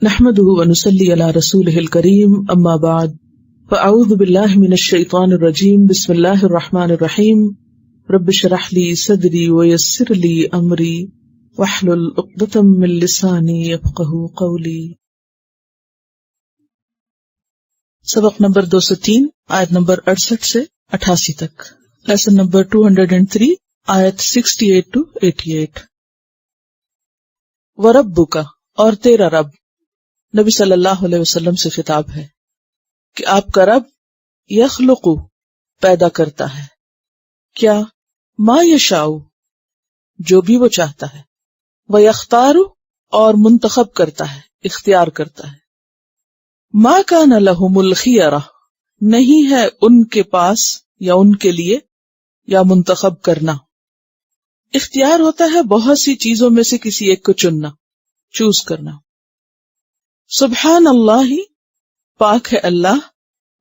نحمده ونصلي على رسوله الكريم اما بعد فاعوذ بالله من الشيطان الرجيم بسم الله الرحمن الرحيم رب اشرح لي صدري ويسر لي امري واحلل عقدة من لساني يفقهوا قولي۔ سبق نمبر 203 آیت نمبر 68 سے 88 تک، لیسن نمبر 203 آیت 68 to 88۔ وَرَبُّكَ، اور تیرا رب، نبی صلی اللہ علیہ وسلم سے خطاب ہے کہ آپ کا رب یخلق پیدا کرتا ہے، کیا ما یشاء جو بھی وہ چاہتا ہے، ویختار اور منتخب کرتا ہے، اختیار کرتا ہے، ما کان لہم الخیرہ نہیں ہے ان کے پاس یا ان کے لیے یا منتخب کرنا۔ اختیار ہوتا ہے بہت سی چیزوں میں سے کسی ایک کو چننا، چوز کرنا۔ سبحان اللہ، پاک ہے اللہ،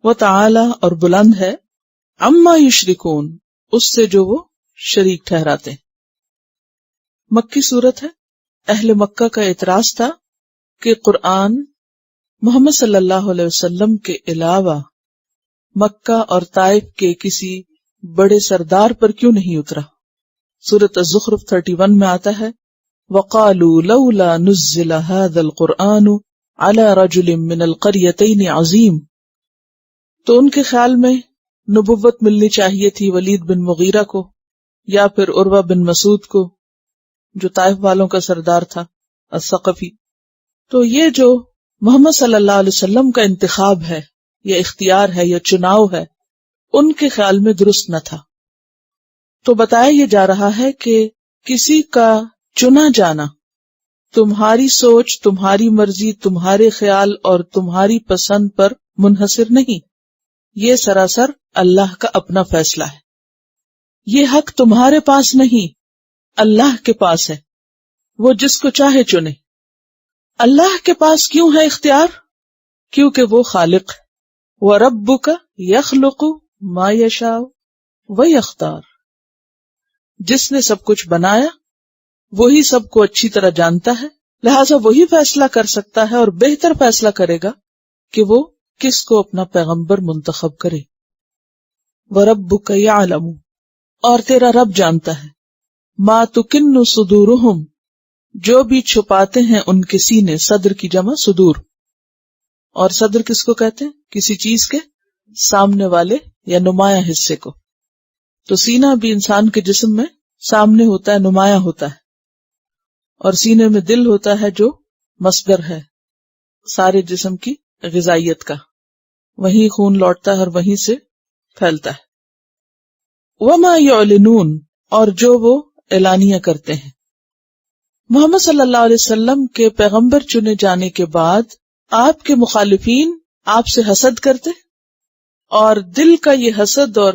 و تعالی اور بلند ہے، عما یشرکون اس سے جو وہ شریک ٹھہراتے ہیں۔ مکی صورت ہے۔ اہل مکہ کا اعتراض تھا کہ قرآن محمد صلی اللہ علیہ وسلم کے علاوہ مکہ اور طائف کے کسی بڑے سردار پر کیوں نہیں اترا۔ سورۃ الزخرف 31 میں آتا ہے وَقَالُوا لَوْلَا نُزِّلَ هَذَا الْقُرْآنُ عَلَى رَجُلٍ مِّنَ الْقَرْيَتَيْنِ عَظِيمٍ، تو ان کے خیال میں نبوت ملنی چاہیے تھی ولید بن مغیرہ کو یا پھر عروہ بن مسعود کو جو طائف والوں کا سردار تھا الثقفی۔ تو یہ جو محمد صلی اللہ علیہ وسلم کا انتخاب ہے یا اختیار ہے یا چناؤ ہے، ان کے خیال میں درست نہ تھا۔ تو بتایا یہ جا رہا ہے کہ کسی کا چنا جانا تمہاری سوچ، تمہاری مرضی، تمہارے خیال اور تمہاری پسند پر منحصر نہیں، یہ سراسر اللہ کا اپنا فیصلہ ہے۔ یہ حق تمہارے پاس نہیں، اللہ کے پاس ہے، وہ جس کو چاہے چنے۔ اللہ کے پاس کیوں ہے اختیار؟ کیونکہ وہ خالق ہے۔ وَرَبُّكَ يَخْلُقُ مَا يَشَاءُ وَيَخْتَارُ، جس نے سب کچھ بنایا وہی سب کو اچھی طرح جانتا ہے، لہٰذا وہی فیصلہ کر سکتا ہے اور بہتر فیصلہ کرے گا کہ وہ کس کو اپنا پیغمبر منتخب کرے۔ وَرَبُّكَ يَعْلَمُ، اور تیرا رب جانتا ہے، مَا تُكِنُّ صُدُورُهُمْ جو بھی چھپاتے ہیں ان کے سینے، صدر کی جمع صدور، اور صدر کس کو کہتے ہیں؟ کسی چیز کے سامنے والے یا نمایاں حصے کو۔ تو سینہ بھی انسان کے جسم میں سامنے ہوتا ہے، نمایاں ہوتا ہے، اور سینے میں دل ہوتا ہے جو مصدر ہے سارے جسم کی غذائیت کا، وہیں خون لوٹتا ہے اور وہیں سے پھیلتا ہے۔ وَمَا يُعْلِنُونَ اور جو وہ اعلانیہ کرتے ہیں۔ محمد صلی اللہ علیہ وسلم کے پیغمبر چنے جانے کے بعد آپ کے مخالفین آپ سے حسد کرتے، اور دل کا یہ حسد اور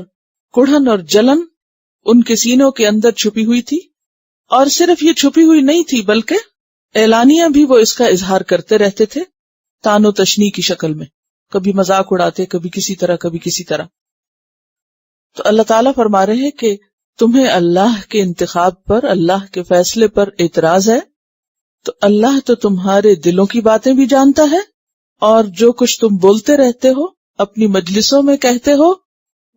کڑھن اور جلن ان کے سینوں کے اندر چھپی ہوئی تھی، اور صرف یہ چھپی ہوئی نہیں تھی بلکہ اعلانیہ بھی وہ اس کا اظہار کرتے رہتے تھے، تان و تشنیع کی شکل میں، کبھی مذاق اڑاتے، کبھی کسی طرح کبھی کسی طرح۔ تو اللہ تعالیٰ فرما رہے ہیں کہ تمہیں اللہ کے انتخاب پر، اللہ کے فیصلے پر اعتراض ہے، تو اللہ تو تمہارے دلوں کی باتیں بھی جانتا ہے، اور جو کچھ تم بولتے رہتے ہو، اپنی مجلسوں میں کہتے ہو،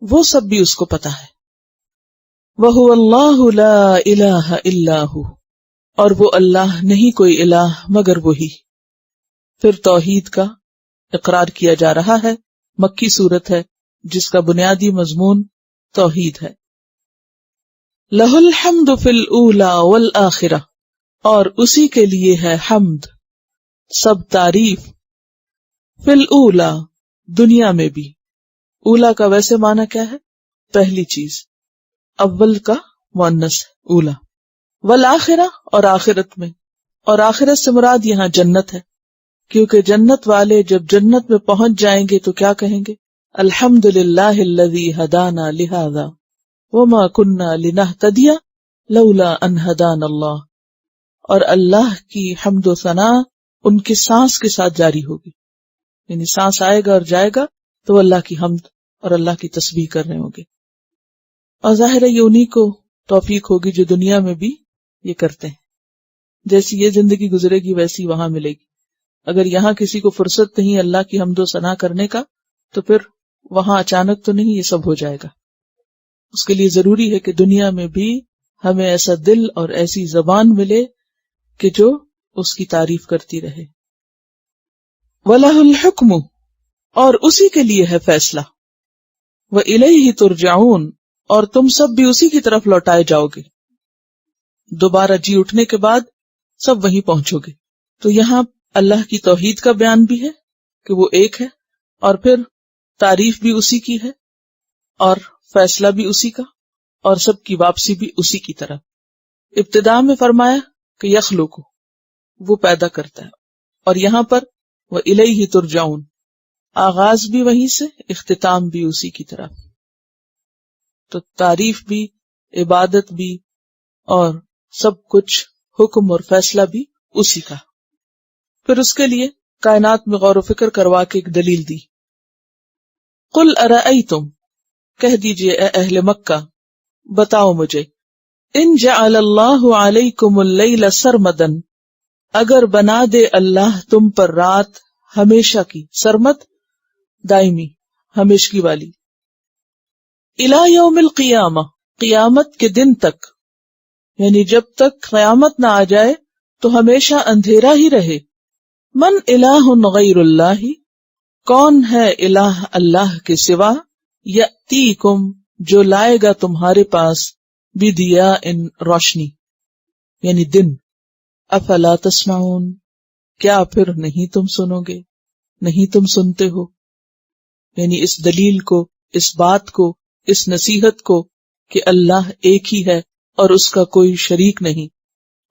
وہ سب بھی اس کو پتا ہے۔ وَهُوَ اللَّهُ لَا إِلَٰهَ إِلَّا هُوَ، اور وہ اللہ نہیں کوئی الہ مگر وہی۔ پھر توحید کا اقرار کیا جا رہا ہے۔ مکی صورت ہے جس کا بنیادی مضمون توحید ہے۔ لَهُ الْحَمْدُ فِي الْأُولَى وَالْآخِرَةِ، اور اسی کے لیے ہے حمد، سب تعریف، فی الأولی دنیا میں بھی۔ اولا کا ویسے معنی کیا ہے؟ پہلی چیز، اول کا مؤنث اولا، والآخرہ اور آخرت میں، اور آخرت سے مراد یہاں جنت ہے، کیونکہ جنت والے جب جنت میں پہنچ جائیں گے تو کیا کہیں گے؟ الحمدللہ الذی ہدانا لہذا وما کننا لنہتدی لولا ان ہدانا اللہ، اور اللہ کی حمد و ثنا ان کے سانس کے ساتھ جاری ہوگی، یعنی سانس آئے گا اور جائے گا تو اللہ کی حمد اور اللہ کی تسبیح کر رہے ہوں گے، اور ظاہر ہے یہ انہی کو توفیق ہوگی جو دنیا میں بھی یہ کرتے ہیں، جیسی یہ زندگی گزرے گی ویسی وہاں ملے گی۔ اگر یہاں کسی کو فرصت نہیں اللہ کی حمد و ثنا کرنے کا تو پھر وہاں اچانک تو نہیں یہ سب ہو جائے گا. اس کے لیے ضروری ہے کہ دنیا میں بھی ہمیں ایسا دل اور ایسی زبان ملے کہ جو اس کی تعریف کرتی رہے. وَلَهُ الْحُكْمُ، اور اسی کے لیے ہے فیصلہ. وَإِلَيْهِ تُرْجَعُونَ، اور تم سب بھی اسی کی طرف لوٹائے جاؤ گے. دوبارہ جی اٹھنے کے بعد سب وہیں پہنچو گے. تو یہاں اللہ کی توحید کا بیان بھی ہے کہ وہ ایک ہے، اور پھر تعریف بھی اسی کی ہے، اور فیصلہ بھی اسی کا، اور سب کی واپسی بھی اسی کی طرف. ابتداء میں فرمایا کہ یخلق، وہ پیدا کرتا ہے، اور یہاں پر وَإِلَيْهِ تُرْجَعُونَ، آغاز بھی وہیں سے، اختتام بھی اسی کی طرف. تو تعریف بھی، عبادت بھی، اور سب کچھ حکم اور فیصلہ بھی اسی کا. پھر اس کے لیے کائنات میں غور و فکر کروا کے ایک دلیل دی. قُلْ أَرَأَيْتُمْ، کہہ دیجئے اے اہل مکہ، بتاؤ مجھے، ان جعل اللہ علیکم اللیل سرمدن، اگر بنا دے اللہ تم پر رات ہمیشہ کی، سرمد دائمی، ہمیشگی والی، الی یوم القیامہ، قیامت کے دن تک، یعنی جب تک قیامت نہ آ جائے تو ہمیشہ اندھیرا ہی رہے. من الہ غیر اللہ، کون ہے الہ اللہ کے سوا، یأتیکم، جو لائے گا تمہارے پاس، بدیاء، روشنی یعنی دن. افلا تسمعون، کیا پھر نہیں تم سنو گے، نہیں تم سنتے ہو. یعنی اس دلیل کو، اس بات کو، اس نصیحت کو کہ اللہ ایک ہی ہے اور اس کا کوئی شریک نہیں،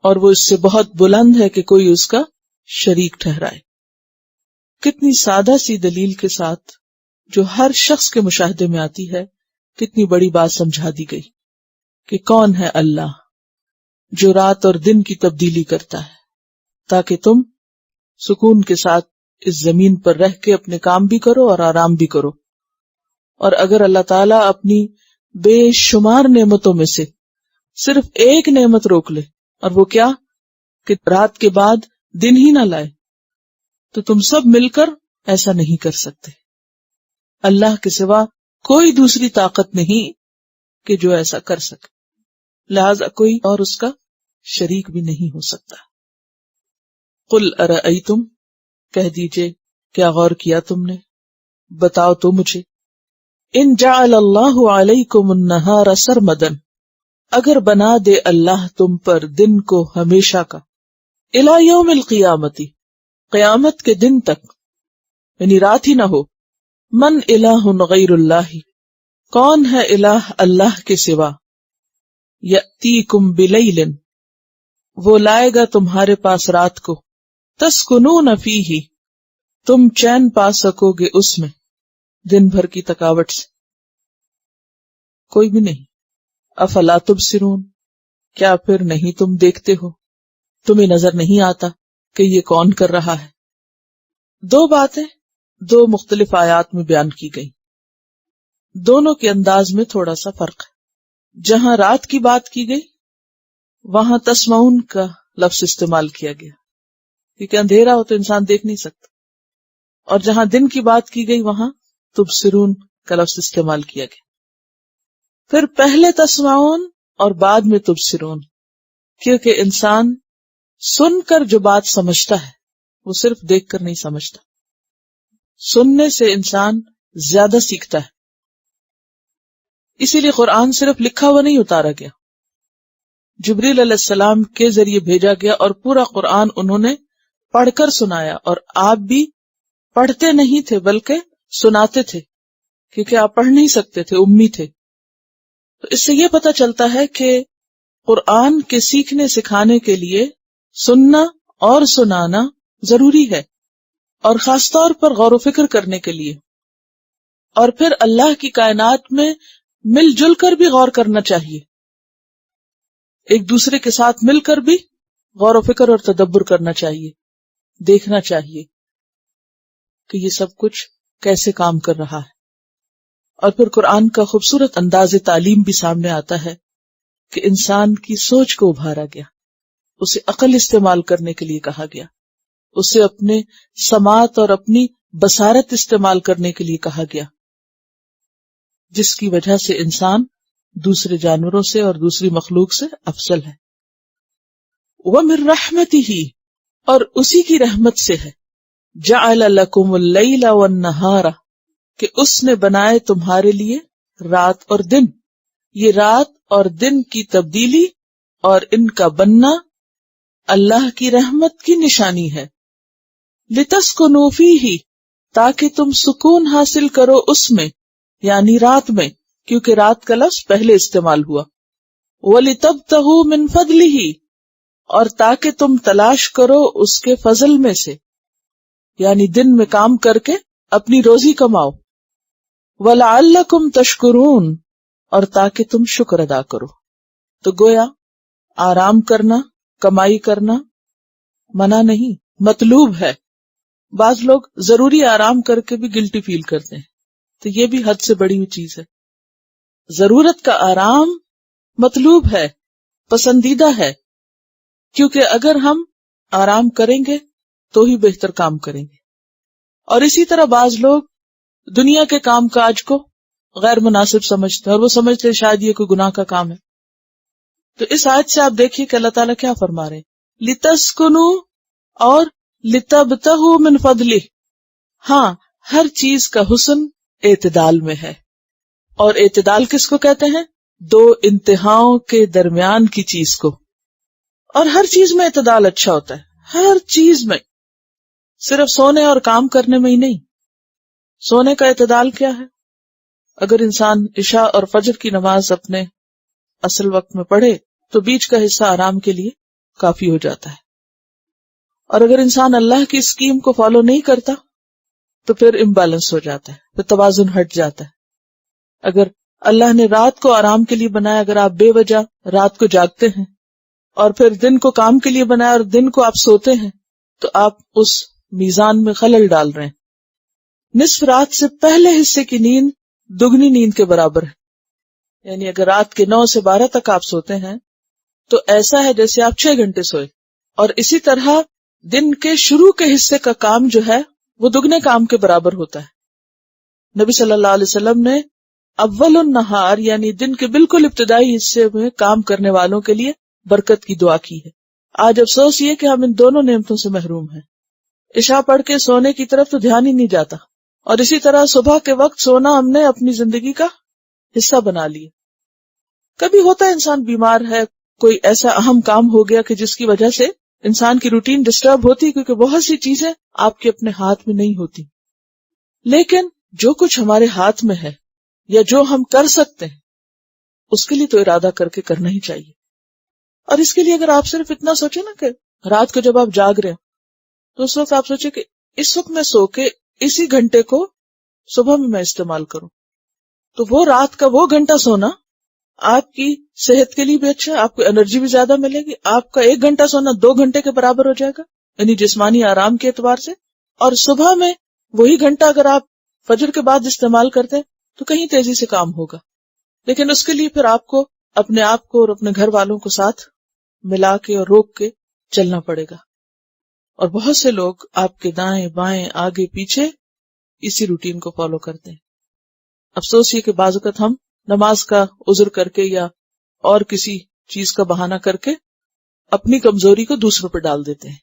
اور وہ اس سے بہت بلند ہے کہ کوئی اس کا شریک ٹھہرائے. کتنی سادہ سی دلیل کے ساتھ جو ہر شخص کے مشاہدے میں آتی ہے، کتنی بڑی بات سمجھا دی گئی کہ کون ہے اللہ جو رات اور دن کی تبدیلی کرتا ہے، تاکہ تم سکون کے ساتھ اس زمین پر رہ کے اپنے کام بھی کرو اور آرام بھی کرو. اور اگر اللہ تعالیٰ اپنی بے شمار نعمتوں میں سے صرف ایک نعمت روک لے، اور وہ کیا کہ رات کے بعد دن ہی نہ لائے، تو تم سب مل کر ایسا نہیں کر سکتے. اللہ کے سوا کوئی دوسری طاقت نہیں کہ جو ایسا کر سکے، لہذا کوئی اور اس کا شریک بھی نہیں ہو سکتا. قل ارأیتم، کہہ دیجئے کیا غور کیا تم نے، بتاؤ تو مجھے، ان جعل اللہ علیکم النہار سرمدن، اگر بنا دے اللہ تم پر دن کو ہمیشہ کا، الی یوم القیامتی، قیامت کے دن تک، یعنی رات ہی نہ ہو. من الہ غیر اللہ، کون ہے الہ اللہ کے سوا، یأتیکم بلیل، وہ لائے گا تمہارے پاس رات کو، تسکنون فیہ، تم چین پا سکو گے اس میں، دن بھر کی تھکاوٹ سے. کوئی بھی نہیں. افلا تبصرون، کیا پھر نہیں تم دیکھتے ہو، تمہیں نظر نہیں آتا کہ یہ کون کر رہا ہے. دو باتیں دو مختلف آیات میں بیان کی گئی، دونوں کے انداز میں تھوڑا سا فرق ہے. جہاں رات کی بات کی گئی وہاں تسمعون کا لفظ استعمال کیا گیا، کیونکہ اندھیرا ہو تو انسان دیکھ نہیں سکتا. اور جہاں دن کی بات کی گئی وہاں تبصرون کا لفظ استعمال کیا گیا. پھر پہلے تسمعون اور بعد میں تبصرون، کیونکہ انسان سن کر جو بات سمجھتا ہے وہ صرف دیکھ کر نہیں سمجھتا. سننے سے انسان زیادہ سیکھتا ہے. اسی لیے قرآن صرف لکھا ہوا نہیں اتارا گیا، جبریل علیہ السلام کے ذریعے بھیجا گیا، اور پورا قرآن انہوں نے پڑھ کر سنایا. اور آپ بھی پڑھتے نہیں تھے بلکہ سناتے تھے، کیونکہ آپ پڑھ نہیں سکتے تھے، امی تھے. تو اس سے یہ پتہ چلتا ہے کہ قرآن کے سیکھنے سکھانے کے لیے سننا اور سنانا ضروری ہے، اور خاص طور پر غور و فکر کرنے کے لیے. اور پھر اللہ کی کائنات میں مل جل کر بھی غور کرنا چاہیے، ایک دوسرے کے ساتھ مل کر بھی غور و فکر اور تدبر کرنا چاہیے، دیکھنا چاہیے کہ یہ سب کچھ کیسے کام کر رہا ہے. اور پھر قرآن کا خوبصورت انداز تعلیم بھی سامنے آتا ہے کہ انسان کی سوچ کو ابھارا گیا، اسے عقل استعمال کرنے کے لیے کہا گیا. اسے اپنے سماعت اور اپنی بصارت استعمال کرنے کے لیے کہا گیا، جس کی وجہ سے انسان دوسرے جانوروں سے اور دوسری مخلوق سے افضل ہے۔ وَمِن رَحْمَتِهِ، اور اسی کی رحمت سے ہے، جَعَلَ لَكُمُ اللَّيْلَ وَالنَّهَارَ، کہ اس نے بنائے تمہارے لیے رات اور دن۔ یہ رات اور دن کی تبدیلی اور ان کا بننا اللہ کی رحمت کی نشانی ہے۔ لِتَسْكُنُوا فِيهِ، تاکہ تم سکون حاصل کرو اس میں، یعنی رات میں، کیونکہ رات کا لفظ پہلے استعمال ہوا۔ وَلِتَبْتَغُوا مِن فَضْلِهِ، اور تاکہ تم تلاش کرو اس کے فضل میں سے، یعنی دن میں کام کر کے اپنی روزی کماؤ۔ وَلَعَلَّكُمْ تَشْكُرُونَ، اور تاکہ تم شکر ادا کرو۔ تو گویا آرام کرنا، کمائی کرنا منع نہیں، مطلوب ہے۔ بعض لوگ ضروری آرام کر کے بھی گلٹی فیل کرتے ہیں، تو یہ بھی حد سے بڑی ہوئی چیز ہے۔ ضرورت کا آرام مطلوب ہے، پسندیدہ ہے، کیونکہ اگر ہم آرام کریں گے تو ہی بہتر کام کریں گے۔ اور اسی طرح بعض لوگ دنیا کے کام کاج کو غیر مناسب سمجھتے ہیں، اور وہ سمجھتے ہیں شاید یہ کوئی گناہ کا کام ہے۔ تو اس آیت سے آپ دیکھیے کہ اللہ تعالیٰ کیا فرما رہے ہیں، لِتَسْكُنُوا اور لِتَبْتَغُوا مِن فَضْلِهِ۔ ہاں، ہر چیز کا حسن اعتدال میں ہے، اور اعتدال کس کو کہتے ہیں؟ دو انتہاؤں کے درمیان کی چیز کو۔ اور ہر چیز میں اعتدال اچھا ہوتا ہے، ہر چیز میں، صرف سونے اور کام کرنے میں ہی نہیں۔ سونے کا اعتدال کیا ہے؟ اگر انسان عشاء اور فجر کی نماز اپنے اصل وقت میں پڑھے تو بیچ کا حصہ آرام کے لیے کافی ہو جاتا ہے۔ اور اگر انسان اللہ کی اسکیم کو فالو نہیں کرتا تو پھر امبیلنس ہو جاتا ہے، پھر توازن ہٹ جاتا ہے۔ اگر اللہ نے رات کو آرام کے لیے بنایا، اگر آپ بے وجہ رات کو جاگتے ہیں، اور پھر دن کو کام کے لیے بنایا اور دن کو آپ سوتے ہیں، تو آپ اس میزان میں خلل ڈال رہے ہیں۔ نصف رات سے پہلے حصے کی نیند دگنی نیند کے برابر ہے، یعنی اگر رات کے 9 سے 12 تک آپ سوتے ہیں تو ایسا ہے جیسے آپ 6 گھنٹے سوئے۔ اور اسی طرح دن کے شروع کے حصے کا کام جو ہے وہ دگنے کام کے برابر ہوتا ہے۔ نبی صلی اللہ علیہ وسلم نے اول النہار یعنی دن کے بالکل ابتدائی حصے میں کام کرنے والوں کے لیے برکت کی دعا کی ہے۔ آج افسوس یہ کہ ہم ان دونوں نعمتوں سے محروم ہیں۔ عشاء پڑھ کے سونے کی طرف تو دھیان ہی نہیں جاتا، اور اسی طرح صبح کے وقت سونا ہم نے اپنی زندگی کا حصہ بنا لیا۔ کبھی ہوتا ہے انسان بیمار ہے، کوئی ایسا اہم کام ہو گیا کہ جس کی وجہ سے انسان کی روٹین ڈسٹرب ہوتی، کیونکہ بہت سی چیزیں آپ کے اپنے ہاتھ میں نہیں ہوتی۔ لیکن جو کچھ ہمارے ہاتھ میں ہے یا جو ہم کر سکتے ہیں اس کے لیے تو ارادہ کر کے کرنا ہی چاہیے۔ اور اس کے لیے اگر آپ صرف اتنا سوچیں نا کہ رات کو جب آپ جاگ رہے ہیں تو اس وقت آپ سوچیں کہ اس وقت میں سو کے اسی گھنٹے کو صبح میں استعمال کروں، تو وہ رات کا وہ گھنٹہ سونا آپ کی صحت کے لیے بھی اچھا ہے، آپ کو انرجی بھی زیادہ ملے گی، آپ کا 1 گھنٹہ سونا 2 گھنٹے کے برابر ہو جائے گا، یعنی جسمانی آرام کے اعتبار سے۔ اور صبح میں وہی گھنٹہ اگر آپ فجر کے بعد استعمال کرتے ہیں تو کہیں تیزی سے کام ہوگا، لیکن اس کے لیے پھر آپ کو اپنے آپ کو اور اپنے گھر والوں کو ساتھ ملا کے اور روک کے چلنا پڑے گا۔ اور بہت سے لوگ آپ کے دائیں بائیں آگے پیچھے اسی روٹین کو فالو کرتے ہیں۔ افسوس یہ کہ بعض اوقات ہم نماز کا عذر کر کے یا اور کسی چیز کا بہانہ کر کے اپنی کمزوری کو دوسروں پہ ڈال دیتے ہیں،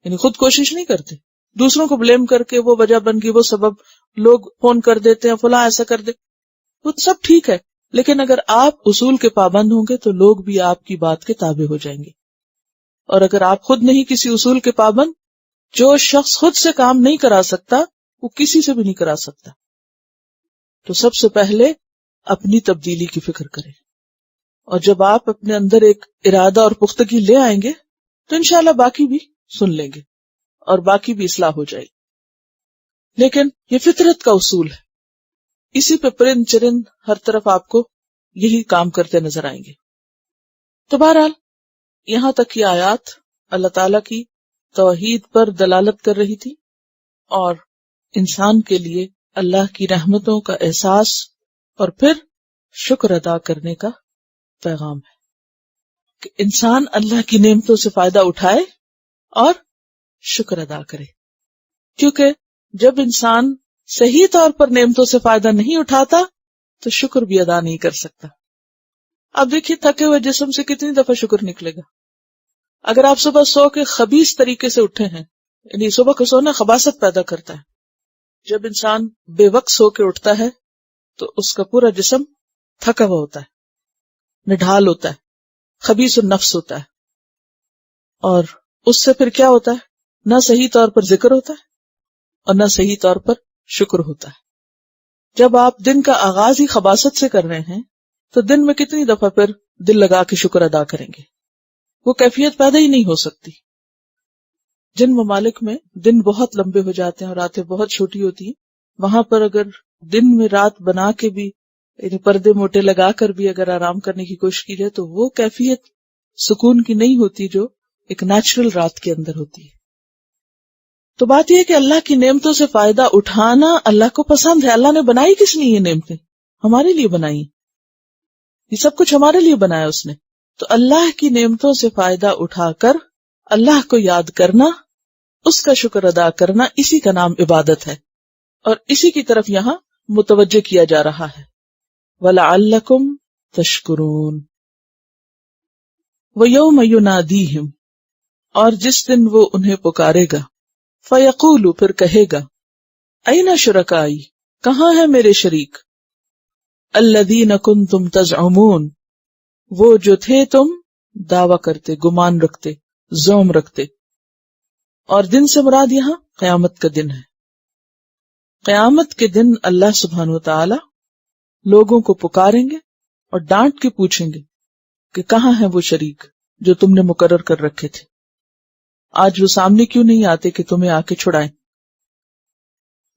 یعنی خود کوشش نہیں کرتے، دوسروں کو بلیم کر کے وہ وجہ بن گئی، وہ سبب، لوگ فون کر دیتے ہیں فلاں ایسا کر دے، وہ سب ٹھیک ہے، لیکن اگر آپ اصول کے پابند ہوں گے تو لوگ بھی آپ کی بات کے تابع ہو جائیں گے۔ اور اگر آپ خود نہیں کسی اصول کے پابند، جو شخص خود سے کام نہیں کرا سکتا وہ کسی سے بھی نہیں کرا سکتا۔ تو سب سے پہلے اپنی تبدیلی کی فکر کریں، اور جب آپ اپنے اندر ایک ارادہ اور پختگی لے آئیں گے تو انشاءاللہ باقی بھی سن لیں گے اور باقی بھی اصلاح ہو جائے گی۔ لیکن یہ فطرت کا اصول ہے، اسی پہ پرند چرند ہر طرف آپ کو یہی کام کرتے نظر آئیں گے۔ تو بہرحال یہاں تک یہ آیات اللہ تعالیٰ کی توحید پر دلالت کر رہی تھی اور انسان کے لیے اللہ کی رحمتوں کا احساس اور پھر شکر ادا کرنے کا پیغام ہے کہ انسان اللہ کی نعمتوں سے فائدہ اٹھائے اور شکر ادا کرے، کیونکہ جب انسان صحیح طور پر نعمتوں سے فائدہ نہیں اٹھاتا تو شکر بھی ادا نہیں کر سکتا۔ اب دیکھیے تھکے ہوئے جسم سے کتنی دفعہ شکر نکلے گا؟ اگر آپ صبح سو کے خبیث طریقے سے اٹھے ہیں، یعنی صبح کا سونا خباثت پیدا کرتا ہے، جب انسان بے وقت سو کے اٹھتا ہے تو اس کا پورا جسم تھکا ہوا ہوتا ہے، نڈھال ہوتا ہے، خبیث النفس ہوتا ہے، اور اس سے پھر کیا ہوتا ہے؟ نہ صحیح طور پر ذکر ہوتا ہے اور نہ صحیح طور پر شکر ہوتا ہے۔ جب آپ دن کا آغاز ہی خباثت سے کر رہے ہیں تو دن میں کتنی دفعہ پھر دل لگا کے شکر ادا کریں گے؟ وہ کیفیت پیدا ہی نہیں ہو سکتی۔ جن ممالک میں دن بہت لمبے ہو جاتے ہیں اور راتیں بہت چھوٹی ہوتی ہیں، وہاں پر اگر دن میں رات بنا کے بھی، یعنی پردے موٹے لگا کر بھی اگر آرام کرنے کی کوشش کی جائے تو وہ کیفیت سکون کی نہیں ہوتی جو ایک نیچرل رات کے اندر ہوتی ہے۔ تو بات یہ ہے کہ اللہ کی نعمتوں سے فائدہ اٹھانا اللہ کو پسند ہے۔ اللہ نے بنائی کس لیے یہ نعمتیں؟ ہمارے لیے بنائی، یہ سب کچھ ہمارے لیے بنایا اس نے۔ تو اللہ کی نعمتوں سے فائدہ اٹھا کر اللہ کو یاد کرنا، اس کا شکر ادا کرنا، اسی کا نام عبادت ہے، اور اسی کی طرف یہاں متوجہ کیا جا رہا ہے۔ وَلَعَلَّكُمْ تَشْكُرُونَ وَيَوْمَ يُنَادِيهِمْ، اور جس دن وہ انہیں پکارے گا، فَيَقُولُ، پھر کہے گا، أَيْنَ شُرَكَائِي، کہاں ہیں میرے شریک، الَّذِينَ كُنْتُمْ تَزْعُمُونَ، وہ جو تھے تم دعویٰ کرتے، گمان رکھتے، زعم رکھتے۔ اور دن سے مراد یہاں قیامت کا دن ہے۔ قیامت کے دن اللہ سبحانہ وتعالی لوگوں کو پکاریں گے اور ڈانٹ کے پوچھیں گے کہ کہاں ہیں وہ شریک جو تم نے مقرر کر رکھے تھے، آج وہ سامنے کیوں نہیں آتے کہ تمہیں آ کے چھڑائیں۔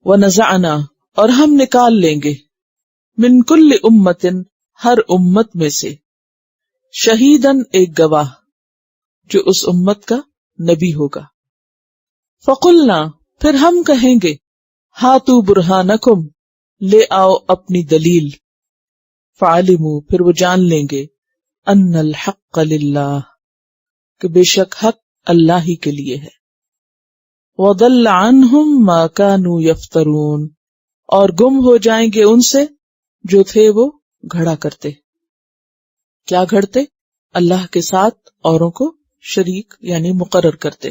وَنَزَعْنَا، اور ہم نکال لیں گے، مِن كُلِّ أُمَّةٍ، ہر امت میں سے، شہیداً، ایک گواہ جو اس امت کا نبی ہوگا۔ فَقُلْنَا، پھر ہم کہیں گے، ہاتوا برہانکم، لے آؤ اپنی دلیل۔ فعلموا، پھر وہ جان لیں گے، ان الحق للہ، کہ بے شک حق اللہ ہی کے لیے ہے۔ وضل عنہم ما کانوا یفترون، اور گم ہو جائیں گے ان سے جو تھے وہ گھڑا کرتے۔ کیا گھڑتے؟ اللہ کے ساتھ اوروں کو شریک یعنی مقرر کرتے۔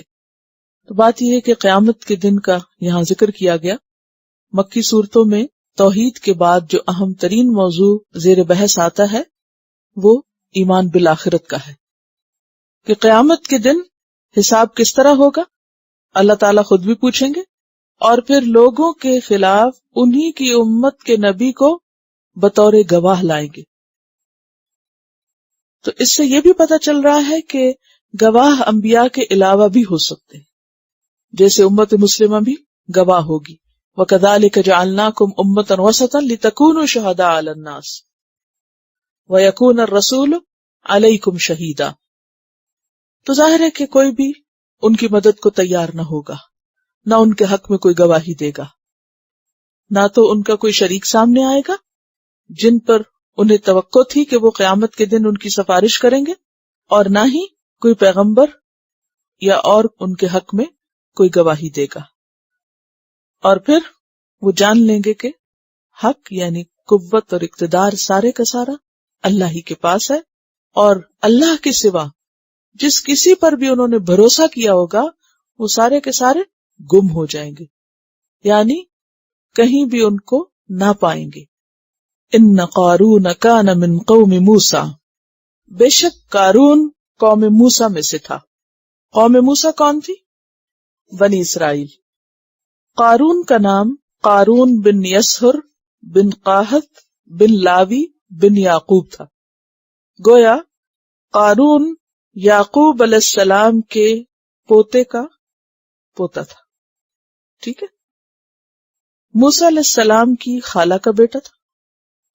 تو بات یہ ہے کہ قیامت کے دن کا یہاں ذکر کیا گیا۔ مکی صورتوں میں توحید کے بعد جو اہم ترین موضوع زیر بحث آتا ہے وہ ایمان بالآخرت کا ہے، کہ قیامت کے دن حساب کس طرح ہوگا، اللہ تعالیٰ خود بھی پوچھیں گے، اور پھر لوگوں کے خلاف انہی کی امت کے نبی کو بطور گواہ لائیں گے۔ تو اس سے یہ بھی پتہ چل رہا ہے کہ گواہ انبیاء کے علاوہ بھی ہو سکتے ہیں، جیسے امت مسلمہ بھی گواہ ہوگی۔ وَكَذَلِكَ جَعَلْنَاكُمْ أُمَّةً وَسَطًا لِتَكُونُوا شُهَدَاءَ عَلَى النَّاسِ وَيَكُونَ الرَّسُولُ عَلَيْكُمْ شَهِيدًا۔ تو ظاہر ہے کہ کوئی بھی ان کی مدد کو تیار نہ ہوگا، نہ ان کے حق میں کوئی گواہی دے گا، نہ تو ان کا کوئی شریک سامنے آئے گا جن پر انہیں توقع تھی کہ وہ قیامت کے دن ان کی سفارش کریں گے، اور نہ ہی کوئی پیغمبر یا اور ان کے حق میں کوئی گواہی دے گا۔ اور پھر وہ جان لیں گے کہ حق یعنی قوت اور اقتدار سارے کا سارا اللہ ہی کے پاس ہے، اور اللہ کے سوا جس کسی پر بھی انہوں نے بھروسہ کیا ہوگا وہ سارے کے سارے گم ہو جائیں گے، یعنی کہیں بھی ان کو نہ پائیں گے۔ ان قارون کان من قوم موسیٰ، بے شک قارون قوم موسیٰ میں سے تھا۔ قوم موسیٰ کون تھی؟ بنی اسرائیل۔ قارون کا نام قارون بن یسہر بن قاہت بن لاوی بن یعقوب تھا۔ گویا قارون یعقوب علیہ السلام کے پوتے کا پوتا تھا، ٹھیک ہے، موسیٰ علیہ السلام کی خالہ کا بیٹا تھا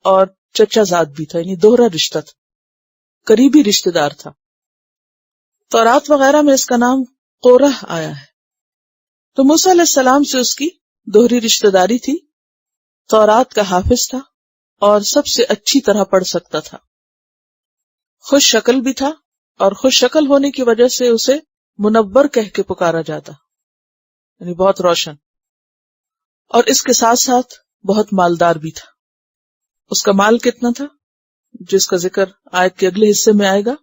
اور چچا زاد بھی تھا، یعنی دوہرا رشتہ تھا، قریبی رشتہ دار تھا۔ تورات وغیرہ میں اس کا نام قورہ آیا ہے۔ تو موسیٰ علیہ السلام سے اس کی دوہری رشتہ داری تھی۔ تورات کا حافظ تھا اور سب سے اچھی طرح پڑھ سکتا تھا، خوش شکل بھی تھا، اور خوش شکل ہونے کی وجہ سے اسے منور کہہ کے پکارا جاتا، یعنی بہت روشن، اور اس کے ساتھ ساتھ بہت مالدار بھی تھا. اس کا مال کتنا تھا جس کا ذکر آیت کے اگلے حصے میں آئے گا؟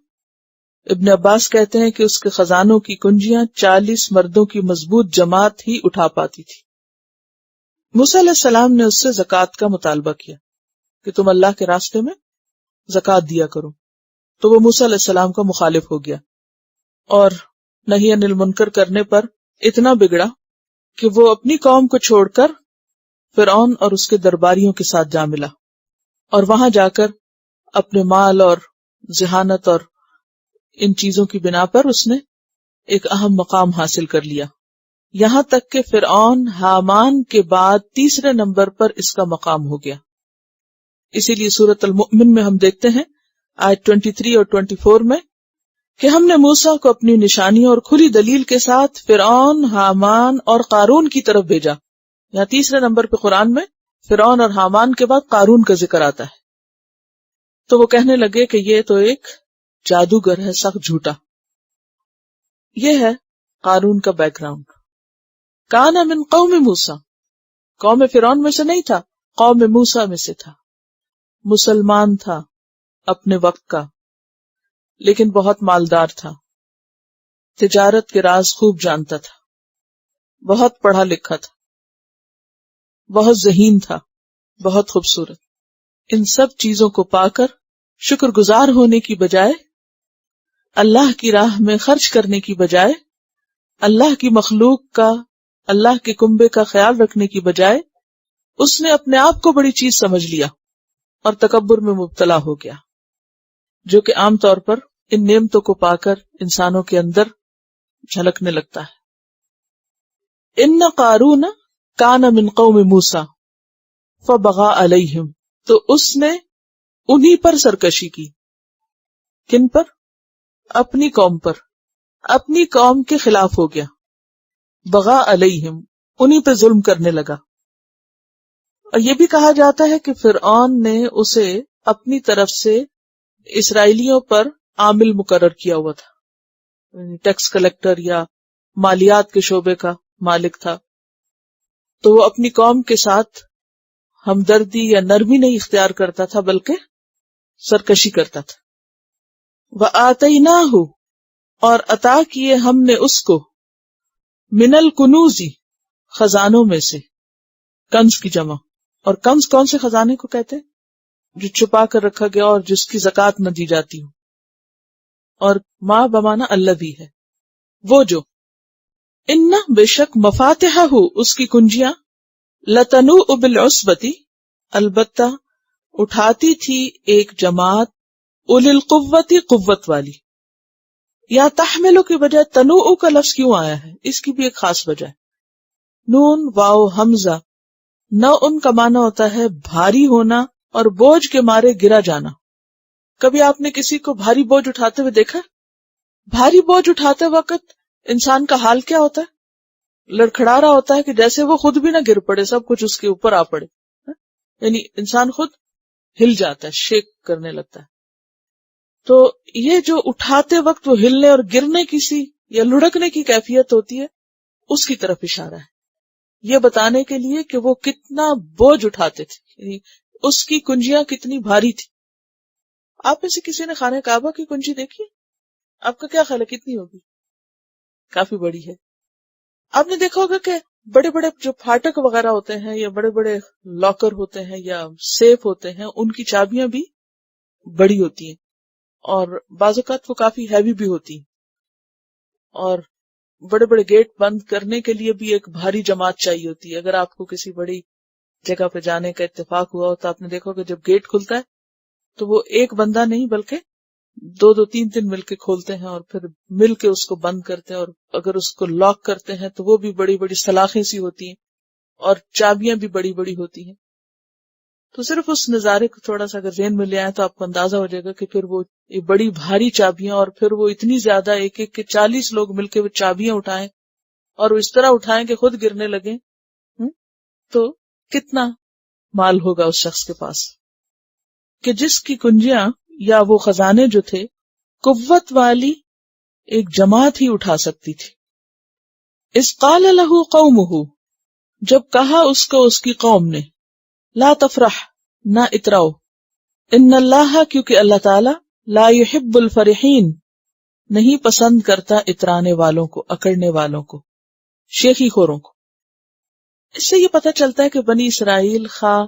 ابن عباس کہتے ہیں کہ اس کے خزانوں کی کنجیاں 40 مردوں کی مضبوط جماعت ہی اٹھا پاتی تھی. موسیٰ علیہ السلام نے اس سے زکوٰۃ کا مطالبہ کیا کہ تم اللہ کے راستے میں زکوٰۃ دیا کرو، تو وہ موسیٰ علیہ السلام کا مخالف ہو گیا اور نہی عن المنکر کرنے پر اتنا بگڑا کہ وہ اپنی قوم کو چھوڑ کر فرعون اور اس کے درباریوں کے ساتھ جا ملا، اور وہاں جا کر اپنے مال اور ذہانت اور ان چیزوں کی بنا پر اس نے ایک اہم مقام حاصل کر لیا، یہاں تک کہ فرعون حامان کے بعد تیسرے نمبر پر اس کا مقام ہو گیا. اسی لیے سورۃ المؤمن میں ہم دیکھتے ہیں آیت 23 اور 24 میں کہ ہم نے موسیٰ کو اپنی نشانیوں اور کھلی دلیل کے ساتھ فرعون، حامان اور قارون کی طرف بھیجا. یہاں تیسرے نمبر پہ قرآن میں فرعون اور حامان کے بعد قارون کا ذکر آتا ہے. تو وہ کہنے لگے کہ یہ تو ایک جادوگر ہے، سخت جھوٹا. یہ ہے قارون کا بیک گراؤنڈ. کان من قوم موسیٰ، قوم فرعون میں سے نہیں تھا، قوم موسیٰ میں سے تھا. مسلمان تھا اپنے وقت کا، لیکن بہت مالدار تھا، تجارت کے راز خوب جانتا تھا، بہت پڑھا لکھا تھا، بہت ذہین تھا، بہت خوبصورت. ان سب چیزوں کو پا کر شکر گزار ہونے کی بجائے، اللہ کی راہ میں خرچ کرنے کی بجائے، اللہ کی مخلوق کا، اللہ کے کنبے کا خیال رکھنے کی بجائے، اس نے اپنے آپ کو بڑی چیز سمجھ لیا اور تکبر میں مبتلا ہو گیا، جو کہ عام طور پر ان نعمتوں کو پا کر انسانوں کے اندر جھلکنے لگتا ہے. ان قارون کان من قوم موسیٰ فبغى علیہم، تو اس نے انہی پر سرکشی کی. کن پر؟ اپنی قوم پر، اپنی قوم کے خلاف ہو گیا. بغى علیہم، انہی پہ ظلم کرنے لگا. اور یہ بھی کہا جاتا ہے کہ فرعون نے اسے اپنی طرف سے اسرائیلیوں پر عامل مقرر کیا ہوا تھا، ٹیکس کلیکٹر یا مالیات کے شعبے کا مالک تھا. تو وہ اپنی قوم کے ساتھ ہمدردی یا نرمی نہیں اختیار کرتا تھا، بلکہ سرکشی کرتا تھا. وَآتَيْنَاهُ، اور عطا کیے ہم نے اس کو، من الکنوز، خزانوں میں سے. کنز کی جمع. اور کنز کون سے خزانے کو کہتے ہیں؟ جو چھپا کر رکھا گیا اور جس کی زکوٰۃ نہ دی جاتی ہو. اور ما بمانا الذی ہے، وہ جو. ان بے شک مفاتحہ، اس کی کنجیاں، لتنوء بالعصبۃ، البتہ اٹھاتی تھی ایک جماعت، اولی القوۃ، قوت والی. یا تحملو کی بجائے تنوء کا لفظ کیوں آیا ہے؟ اس کی بھی ایک خاص وجہ ہے. نون واو حمزہ، نہ ان کا معنی ہوتا ہے بھاری ہونا اور بوجھ کے مارے گرا جانا. کبھی آپ نے کسی کو بھاری بوجھ اٹھاتے ہوئے دیکھا؟ بھاری بوجھ اٹھاتے وقت انسان کا حال کیا ہوتا ہے؟ لڑکھڑا رہا ہوتا ہے کہ جیسے وہ خود بھی نہ گر پڑے، سب کچھ اس کے اوپر آ پڑے. یعنی انسان خود ہل جاتا ہے، شیک کرنے لگتا ہے. تو یہ جو اٹھاتے وقت وہ ہلنے اور گرنے کی سی یا لڑکنے کی کیفیت ہوتی ہے، اس کی طرف اشارہ ہے، یہ بتانے کے لیے کہ وہ کتنا بوجھ اٹھاتے تھے، یعنی اس کی کنجیاں کتنی بھاری تھی. آپ میں سے کسی نے خانہ کعبہ کی کنجی دیکھی؟ آپ کا کیا خیال ہے کتنی ہوگی؟ کافی بڑی ہے. آپ نے دیکھا ہوگا کہ بڑے بڑے جو پھاٹک وغیرہ ہوتے ہیں یا بڑے بڑے لاکر ہوتے ہیں یا سیف ہوتے ہیں، ان کی چابیاں بھی بڑی ہوتی ہیں اور بعض اوقات وہ کافی ہیوی بھی ہوتی ہیں. اور بڑے بڑے گیٹ بند کرنے کے لیے بھی ایک بھاری جماعت چاہیے ہوتی ہے. اگر آپ کو کسی بڑی جگہ پہ جانے کا اتفاق ہوا ہو تو آپ نے دیکھا کہ جب گیٹ کھلتا ہے تو وہ ایک بندہ نہیں بلکہ دو تین مل کے کھولتے ہیں اور پھر مل کے اس کو بند کرتے ہیں. اور اگر اس کو لاک کرتے ہیں تو وہ بھی بڑی بڑی سلاخیں سی ہوتی ہیں اور چابیاں بھی بڑی بڑی ہوتی ہیں. تو صرف اس نظارے کو تھوڑا سا اگر ذہن میں لے آئے تو آپ کو اندازہ ہو جائے گا کہ پھر وہ بڑی بھاری چابیاں، اور پھر وہ اتنی زیادہ، ایک ایک کے 40 لوگ مل کے وہ چابیاں اٹھائیں اور وہ اس طرح اٹھائیں کہ خود گرنے لگیں. تو کتنا مال ہوگا اس شخص کے پاس کہ جس کی کنجیاں یا وہ خزانے جو تھے قوت والی ایک جماعت ہی اٹھا سکتی تھی. اذ قال له قومه، جب کہا اس کو اس کی قوم نے، لا تفرح، نہ اتراؤ، ان اللہ، کیونکہ اللہ تعالی، لا يحب الفرحین، نہیں پسند کرتا اترانے والوں کو، اکڑنے والوں کو، شیخی خوروں کو۔ اس سے یہ پتہ چلتا ہے کہ بنی اسرائیل خواہ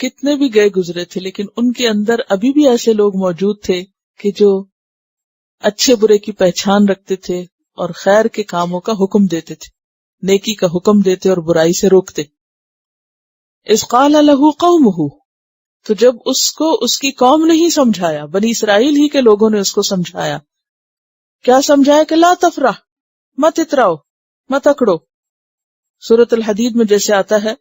کتنے بھی گئے گزرے تھے، لیکن ان کے اندر ابھی بھی ایسے لوگ موجود تھے کہ جو اچھے برے کی پہچان رکھتے تھے اور خیر کے کاموں کا حکم دیتے تھے، نیکی کا حکم دیتے اور برائی سے روکتے۔ اذ قال له قومه، تو جب اس کو اس کی قوم نے ہی سمجھایا، بنی اسرائیل ہی کے لوگوں نے اس کو سمجھایا، کیا سمجھایا؟ کہ لا تفرح، مت اتراؤ، مت اکڑو۔ سورۃ الحدید میں جیسے آتا ہے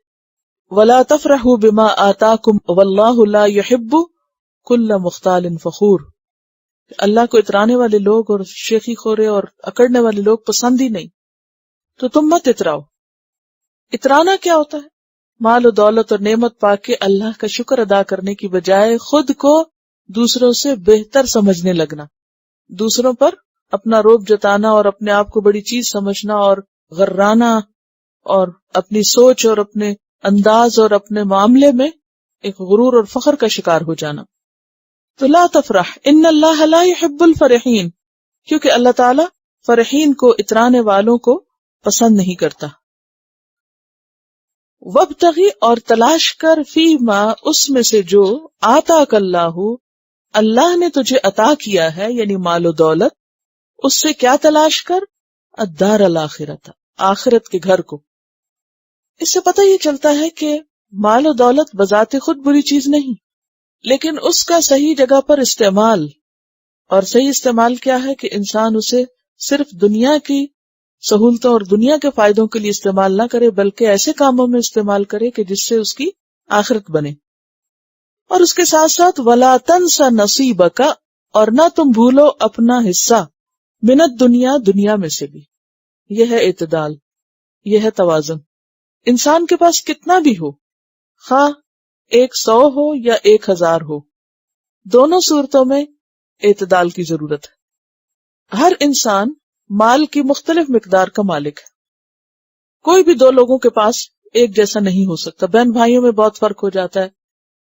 وَلَا تَفْرَحُوا بِمَا آتَاكُمْ وَاللَّهُ لَا يُحِبُّ كُلَّ مُخْتَالٍ فَخُورٍ، اللہ کو اترانے والے لوگ اور شیخی خورے اور اکڑنے والے لوگ پسند ہی نہیں، تو تم مت اتراؤ۔ اترانا کیا ہوتا ہے؟ مال و دولت اور نعمت پا کے اللہ کا شکر ادا کرنے کی بجائے خود کو دوسروں سے بہتر سمجھنے لگنا، دوسروں پر اپنا روب جتانا اور اپنے آپ کو بڑی چیز سمجھنا اور غرانا، اور اپنی سوچ اور اپنے انداز اور اپنے معاملے میں ایک غرور اور فخر کا شکار ہو جانا۔ تو لا تفرح ان اللہ لا يحب الفرحین، کیونکہ اللہ تعالی فرحین کو، اترانے والوں کو پسند نہیں کرتا۔ وابتغی، اور تلاش کر، فیما، اس میں سے جو، آتاک اللہ، اللہ نے تجھے عطا کیا ہے، یعنی مال و دولت، اس سے کیا تلاش کر؟ الدار الاخرۃ، آخرت کے گھر کو۔ اس سے پتہ یہ چلتا ہے کہ مال و دولت بذات خود بری چیز نہیں، لیکن اس کا صحیح جگہ پر استعمال، اور صحیح استعمال کیا ہے کہ انسان اسے صرف دنیا کی سہولتوں اور دنیا کے فائدوں کے لیے استعمال نہ کرے، بلکہ ایسے کاموں میں استعمال کرے کہ جس سے اس کی آخرت بنے۔ اور اس کے ساتھ ساتھ وَلَا تَنْسَ نَصِيبَكَ، اور نہ تم بھولو اپنا حصہ، من الدنیا، دنیا میں سے بھی۔ یہ ہے اعتدال، یہ ہے توازن۔ انسان کے پاس کتنا بھی ہو، خواہ 100 ہو یا 1000 ہو، دونوں صورتوں میں اعتدال کی ضرورت ہے۔ ہر انسان مال کی مختلف مقدار کا مالک ہے، کوئی بھی دو لوگوں کے پاس ایک جیسا نہیں ہو سکتا، بہن بھائیوں میں بہت فرق ہو جاتا ہے،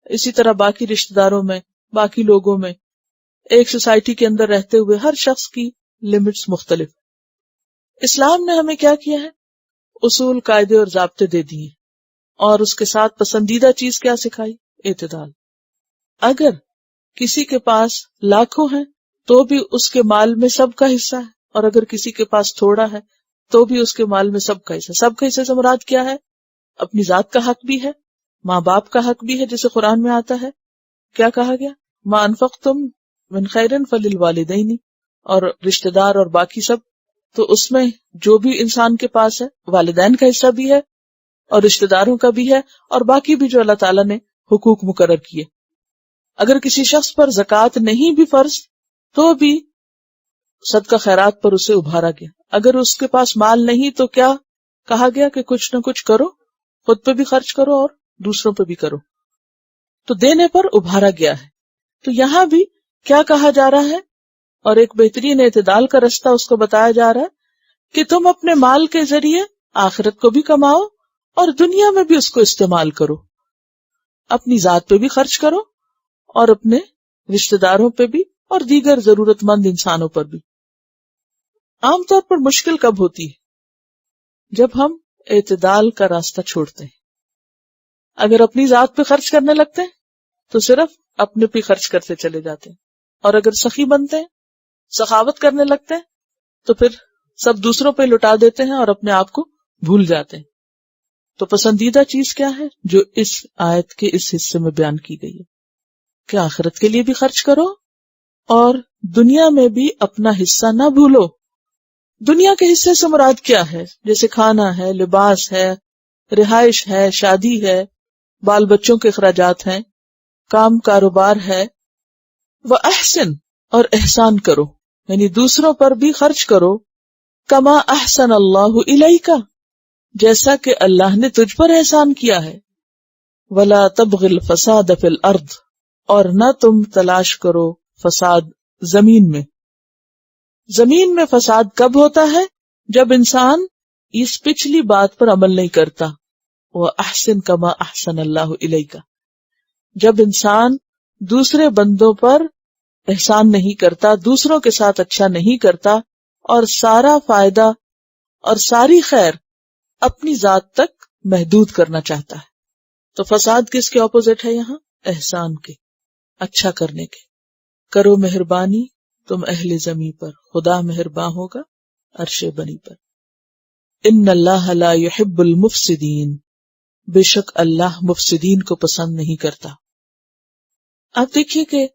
اسی طرح باقی رشتہ داروں میں، باقی لوگوں میں، ایک سوسائٹی کے اندر رہتے ہوئے ہر شخص کی لمٹس مختلف۔ اسلام نے ہمیں کیا کیا ہے؟ اصول، قاعدے اور ضابطے دے دیے، اور اس کے ساتھ پسندیدہ چیز کیا سکھائی؟ اعتدال۔ اگر کسی کے پاس لاکھوں ہیں تو بھی اس کے مال میں سب کا حصہ ہے، اور اگر کسی کے پاس تھوڑا ہے تو بھی اس کے مال میں سب کا حصہ۔ سب کے حصے سے مراد کیا ہے؟ اپنی ذات کا حق بھی ہے، ماں باپ کا حق بھی ہے، جسے قرآن میں آتا ہے کیا کہا گیا؟ ما انفقتم من خیر فللوالدین، اور رشتہ دار اور باقی سب، تو اس میں جو بھی انسان کے پاس ہے، والدین کا حصہ بھی ہے اور رشتہ داروں کا بھی ہے، اور باقی بھی جو اللہ تعالیٰ نے حقوق مقرر کیے۔ اگر کسی شخص پر زکوٰۃ نہیں بھی فرض تو بھی صدقہ خیرات پر اسے ابھارا گیا۔ اگر اس کے پاس مال نہیں تو کیا کہا گیا؟ کہ کچھ نہ کچھ کرو، خود پہ بھی خرچ کرو اور دوسروں پہ بھی کرو، تو دینے پر ابھارا گیا ہے۔ تو یہاں بھی کیا کہا جا رہا ہے، اور ایک بہترین اعتدال کا رستہ اس کو بتایا جا رہا ہے کہ تم اپنے مال کے ذریعے آخرت کو بھی کماؤ اور دنیا میں بھی اس کو استعمال کرو، اپنی ذات پہ بھی خرچ کرو اور اپنے رشتہ داروں پہ بھی اور دیگر ضرورت مند انسانوں پر بھی۔ عام طور پر مشکل کب ہوتی ہے؟ جب ہم اعتدال کا راستہ چھوڑتے ہیں۔ اگر اپنی ذات پہ خرچ کرنے لگتے ہیں تو صرف اپنے پہ خرچ کرتے چلے جاتے ہیں، اور اگر سخی بنتے ہیں، سخاوت کرنے لگتے ہیں، تو پھر سب دوسروں پہ لٹا دیتے ہیں اور اپنے آپ کو بھول جاتے ہیں۔ تو پسندیدہ چیز کیا ہے جو اس آیت کے اس حصے میں بیان کی گئی ہے؟ کہ آخرت کے لیے بھی خرچ کرو اور دنیا میں بھی اپنا حصہ نہ بھولو۔ دنیا کے حصے سے مراد کیا ہے؟ جیسے کھانا ہے، لباس ہے، رہائش ہے، شادی ہے، بال بچوں کے اخراجات ہیں، کام کاروبار ہے۔ وَأَحْسِن، اور احسان کرو، یعنی دوسروں پر بھی خرچ کرو، کما احسن اللہ الیک، جیسا کہ اللہ نے تجھ پر احسان کیا ہے۔ ولا تبغ الفساد فی الارض، اور نہ تم تلاش کرو فساد زمین میں۔ زمین میں فساد کب ہوتا ہے؟ جب انسان اس پچھلی بات پر عمل نہیں کرتا. وَأَحْسِن كَمَا أَحْسَنَ اللَّهُ إِلَيْكَ. جب انسان دوسرے بندوں پر احسان نہیں کرتا، دوسروں کے ساتھ اچھا نہیں کرتا، اور سارا فائدہ اور ساری خیر اپنی ذات تک محدود کرنا چاہتا ہے. تو فساد کس کے اپوزٹ ہے یہاں؟ احسان کے، اچھا کرنے کے. کرو مہربانی تم اہل زمیں پر، خدا مہرباں ہوگا عرش بنی پر. ان اللہ لا يحب المفسدین. بے شک اللہ مفسدین کو پسند نہیں کرتا. آپ دیکھیے کہ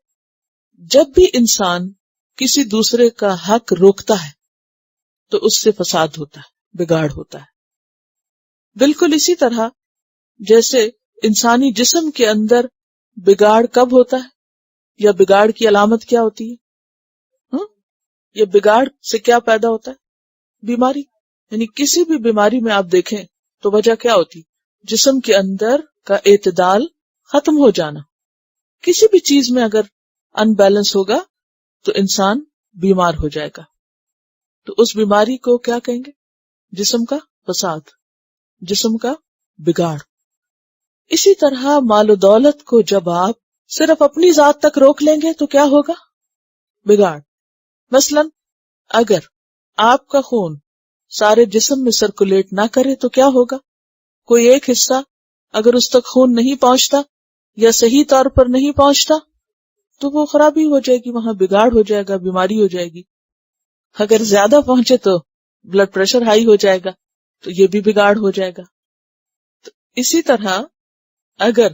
جب بھی انسان کسی دوسرے کا حق روکتا ہے تو اس سے فساد ہوتا ہے، بگاڑ ہوتا ہے. بالکل اسی طرح جیسے انسانی جسم کے اندر بگاڑ کب ہوتا ہے، یا بگاڑ کی علامت کیا ہوتی ہے، یا بگاڑ سے کیا پیدا ہوتا ہے؟ بیماری. یعنی کسی بھی بیماری میں آپ دیکھیں تو وجہ کیا ہوتی؟ جسم کے اندر کا اعتدال ختم ہو جانا. کسی بھی چیز میں اگر ان بیلنس ہوگا تو انسان بیمار ہو جائے گا. تو اس بیماری کو کیا کہیں گے؟ جسم کا فساد، جسم کا بگاڑ. اسی طرح مال و دولت کو جب آپ صرف اپنی ذات تک روک لیں گے تو کیا ہوگا؟ بگاڑ. مثلا اگر آپ کا خون سارے جسم میں سرکولیٹ نہ کرے تو کیا ہوگا؟ کوئی ایک حصہ اگر اس تک خون نہیں پہنچتا یا صحیح طور پر نہیں پہنچتا تو وہ خرابی ہو جائے گی، وہاں بگاڑ ہو جائے گا، بیماری ہو جائے گی. اگر زیادہ پہنچے تو بلڈ پریشر ہائی ہو جائے گا، تو یہ بھی بگاڑ ہو جائے گا. تو اسی طرح اگر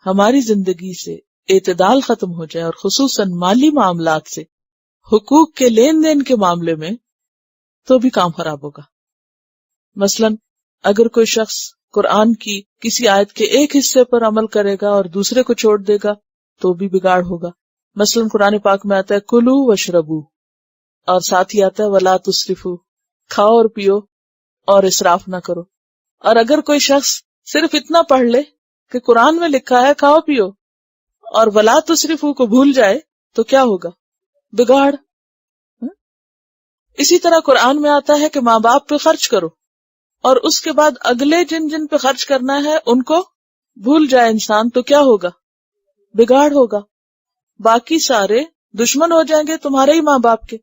ہماری زندگی سے اعتدال ختم ہو جائے، اور خصوصاً مالی معاملات سے، حقوق کے لین دین کے معاملے میں، تو بھی کام خراب ہوگا. مثلا اگر کوئی شخص قرآن کی کسی آیت کے ایک حصے پر عمل کرے گا اور دوسرے کو چھوڑ دے گا تو بھی بگاڑ ہوگا. مثلا قرآن پاک میں آتا ہے کلو واشربو، اور ساتھ ہی آتا ہے ولا تسرفو، کھاؤ اور پیو اور اسراف نہ کرو. اور اگر کوئی شخص صرف اتنا پڑھ لے کہ قرآن میں لکھا ہے کھاؤ پیو، اور ولا تسرفو کو بھول جائے تو کیا ہوگا؟ بگاڑ. اسی طرح قرآن میں آتا ہے کہ ماں باپ پہ خرچ کرو، اور اس کے بعد اگلے جن جن پہ خرچ کرنا ہے ان کو بھول جائے انسان تو کیا ہوگا؟ بگاڑ ہوگا. باقی سارے دشمن ہو جائیں گے تمہارے ہی ماں باپ کے.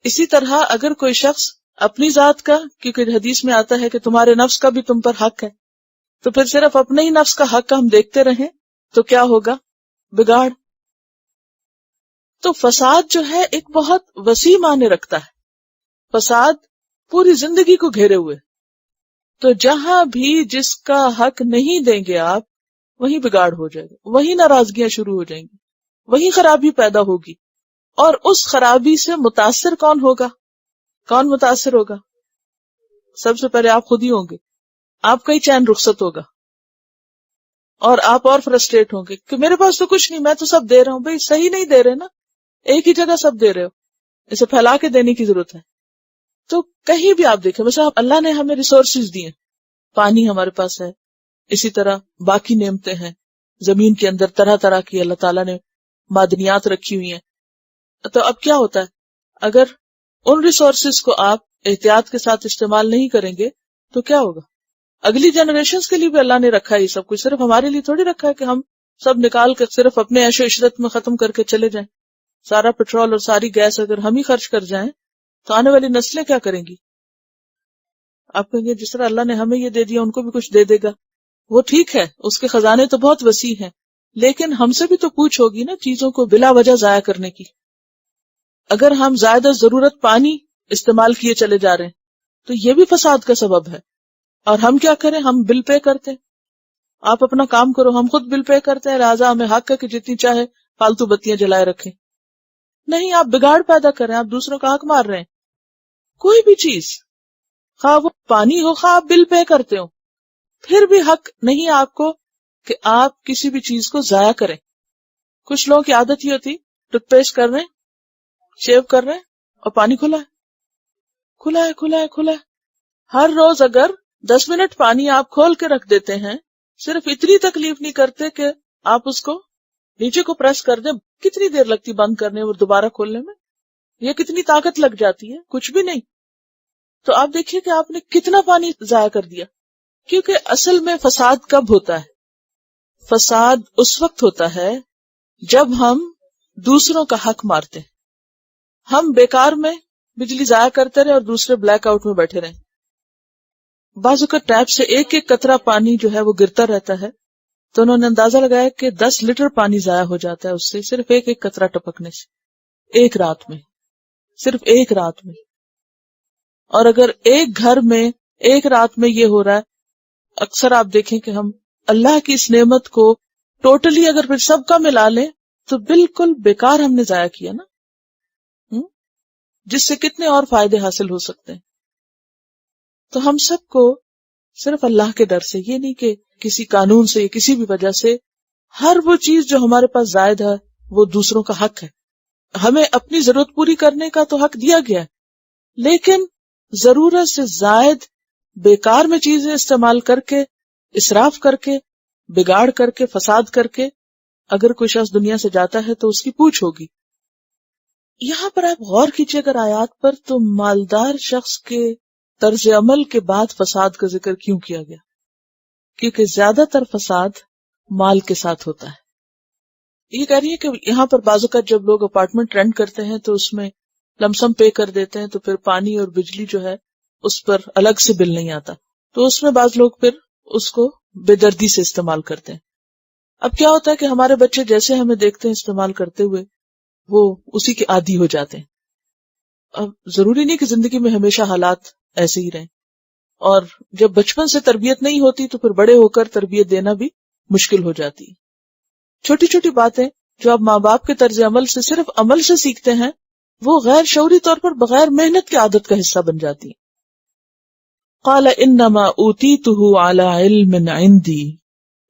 اسی طرح اگر کوئی شخص اپنی ذات کا، کیونکہ حدیث میں آتا ہے کہ تمہارے نفس کا بھی تم پر حق ہے، تو پھر صرف اپنے ہی نفس کا حق ہم دیکھتے رہیں تو کیا ہوگا؟ بگاڑ. تو فساد جو ہے ایک بہت وسیع معنی رکھتا ہے. فساد پوری زندگی کو گھیرے ہوئے. تو جہاں بھی جس کا حق نہیں دیں گے آپ، وہیں بگاڑ ہو جائے گا، وہیں ناراضگیاں شروع ہو جائیں گی، وہیں خرابی پیدا ہوگی. اور اس خرابی سے متاثر کون ہوگا؟ کون متاثر ہوگا؟ سب سے پہلے آپ خود ہی ہوں گے. آپ کا ہی چین رخصت ہوگا، اور آپ اور فرسٹریٹ ہوں گے کہ میرے پاس تو کچھ نہیں، میں تو سب دے رہا ہوں. بھئی صحیح نہیں دے رہے نا، ایک ہی جگہ سب دے رہے ہو، اسے پھیلا کے دینے کی ضرورت ہے. تو کہیں بھی آپ دیکھیں، مثلا اللہ نے ہمیں ریسورسز دیے، پانی ہمارے پاس ہے، اسی طرح باقی نعمتیں ہیں زمین کے اندر، طرح طرح کی اللہ تعالیٰ نے معدنیات رکھی ہوئی ہیں. تو اب کیا ہوتا ہے اگر ان ریسورسز کو آپ احتیاط کے ساتھ استعمال نہیں کریں گے تو کیا ہوگا؟ اگلی جنریشنز کے لیے بھی اللہ نے رکھا ہے یہ سب کچھ، صرف ہمارے لیے تھوڑی رکھا ہے کہ ہم سب نکال کر صرف اپنے عیش و عشرت میں ختم کر کے چلے جائیں. سارا پیٹرول اور ساری گیس اگر ہم ہی خرچ کر جائیں تو آنے والی نسلیں کیا کریں گی؟ آپ کہیں گے جس طرح اللہ نے ہمیں یہ دے دیا ان کو بھی کچھ دے دے گا. وہ ٹھیک ہے، اس کے خزانے تو بہت وسیع ہیں، لیکن ہم سے بھی تو پوچھ ہوگی نا چیزوں کو بلا وجہ ضائع کرنے کی. اگر ہم زیادہ ضرورت پانی استعمال کیے چلے جا رہے ہیں تو یہ بھی فساد کا سبب ہے. اور ہم کیا کریں؟ ہم بل پے کرتے ہیں. آپ اپنا کام کرو، ہم خود بل پے کرتے ہیں، لہٰذا ہمیں حق ہے کہ جتنی چاہے فالتو بتیاں جلائے رکھیں. نہیں، آپ بگاڑ پیدا کر رہے ہیں، آپ دوسروں کا حق مار رہے ہیں. کوئی بھی چیز، خواہ وہ پانی ہو خواہ آپ بل پے کرتے ہو، پھر بھی حق نہیں آپ کو کہ آپ کسی بھی چیز کو ضائع کریں. کچھ لوگوں کی عادت ہی ہوتی ٹوتھ پیسٹ کر رہے ہیں، شیو کر رہے ہیں، اور پانی کھلا ہے کھلا ہے کھلا ہے کھلا ہے. ہر روز اگر 10 منٹ پانی آپ کھول کے رکھ دیتے ہیں، صرف اتنی تکلیف نہیں کرتے کہ آپ اس کو نیچے کو پریس کر دیں، کتنی دیر لگتی بند کرنے اور دوبارہ کھولنے میں؟ یہ کتنی طاقت لگ جاتی ہے؟ کچھ بھی نہیں. تو آپ دیکھیے کہ آپ نے کتنا پانی ضائع کر دیا. کیونکہ اصل میں فساد کب ہوتا ہے؟ فساد اس وقت ہوتا ہے جب ہم دوسروں کا حق مارتے ہیں. ہم بیکار میں بجلی ضائع کرتے رہے اور دوسرے بلیک آؤٹ میں بیٹھے رہے. بعض اوقات ٹیپ سے ایک ایک قطرہ پانی جو ہے وہ گرتا رہتا ہے، تو انہوں نے اندازہ لگایا کہ 10 لیٹر پانی ضائع ہو جاتا ہے اس سے، صرف ایک ایک قطرہ ٹپکنے سے، ایک رات میں، صرف ایک رات میں. اور اگر ایک گھر میں ایک رات میں یہ ہو رہا ہے، اکثر آپ دیکھیں کہ ہم اللہ کی اس نعمت کو ٹوٹلی اگر پھر سب کا ملا لیں تو بالکل بیکار ہم نے ضائع کیا نا، جس سے کتنے اور فائدے حاصل ہو سکتے ہیں. تو ہم سب کو صرف اللہ کے ڈر سے، یہ نہیں کہ کسی قانون سے یا کسی بھی وجہ سے، ہر وہ چیز جو ہمارے پاس زائد ہے وہ دوسروں کا حق ہے. ہمیں اپنی ضرورت پوری کرنے کا تو حق دیا گیا ہے، لیکن ضرورت سے زائد بیکار میں چیزیں استعمال کر کے، اسراف کر کے، بگاڑ کر کے، فساد کر کے اگر کوئی شخص دنیا سے جاتا ہے تو اس کی پوچھ ہوگی. یہاں پر آپ غور کیجیے اگر آیات پر، تو مالدار شخص کے طرز عمل کے بعد فساد کا ذکر کیوں کیا گیا؟ کیونکہ زیادہ تر فساد مال کے ساتھ ہوتا ہے. یہ کہہ رہی ہے کہ یہاں پر بعض اوقات جب لوگ اپارٹمنٹ رینٹ کرتے ہیں تو اس میں لمسم پے کر دیتے ہیں، تو پھر پانی اور بجلی جو ہے اس پر الگ سے بل نہیں آتا، تو اس میں بعض لوگ پھر اس کو بے دردی سے استعمال کرتے ہیں. اب کیا ہوتا ہے کہ ہمارے بچے جیسے ہمیں دیکھتے ہیں استعمال کرتے ہوئے وہ اسی کے عادی ہو جاتے ہیں. اب ضروری نہیں کہ زندگی میں ہمیشہ حالات ایسے ہی رہیں، اور جب بچپن سے تربیت نہیں ہوتی تو پھر بڑے ہو کر تربیت دینا بھی مشکل ہو جاتی ہے. چھوٹی چھوٹی باتیں جو آپ ماں باپ کے طرز عمل سے، صرف عمل سے سیکھتے ہیں، وہ غیر شعوری طور پر بغیر محنت کی عادت کا حصہ بن جاتی ہیں. قال انما اوتیتہ علی علم عندی،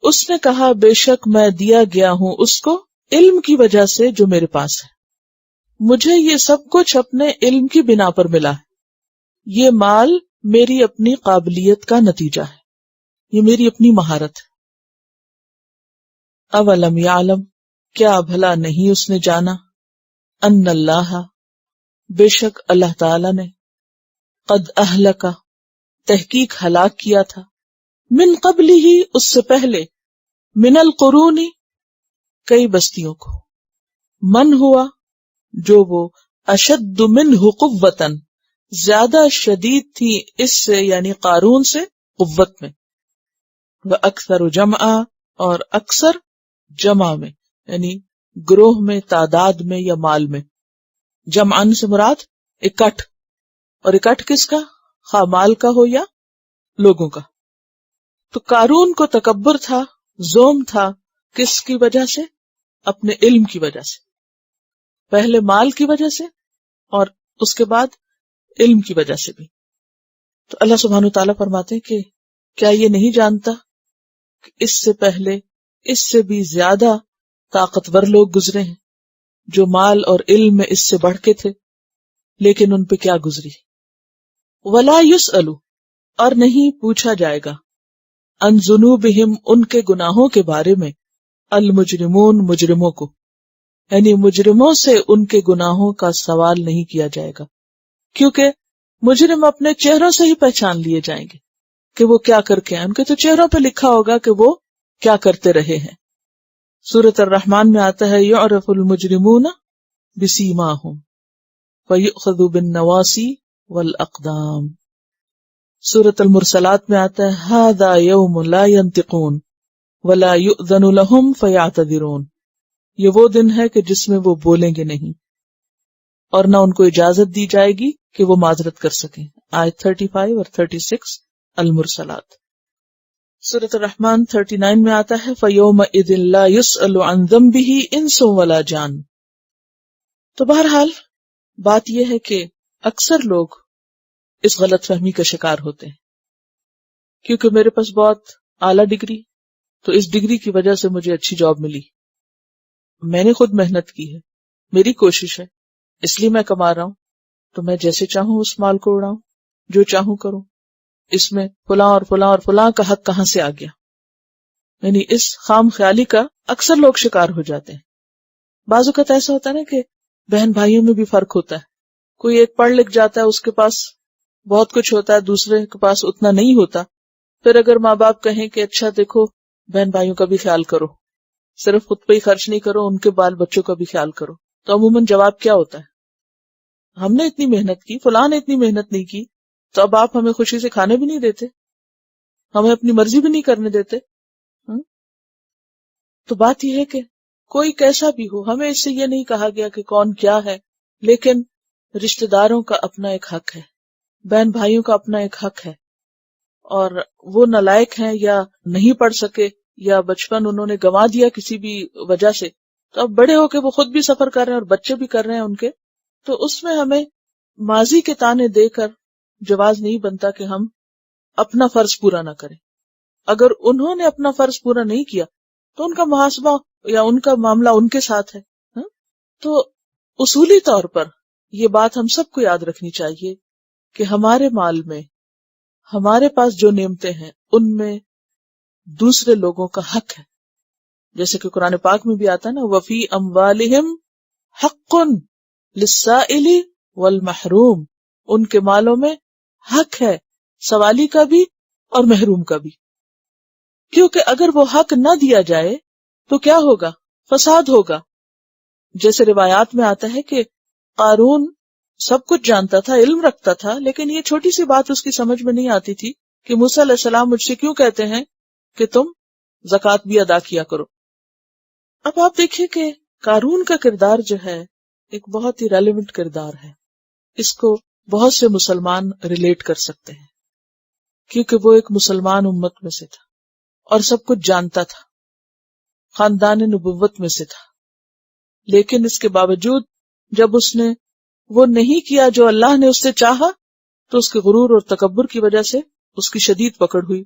اس نے کہا بے شک میں دیا گیا ہوں اس کو علم کی وجہ سے جو میرے پاس ہے. مجھے یہ سب کچھ اپنے علم کی بنا پر ملا ہے. یہ مال میری اپنی قابلیت کا نتیجہ ہے، یہ میری اپنی مہارت ہے. اولم یعلم، کیا بھلا نہیں اس نے جانا، ان اللہ، بے شک اللہ تعالی نے، قد اہلک، تحقیق ہلاک کیا تھا، من قبل ہی، اس سے پہلے، من القرون، کئی بستیوں کو، من ہوا جو وہ، اشد منہ قوتاً، زیادہ شدید تھی اس سے یعنی قارون سے قوت میں، واکثر جمعا، اور اکثر جمع میں یعنی گروہ میں، تعداد میں یا مال میں. جمعن سے مراد اکٹھ، اور اکٹھ کس کا؟ خواہ مال کا ہو یا لوگوں کا. تو قارون کو تکبر تھا، زوم تھا، کس کی وجہ سے؟ اپنے علم کی وجہ سے. پہلے مال کی وجہ سے اور اس کے بعد علم کی وجہ سے بھی. تو اللہ سبحانہ وتعالیٰ فرماتے ہیں کہ کیا یہ نہیں جانتا کہ اس سے پہلے اس سے بھی زیادہ طاقتور لوگ گزرے ہیں جو مال اور علم میں اس سے بڑھ کے تھے، لیکن ان پہ کیا گزری. ولا یسأل، اور نہیں پوچھا جائے گا، عن ذنوبہم، ان کے گناہوں کے بارے میں، المجرمون، مجرموں کو، یعنی مجرموں سے ان کے گناہوں کا سوال نہیں کیا جائے گا، کیونکہ مجرم اپنے چہروں سے ہی پہچان لیے جائیں گے کہ وہ کیا کر کے ہیں. ان کے تو چہروں پہ لکھا ہوگا کہ وہ کیا کرتے رہے ہیں. سورۃ الرحمن میں آتا ہے یعرف المجرمون بسیماہم فیؤخذ بالنواصی والاقدام. سورۃ المرسلات میں آتا ہے ھذا یوم لا ینطقون ولا یؤذن لهم فیعتذرون، یہ وہ دن ہے کہ جس میں وہ بولیں گے نہیں اور نہ ان کو اجازت دی جائے گی کہ وہ معذرت کر سکیں. آیت 35 اور 36 المرسلات. سورۃ الرحمن 39 میں آتا ہے فَيَوْمَئِذٍ لَا يُسْأَلُ عَنْ ذَنبِهِ إِنسٌ وَلَا جَانٌ. تو بہرحال بات یہ ہے کہ اکثر لوگ اس غلط فہمی کا شکار ہوتے ہیں کیونکہ میرے پاس بہت اعلیٰ ڈگری، تو اس ڈگری کی وجہ سے مجھے اچھی جاب ملی، میں نے خود محنت کی ہے، میری کوشش ہے، اس لیے میں کما رہا ہوں، تو میں جیسے چاہوں اس مال کو اڑاؤں، جو چاہوں کروں، اس میں فلاں اور فلاں اور فلاں کا حق کہاں سے آ گیا. یعنی اس خام خیالی کا اکثر لوگ شکار ہو جاتے ہیں. بعض اوقات ایسا ہوتا ہے نا کہ بہن بھائیوں میں بھی فرق ہوتا ہے، کوئی ایک پڑھ لکھ جاتا ہے، اس کے پاس بہت کچھ ہوتا ہے، دوسرے کے پاس اتنا نہیں ہوتا، پھر اگر ماں باپ کہیں کہ اچھا دیکھو بہن بھائیوں کا بھی خیال کرو، صرف خود پہ ہی خرچ نہیں کرو، ان کے بال بچوں کا بھی خیال کرو، تو عموماً جواب کیا ہوتا ہے؟ ہم نے اتنی محنت کی، فلاں نے اتنی محنت نہیں کی، تو اب آپ ہمیں خوشی سے کھانے بھی نہیں دیتے، ہمیں اپنی مرضی بھی نہیں کرنے دیتے۔ تو بات یہ ہے کہ کوئی کیسا بھی ہو، ہمیں اس سے یہ نہیں کہا گیا کہ کون کیا ہے، لیکن رشتہ داروں کا اپنا ایک حق ہے، بہن بھائیوں کا اپنا ایک حق ہے، اور وہ نالائق ہیں یا نہیں پڑھ سکے یا بچپن انہوں نے گنوا دیا کسی بھی وجہ سے، تو اب بڑے ہو کے وہ خود بھی سفر کر رہے ہیں اور بچے بھی کر رہے ہیں ان کے، تو اس میں ہمیں ماضی کے تانے دے کر جواز نہیں بنتا کہ ہم اپنا فرض پورا نہ کریں۔ اگر انہوں نے اپنا فرض پورا نہیں کیا تو ان کا محاسبہ یا ان کا معاملہ ان کے ساتھ ہے۔ تو اصولی طور پر یہ بات ہم سب کو یاد رکھنی چاہیے کہ ہمارے مال میں، ہمارے پاس جو نعمتیں ہیں، ان میں دوسرے لوگوں کا حق ہے، جیسے کہ قرآن پاک میں بھی آتا ہے نا، وَفِي أَمْوَالِهِمْ حَقٌّ لِلسَّائِلِ وَالْمَحْرُومِ، ان کے مالوں میں حق ہے، سوالی کا بھی اور محروم کا بھی، کیونکہ اگر وہ حق نہ دیا جائے تو کیا ہوگا؟ فساد ہوگا۔ جیسے روایات میں آتا ہے کہ قارون سب کچھ جانتا تھا، علم رکھتا تھا، لیکن یہ چھوٹی سی بات اس کی سمجھ میں نہیں آتی تھی کہ موسیٰ علیہ السلام مجھ سے کیوں کہتے ہیں کہ تم زکوٰۃ بھی ادا کیا کرو۔ اب آپ دیکھیے کہ قارون کا کردار جو ہے ایک بہت ہی ریلیونٹ کردار ہے، اس کو بہت سے مسلمان ریلیٹ کر سکتے ہیں، کیونکہ وہ ایک مسلمان امت میں سے تھا اور سب کچھ جانتا تھا، خاندان نبوت میں سے تھا، لیکن اس کے باوجود جب اس نے وہ نہیں کیا جو اللہ نے اس سے چاہا تو اس کے غرور اور تکبر کی وجہ سے اس کی شدید پکڑ ہوئی،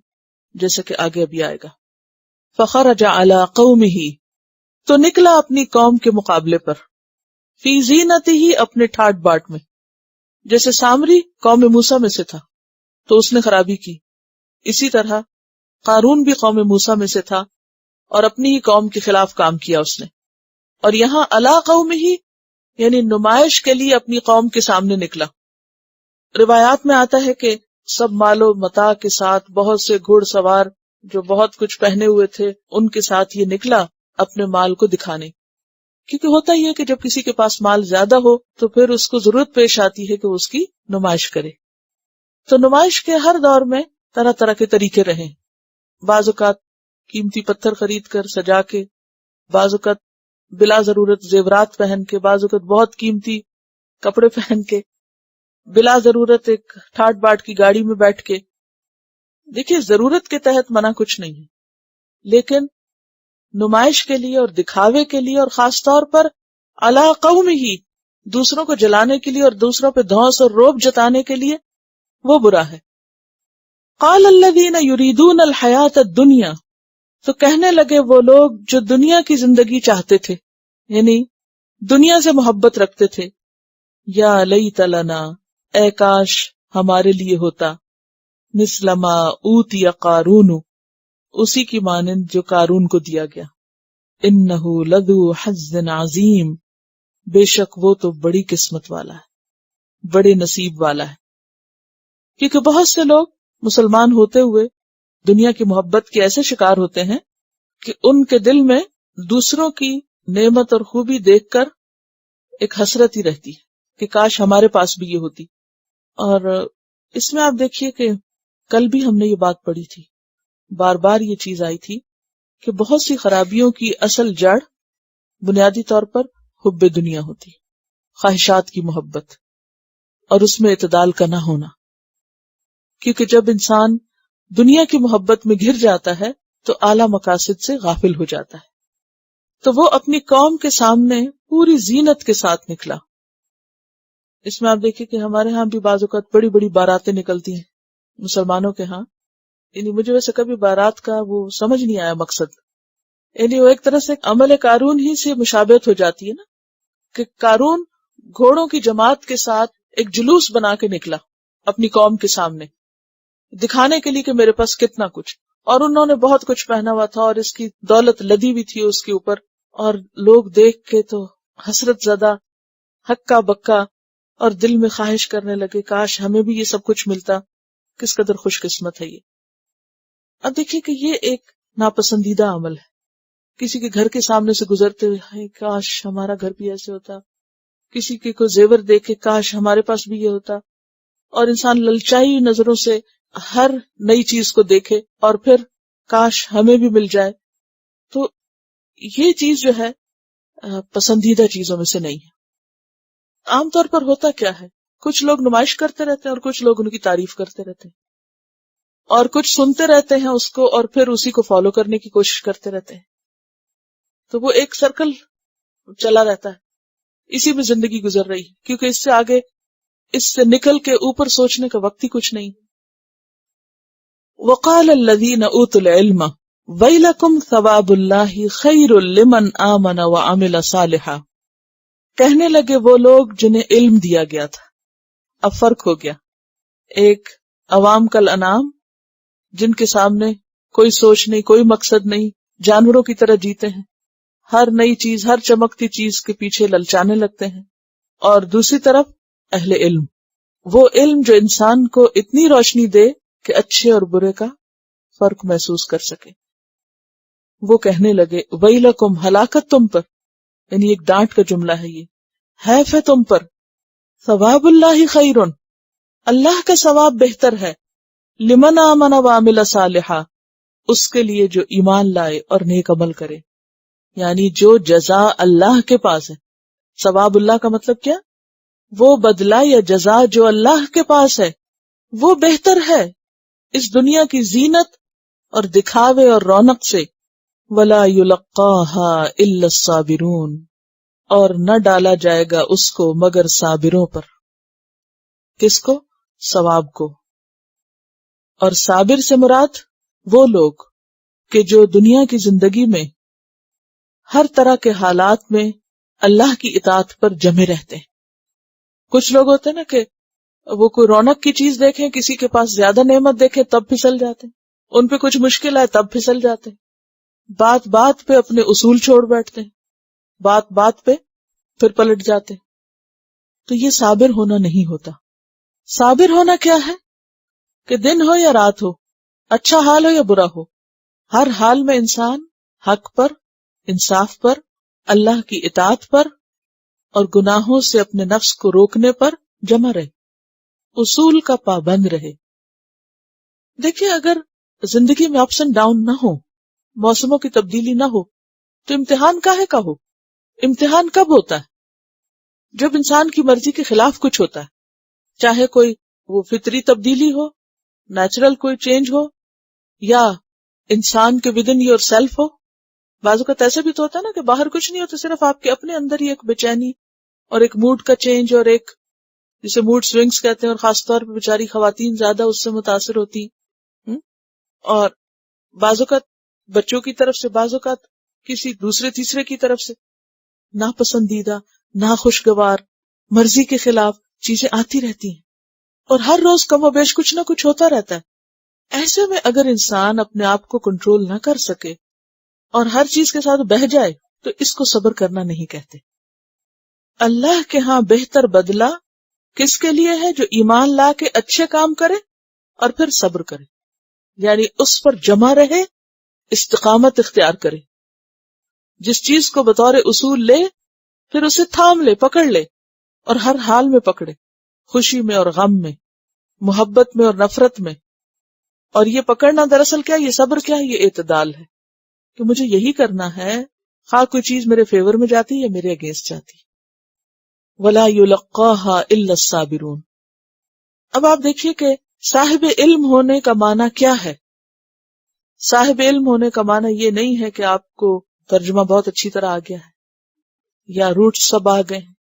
جیسے کہ آگے ابھی آئے گا۔ فخرج علی قومہ، تو نکلا اپنی قوم کے مقابلے پر، فی زینتہ، اپنے ٹھاٹ باٹ میں، جیسے سامری قوم موسیٰ میں سے تھا تو اس نے خرابی کی، اسی طرح قارون بھی قوم موسیٰ میں سے تھا اور اپنی ہی قوم کے خلاف کام کیا اس نے، اور یہاں علی قومہ یعنی نمائش کے لیے اپنی قوم کے سامنے نکلا۔ روایات میں آتا ہے کہ سب مال و متاع کے ساتھ، بہت سے گھڑ سوار جو بہت کچھ پہنے ہوئے تھے ان کے ساتھ یہ نکلا اپنے مال کو دکھانے، کیونکہ ہوتا ہی ہے کہ جب کسی کے پاس مال زیادہ ہو تو پھر اس کو ضرورت پیش آتی ہے کہ وہ اس کی نمائش کرے۔ تو نمائش کے ہر دور میں طرح طرح کے طریقے رہے، بعض اوقات قیمتی پتھر خرید کر سجا کے، بعض اوقات بلا ضرورت زیورات پہن کے، بعض اوقات بہت قیمتی کپڑے پہن کے، بلا ضرورت ایک ٹھاٹ باٹ کی گاڑی میں بیٹھ کے۔ دیکھیے ضرورت کے تحت منع کچھ نہیں ہے، لیکن نمائش کے لیے اور دکھاوے کے لیے، اور خاص طور پر علی قومہ، دوسروں کو جلانے کے لیے اور دوسروں پہ دھونس اور رعب جتانے کے لیے، وہ برا ہے۔ قال الذین یریدون الحیاۃ الدنیا، تو کہنے لگے وہ لوگ جو دنیا کی زندگی چاہتے تھے، یعنی دنیا سے محبت رکھتے تھے، یا لیت لنا، اے کاش ہمارے لیے ہوتا، مثل ما اوتی قارون، اسی کی مانند جو قارون کو دیا گیا، انہ لذو حظ عظیم، بے شک وہ تو بڑی قسمت والا ہے، بڑے نصیب والا ہے۔ کیونکہ بہت سے لوگ مسلمان ہوتے ہوئے دنیا کی محبت کے ایسے شکار ہوتے ہیں کہ ان کے دل میں دوسروں کی نعمت اور خوبی دیکھ کر ایک حسرت ہی رہتی ہے کہ کاش ہمارے پاس بھی یہ ہوتی۔ اور اس میں آپ دیکھیے کہ کل بھی ہم نے یہ بات پڑھی تھی، بار بار یہ چیز آئی تھی کہ بہت سی خرابیوں کی اصل جڑ بنیادی طور پر حب دنیا ہوتی، خواہشات کی محبت، اور اس میں اعتدال کا نہ ہونا۔ کیونکہ جب انسان دنیا کی محبت میں گر جاتا ہے تو اعلیٰ مقاصد سے غافل ہو جاتا ہے۔ تو وہ اپنی قوم کے سامنے پوری زینت کے ساتھ نکلا۔ اس میں آپ دیکھیں کہ ہمارے ہاں بھی بعض اوقات بڑی بڑی باراتیں نکلتی ہیں مسلمانوں کے ہاں، یعنی مجھے ویسے کبھی بارات کا وہ سمجھ نہیں آیا مقصد، یعنی وہ ایک طرح سے عمل قارون ہی سے مشابہت ہو جاتی ہے نا، کہ قارون گھوڑوں کی جماعت کے ساتھ ایک جلوس بنا کے نکلا اپنی قوم کے سامنے، دکھانے کے لیے کہ میرے پاس کتنا کچھ، اور انہوں نے بہت کچھ پہنا ہوا تھا اور اس کی دولت لدی بھی تھی اس کے اوپر، اور لوگ دیکھ کے تو حسرت زدہ ہکا بکا اور دل میں خواہش کرنے لگے کاش ہمیں بھی یہ سب کچھ ملتا، کس قدر خوش قسمت ہے یہ۔ اب دیکھیے کہ یہ ایک ناپسندیدہ عمل ہے، کسی کے گھر کے سامنے سے گزرتے ہوئے کاش ہمارا گھر بھی ایسے ہوتا، کسی کے کوئی زیور دیکھے کاش ہمارے پاس بھی یہ ہوتا، اور انسان للچائی نظروں سے ہر نئی چیز کو دیکھے اور پھر کاش ہمیں بھی مل جائے۔ تو یہ چیز جو ہے پسندیدہ چیزوں میں سے نہیں ہے۔ عام طور پر ہوتا کیا ہے، کچھ لوگ نمائش کرتے رہتے ہیں اور کچھ لوگ ان کی تعریف کرتے رہتے ہیں، اور کچھ سنتے رہتے ہیں اس کو اور پھر اسی کو فالو کرنے کی کوشش کرتے رہتے ہیں۔ تو وہ ایک سرکل چلا رہتا ہے، اسی میں زندگی گزر رہی ہے، کیونکہ اس سے آگے اس سے نکل کے اوپر سوچنے کا وقت ہی کچھ نہیں۔ وقال الذین اوتوا العلم ویلکم ثواب اللہ خیر لمن آمن وعمل صالحا، کہنے لگے وہ لوگ جنہیں علم دیا گیا تھا۔ اب فرق ہو گیا، ایک عوام کل انعام جن کے سامنے کوئی سوچ نہیں، کوئی مقصد نہیں، جانوروں کی طرح جیتے ہیں، ہر نئی چیز، ہر چمکتی چیز کے پیچھے للچانے لگتے ہیں، اور دوسری طرف اہل علم، وہ علم جو انسان کو اتنی روشنی دے کہ اچھے اور برے کا فرق محسوس کر سکے۔ وہ کہنے لگے ویلکم، ہلاکت تم پر، یعنی ایک ڈانٹ کا جملہ ہے یہ، حیف ہے تم پر، ثواب اللہ خیرن، اللہ کا ثواب بہتر ہے، لمن آمن وعمل صالحا، اس کے لیے جو ایمان لائے اور نیک عمل کرے، یعنی جو جزا اللہ کے پاس ہے۔ ثواب اللہ کا مطلب کیا؟ وہ بدلہ یا جزا جو اللہ کے پاس ہے وہ بہتر ہے اس دنیا کی زینت اور دکھاوے اور رونق سے۔ ولا یلقاها الا الصابرون، اور نہ ڈالا جائے گا اس کو مگر صابروں پر۔ کس کو؟ ثواب کو۔ اور صابر سے مراد وہ لوگ کہ جو دنیا کی زندگی میں ہر طرح کے حالات میں اللہ کی اطاعت پر جمے رہتے ہیں۔ کچھ لوگ ہوتے ہیں نا کہ وہ کوئی رونق کی چیز دیکھیں، کسی کے پاس زیادہ نعمت دیکھیں تب پھسل جاتے ہیں، ان پہ کچھ مشکل آئے تب پھسل جاتے ہیں، بات بات پہ اپنے اصول چھوڑ بیٹھتے ہیں، بات بات پہ پھر پلٹ جاتے ہیں۔ تو یہ صابر ہونا نہیں ہوتا۔ صابر ہونا کیا ہے کہ دن ہو یا رات ہو، اچھا حال ہو یا برا ہو، ہر حال میں انسان حق پر، انصاف پر، اللہ کی اطاعت پر اور گناہوں سے اپنے نفس کو روکنے پر جمع رہے، اصول کا پابند رہے۔ دیکھیں اگر زندگی میں اپس اینڈ ڈاؤن نہ ہو، موسموں کی تبدیلی نہ ہو، تو امتحان کاہے کا ہو؟ امتحان کب ہوتا ہے؟ جب انسان کی مرضی کے خلاف کچھ ہوتا ہے، چاہے کوئی وہ فطری تبدیلی ہو، نیچرل کوئی چینج ہو، یا انسان کے ودن یور سیلف ہو۔ بعض اوقات ایسے بھی تو ہوتا ہے نا کہ باہر کچھ نہیں ہوتا، صرف آپ کے اپنے اندر ہی ایک بے چینی اور ایک موڈ کا چینج اور ایک جسے موڈ سوئنگز کہتے ہیں، اور خاص طور پہ بیچاری خواتین زیادہ اس سے متاثر ہوتی، اور بعض اوقات بچوں کی طرف سے، بعض اوقات کسی دوسرے تیسرے کی طرف سے ناپسندیدہ، ناخوشگوار، مرضی کے خلاف چیزیں آتی رہتی ہیں، اور ہر روز کم و بیش کچھ نہ کچھ ہوتا رہتا ہے۔ ایسے میں اگر انسان اپنے آپ کو کنٹرول نہ کر سکے اور ہر چیز کے ساتھ بہہ جائے تو اس کو صبر کرنا نہیں کہتے۔ اللہ کے ہاں بہتر بدلہ کس کے لیے ہے؟ جو ایمان لا کے اچھے کام کرے اور پھر صبر کرے، یعنی اس پر جمع رہے، استقامت اختیار کرے، جس چیز کو بطور اصول لے پھر اسے تھام لے، پکڑ لے، اور ہر حال میں پکڑے، خوشی میں اور غم میں، محبت میں اور نفرت میں۔ اور یہ پکڑنا دراصل کیا؟ یہ صبر کیا؟ یہ اعتدال ہے کہ مجھے یہی کرنا ہے، خواہ کوئی چیز میرے فیور میں جاتی یا میرے اگینسٹ جاتی۔ وَلَا يُلَقَّاهَا إِلَّا الصَّابِرُونَ۔ اب آپ دیکھیے کہ صاحب علم ہونے کا معنی کیا ہے؟ صاحب علم ہونے کا معنی یہ نہیں ہے کہ آپ کو ترجمہ بہت اچھی طرح آ گیا ہے، یا روٹ سب آ گئے ہیں،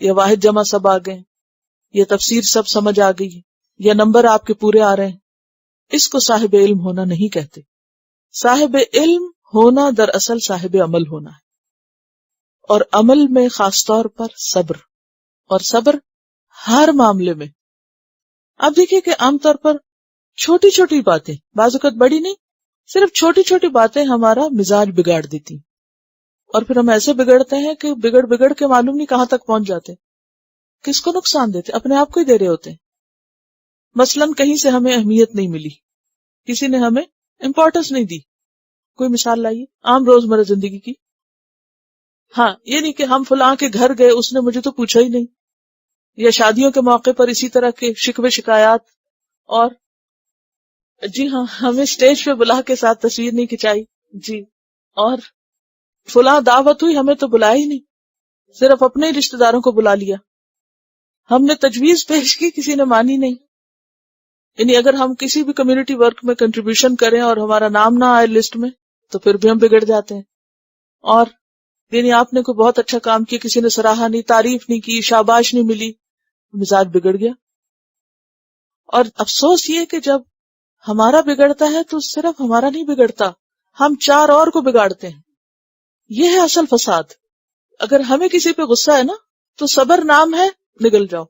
یا واحد جمع سب آ گئے ہیں، یا تفسیر سب سمجھ آ گئی ہے، یا نمبر آپ کے پورے آ رہے ہیں۔ اس کو صاحب علم ہونا نہیں کہتے۔ صاحب علم ہونا دراصل صاحب عمل ہونا ہے، اور عمل میں خاص طور پر صبر، اور صبر ہر معاملے میں۔ آپ دیکھیے کہ عام طور پر چھوٹی چھوٹی باتیں، بعض اوقات بڑی نہیں، صرف چھوٹی چھوٹی باتیں ہمارا مزاج بگاڑ دیتی، اور پھر ہم ایسے بگڑتے ہیں کہ بگڑ کے معلوم نہیں کہاں تک پہنچ جاتے۔ کس کو نقصان دیتے؟ اپنے آپ کو ہی دے رہے ہوتے ہیں. مثلاً کہیں سے ہمیں اہمیت نہیں ملی، کسی نے ہمیں امپورٹنس نہیں دی. کوئی مثال لائیے عام روزمرہ زندگی کی. ہاں، یہ نہیں کہ ہم فلاں کے گھر گئے، اس نے مجھے تو پوچھا ہی نہیں. یا شادیوں کے موقع پر اسی طرح کے شکوے شکایات، اور جی ہاں ہمیں اسٹیج پہ بلا کے ساتھ تصویر نہیں کھنچائی جی، اور فلاں دعوت ہوئی ہمیں تو بلایا ہی نہیں، صرف اپنے ہی رشتہ داروں کو بلا لیا. ہم نے تجویز پیش کی، کسی نے مانی نہیں. یعنی اگر ہم کسی بھی کمیونٹی ورک میں کنٹریبیوشن کریں اور ہمارا نام نہ آئے لسٹ میں تو پھر بھی ہم بگڑ جاتے ہیں. اور یعنی آپ نے کوئی بہت اچھا کام کیا، کسی نے سراہا نہیں، تعریف نہیں کی، شاباش نہیں ملی، مزاج بگڑ گیا. اور افسوس یہ کہ جب ہمارا بگڑتا ہے تو صرف ہمارا نہیں بگڑتا، ہم 4 اور کو بگاڑتے ہیں. یہ ہے اصل فساد. اگر ہمیں کسی پہ غصہ ہے نا تو صبر نام ہے، نگل جاؤ،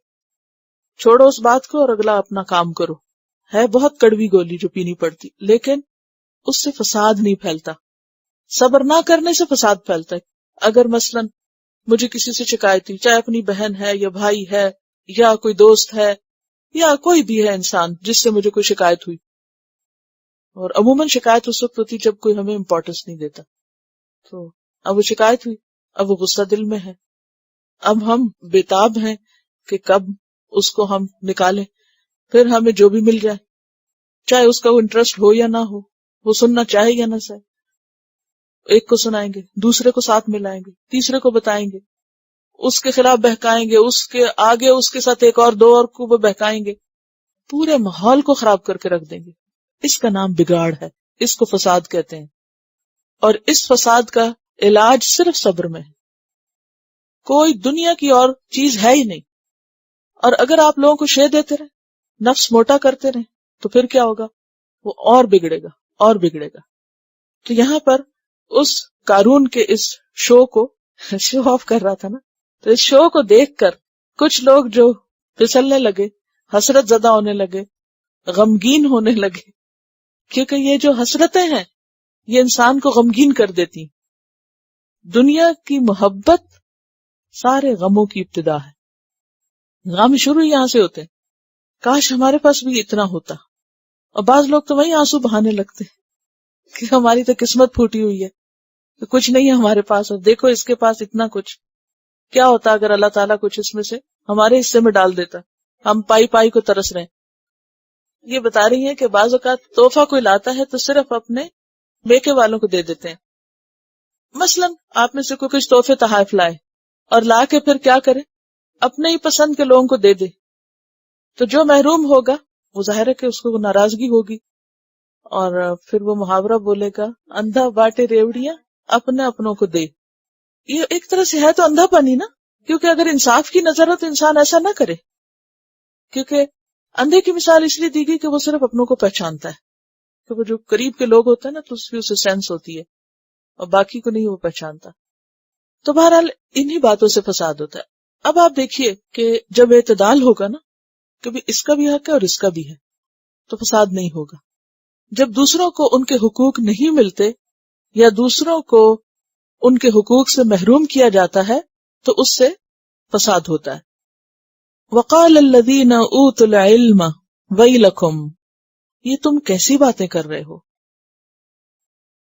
چھوڑو اس بات کو اور اگلا اپنا کام کرو. ہے بہت کڑوی گولی جو پینی پڑتی، لیکن اس سے فساد نہیں پھیلتا. صبر نہ کرنے سے فساد پھیلتا ہے. اگر مثلا مجھے کسی سے شکایت تھی، چاہے اپنی بہن ہے یا بھائی ہے یا کوئی دوست ہے یا کوئی بھی ہے انسان جس سے مجھے کوئی شکایت ہوئی، اور عموماً شکایت اس وقت ہوتی جب کوئی ہمیں امپورٹنس نہیں دیتا، تو اب وہ شکایت ہوئی، اب وہ غصہ دل میں ہے، اب ہم بےتاب ہیں کہ کب اس کو ہم نکالیں. پھر ہمیں جو بھی مل جائے، چاہے اس کا وہ انٹرسٹ ہو یا نہ ہو، وہ سننا چاہے یا نہ چاہے، ایک کو سنائیں گے، دوسرے کو ساتھ ملائیں گے، تیسرے کو بتائیں گے، اس کے خلاف بہکائیں گے، اس کے آگے اس کے ساتھ ایک اور 2 اور کو وہ بہکائیں گے، پورے ماحول کو خراب کر کے رکھ دیں گے. اس کا نام بگاڑ ہے، اس کو فساد کہتے ہیں. اور اس فساد کا علاج صرف صبر میں ہے، کوئی دنیا کی اور چیز ہے ہی نہیں. اور اگر آپ لوگوں کو شے دیتے رہے، نفس موٹا کرتے رہے، تو پھر کیا ہوگا؟ وہ اور بگڑے گا اور بگڑے گا. تو یہاں پر اس قارون کے اس شو کو شو آف کر رہا تھا نا، تو اس شو کو دیکھ کر کچھ لوگ جو پھسلنے لگے، حسرت زدہ ہونے لگے، غمگین ہونے لگے، کیونکہ یہ جو حسرتیں ہیں یہ انسان کو غمگین کر دیتی. دنیا کی محبت سارے غموں کی ابتدا ہے. غم شروع یہاں سے ہوتے ہیں. کاش ہمارے پاس بھی اتنا ہوتا. اور بعض لوگ تو وہیں آنسو بہانے لگتے ہیں کہ ہماری تو قسمت پھوٹی ہوئی ہے، تو کچھ نہیں ہے ہمارے پاس، اور دیکھو اس کے پاس اتنا کچھ. کیا ہوتا اگر اللہ تعالیٰ کچھ اس میں سے ہمارے حصے میں ڈال دیتا؟ ہم پائی پائی کو ترس رہے ہیں. یہ بتا رہی ہیں کہ بعض اوقات تحفہ کوئی لاتا ہے تو صرف اپنے میکے والوں کو دے دیتے ہیں. مثلا آپ میں سے کوئی کچھ تحفے تحائف لائے اور لا کے پھر کیا کرے؟ اپنے ہی پسند کے لوگوں کو دے دے، تو جو محروم ہوگا وہ ظاہر ہے کہ اس کو ناراضگی ہوگی، اور پھر وہ محاورہ بولے گا، اندھا باٹے ریوڑیاں اپنے اپنوں کو دے. یہ ایک طرح سے ہے تو اندھا پنی نا، کیونکہ اگر انصاف کی نظر ہو تو انسان ایسا نہ کرے. کیونکہ اندھے کی مثال اس لیے دی گئی کہ وہ صرف اپنوں کو پہچانتا ہے، کہ وہ جو قریب کے لوگ ہوتے ہیں نا تو اس کی اسے سینس ہوتی ہے، اور باقی کو نہیں وہ پہچانتا. تو بہرحال انہی باتوں سے فساد ہوتا ہے. اب آپ دیکھیے کہ جب اعتدال ہوگا نا، کبھی اس کا بھی حق ہے اور اس کا بھی ہے، تو فساد نہیں ہوگا. جب دوسروں کو ان کے حقوق نہیں ملتے یا دوسروں کو ان کے حقوق سے محروم کیا جاتا ہے تو اس سے فساد ہوتا ہے. وقال الذین اوتوا العلم ویلکم، یہ تم کیسی باتیں کر رہے ہو.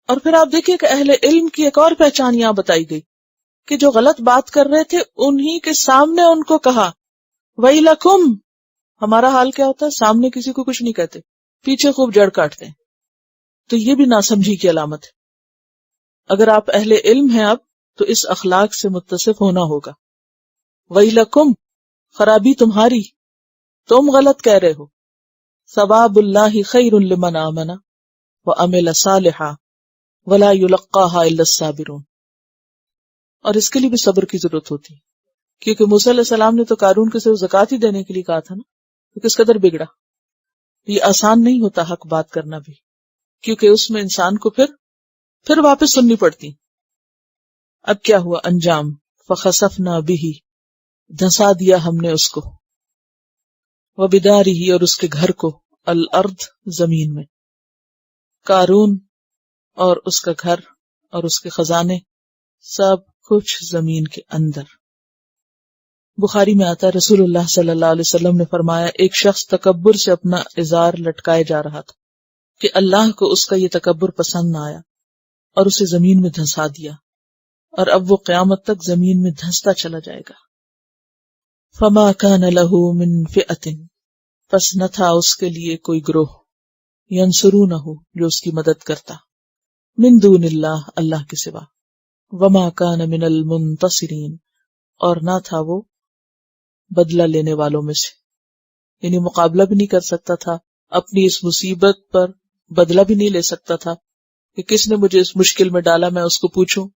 اور پھر آپ دیکھیے کہ اہل علم کی ایک اور پہچان یہاں بتائی گئی کہ جو غلط بات کر رہے تھے انہی کے سامنے ان کو کہا ویلکم. ہمارا حال کیا ہوتا ہے؟ سامنے کسی کو کچھ نہیں کہتے، پیچھے خوب جڑ کاٹتے ہیں. تو یہ بھی ناسمجھی کی علامت ہے. اگر آپ اہل علم ہیں اب تو اس اخلاق سے متصف ہونا ہوگا. ویلکم، خرابی تمہاری، تم غلط کہہ رہے ہو. ثواب اللہ خیر لمن آمن وعمل صالحا ولا یلقاها الا الصابرون. اور اس کے لیے بھی صبر کی ضرورت ہوتی ہے، کیونکہ موسیٰ علیہ السلام نے تو قارون کو صرف زکوٰۃ ہی دینے کے لیے کہا تھا نا، تو کس قدر بگڑا. یہ آسان نہیں ہوتا حق بات کرنا بھی، کیونکہ اس میں انسان کو پھر واپس سننی پڑتی. اب کیا ہوا انجام؟ فخسفنا به، دھنسا دیا ہم نے اس کو، وبدارہ، اور اس کے گھر کو، الارض، زمین میں. قارون اور اس کا گھر اور اس کے خزانے سب کچھ زمین کے اندر. بخاری میں آتا ہے رسول اللہ صلی اللہ علیہ وسلم نے فرمایا ایک شخص تکبر سے اپنا ازار لٹکائے جا رہا تھا کہ اللہ کو اس کا یہ تکبر پسند نہ آیا اور اسے زمین میں دھنسا دیا، اور اب وہ قیامت تک زمین میں دھنستا چلا جائے گا۔ فما کان لہ من فئۃ، پس نہ تھا اس کے لیے کوئی گروہ، ینصرونہ، جو اس کی مدد کرتا، من دون اللہ، اللہ کے سوا، وما کان من المنتصرین، اور نہ تھا وہ بدلہ لینے والوں میں سے، یعنی مقابلہ بھی نہیں کر سکتا تھا، اپنی اس مصیبت پر بدلہ بھی نہیں لے سکتا تھا کہ کس نے مجھے اس مشکل میں ڈالا میں اس کو پوچھوں۔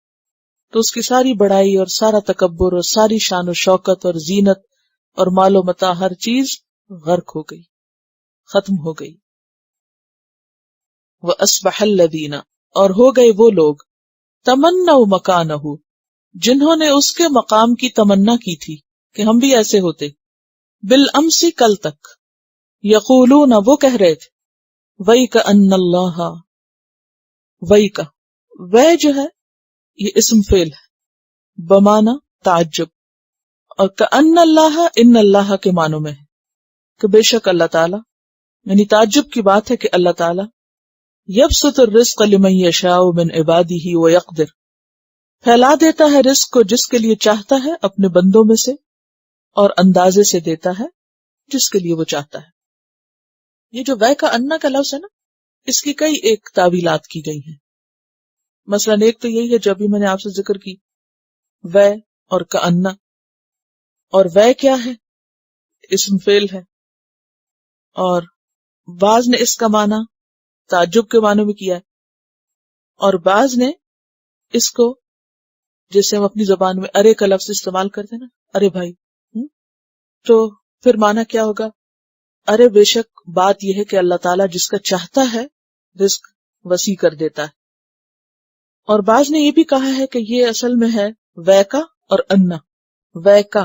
تو اس کی ساری بڑائی اور سارا تکبر اور ساری شان و شوکت اور زینت اور مال و متاع ہر چیز غرق ہو گئی، ختم ہو گئی۔ وَأَصْبَحَ الَّذِينَ، اور ہو گئے وہ لوگ، تمنوا مکانہ، جنہوں نے اس کے مقام کی تمنا کی تھی کہ ہم بھی ایسے ہوتے، بالامس، کل تک، یقولون، وہ کہہ رہے تھے، وَيْكَأَنَّ اللَّهَ، وَيْكَ، وہ جو ہے یہ اسم فعل ہے بمعنی تعجب، اور کأن اللہ، ان اللہ کے معنوں میں ہے کہ بے شک اللہ تعالی، یعنی تعجب کی بات ہے کہ اللہ تعالی یبسط الرزق لمن یشاء من عبادہ ویقدر، پھیلا دیتا ہے رزق کو جس کے لیے چاہتا ہے اپنے بندوں میں سے، اور اندازے سے دیتا ہے جس کے لیے وہ چاہتا ہے۔ یہ جو وے کا انا کا لفظ ہے نا، اس کی کئی ایک تعویلات کی گئی ہیں۔ مثلا ایک تو یہی ہے جو ابھی میں نے آپ سے ذکر کی، وے اور کا انا، اور وے کیا ہے؟ اسم فعل ہے، اور بعض نے اس کا معنی تعجب کے معنی میں کیا ہے، اور بعض نے اس کو جیسے ہم اپنی زبان میں ارے کا لفظ استعمال کرتے ہیں نا، ارے بھائی، تو پھر معنی کیا ہوگا؟ ارے بے شک بات یہ ہے کہ اللہ تعالیٰ جس کا چاہتا ہے رزق وسیع کر دیتا ہے۔ اور بعض نے یہ بھی کہا ہے کہ یہ اصل میں ہے وے کا اور انا، وے کا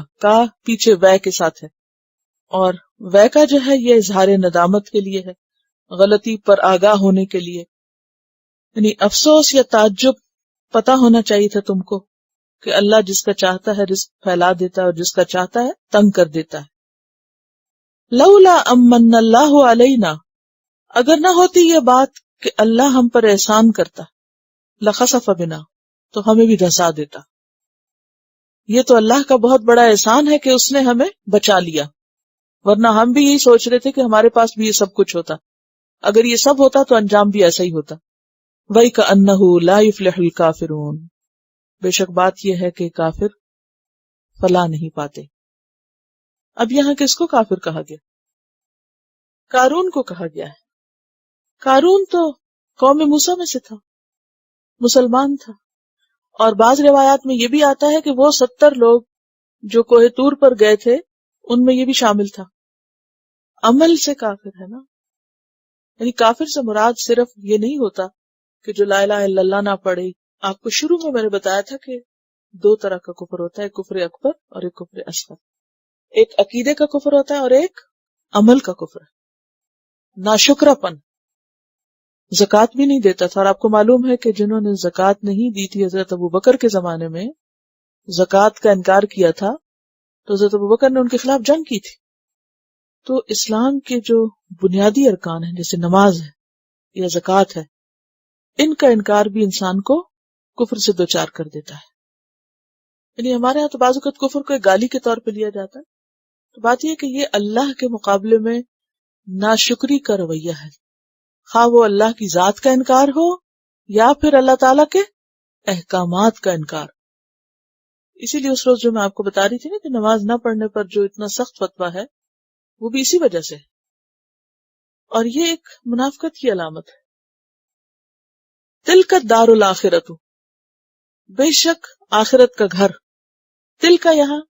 پیچھے وے کے ساتھ ہے، اور وے کا جو ہے یہ اظہار ندامت کے لیے ہے، غلطی پر آگاہ ہونے کے لیے، یعنی افسوس یا تعجب پتا ہونا چاہیے تھا تم کو کہ اللہ جس کا چاہتا ہے رزق پھیلا دیتا ہے اور جس کا چاہتا ہے تنگ کر دیتا ہے۔ لولا امن اللہ علینا، اگر نہ ہوتی یہ بات کہ اللہ ہم پر احسان کرتا، لخسف بنا، تو ہمیں بھی دھسا دیتا۔ یہ تو اللہ کا بہت بڑا احسان ہے کہ اس نے ہمیں بچا لیا، ورنہ ہم بھی یہی سوچ رہے تھے کہ ہمارے پاس بھی یہ سب کچھ ہوتا، اگر یہ سب ہوتا تو انجام بھی ایسا ہی ہوتا۔ وَيْكَأَنَّهُ لَا يُفْلِحُ الْكَافِرُونَ، بے شک بات یہ ہے کہ کافر فلاح نہیں پاتے۔ اب یہاں کس کو کافر کہا گیا؟ قارون کو کہا گیا ہے۔ قارون تو قوم موسیٰ میں سے تھا، مسلمان تھا، اور بعض روایات میں یہ بھی آتا ہے کہ وہ 70 لوگ جو کوہ طور پر گئے تھے ان میں یہ بھی شامل تھا۔ عمل سے کافر ہے نا، یعنی کافر سے مراد صرف یہ نہیں ہوتا کہ جو لا الہ الا اللہ نہ پڑھے۔ آپ کو شروع میں نے بتایا تھا کہ 2 طرح کا کفر ہوتا ہے، ایک کفر اکبر اور ایک کفر اصغر۔ ایک عقیدے کا کفر ہوتا ہے اور ایک عمل کا کفر ہے، ناشکرا پن۔ زکوٰۃ بھی نہیں دیتا تھا، اور آپ کو معلوم ہے کہ جنہوں نے زکوٰۃ نہیں دی تھی حضرت ابوبکر کے زمانے میں، زکوٰۃ کا انکار کیا تھا تو حضرت ابوبکر نے ان کے خلاف جنگ کی تھی۔ تو اسلام کے جو بنیادی ارکان ہیں جیسے نماز ہے یا زکوٰۃ ہے، ان کا انکار بھی انسان کو کفر سے دوچار کر دیتا ہے۔ یعنی ہمارے ہاں تو بعض اوقات کفر کو ایک گالی کے طور پہ لیا جاتا ہے، تو بات یہ ہے کہ یہ اللہ کے مقابلے میں ناشکری کا رویہ ہے، خواہ وہ اللہ کی ذات کا انکار ہو یا پھر اللہ تعالیٰ کے احکامات کا انکار۔ اسی لیے اس روز جو میں آپ کو بتا رہی تھی نا کہ نماز نہ پڑھنے پر جو اتنا سخت فتویٰ ہے وہ بھی اسی وجہ سے ہے، اور یہ ایک منافقت کی علامت ہے۔ تلک الدار الآخرۃ، بے شک آخرت کا گھر، تل کا یہاں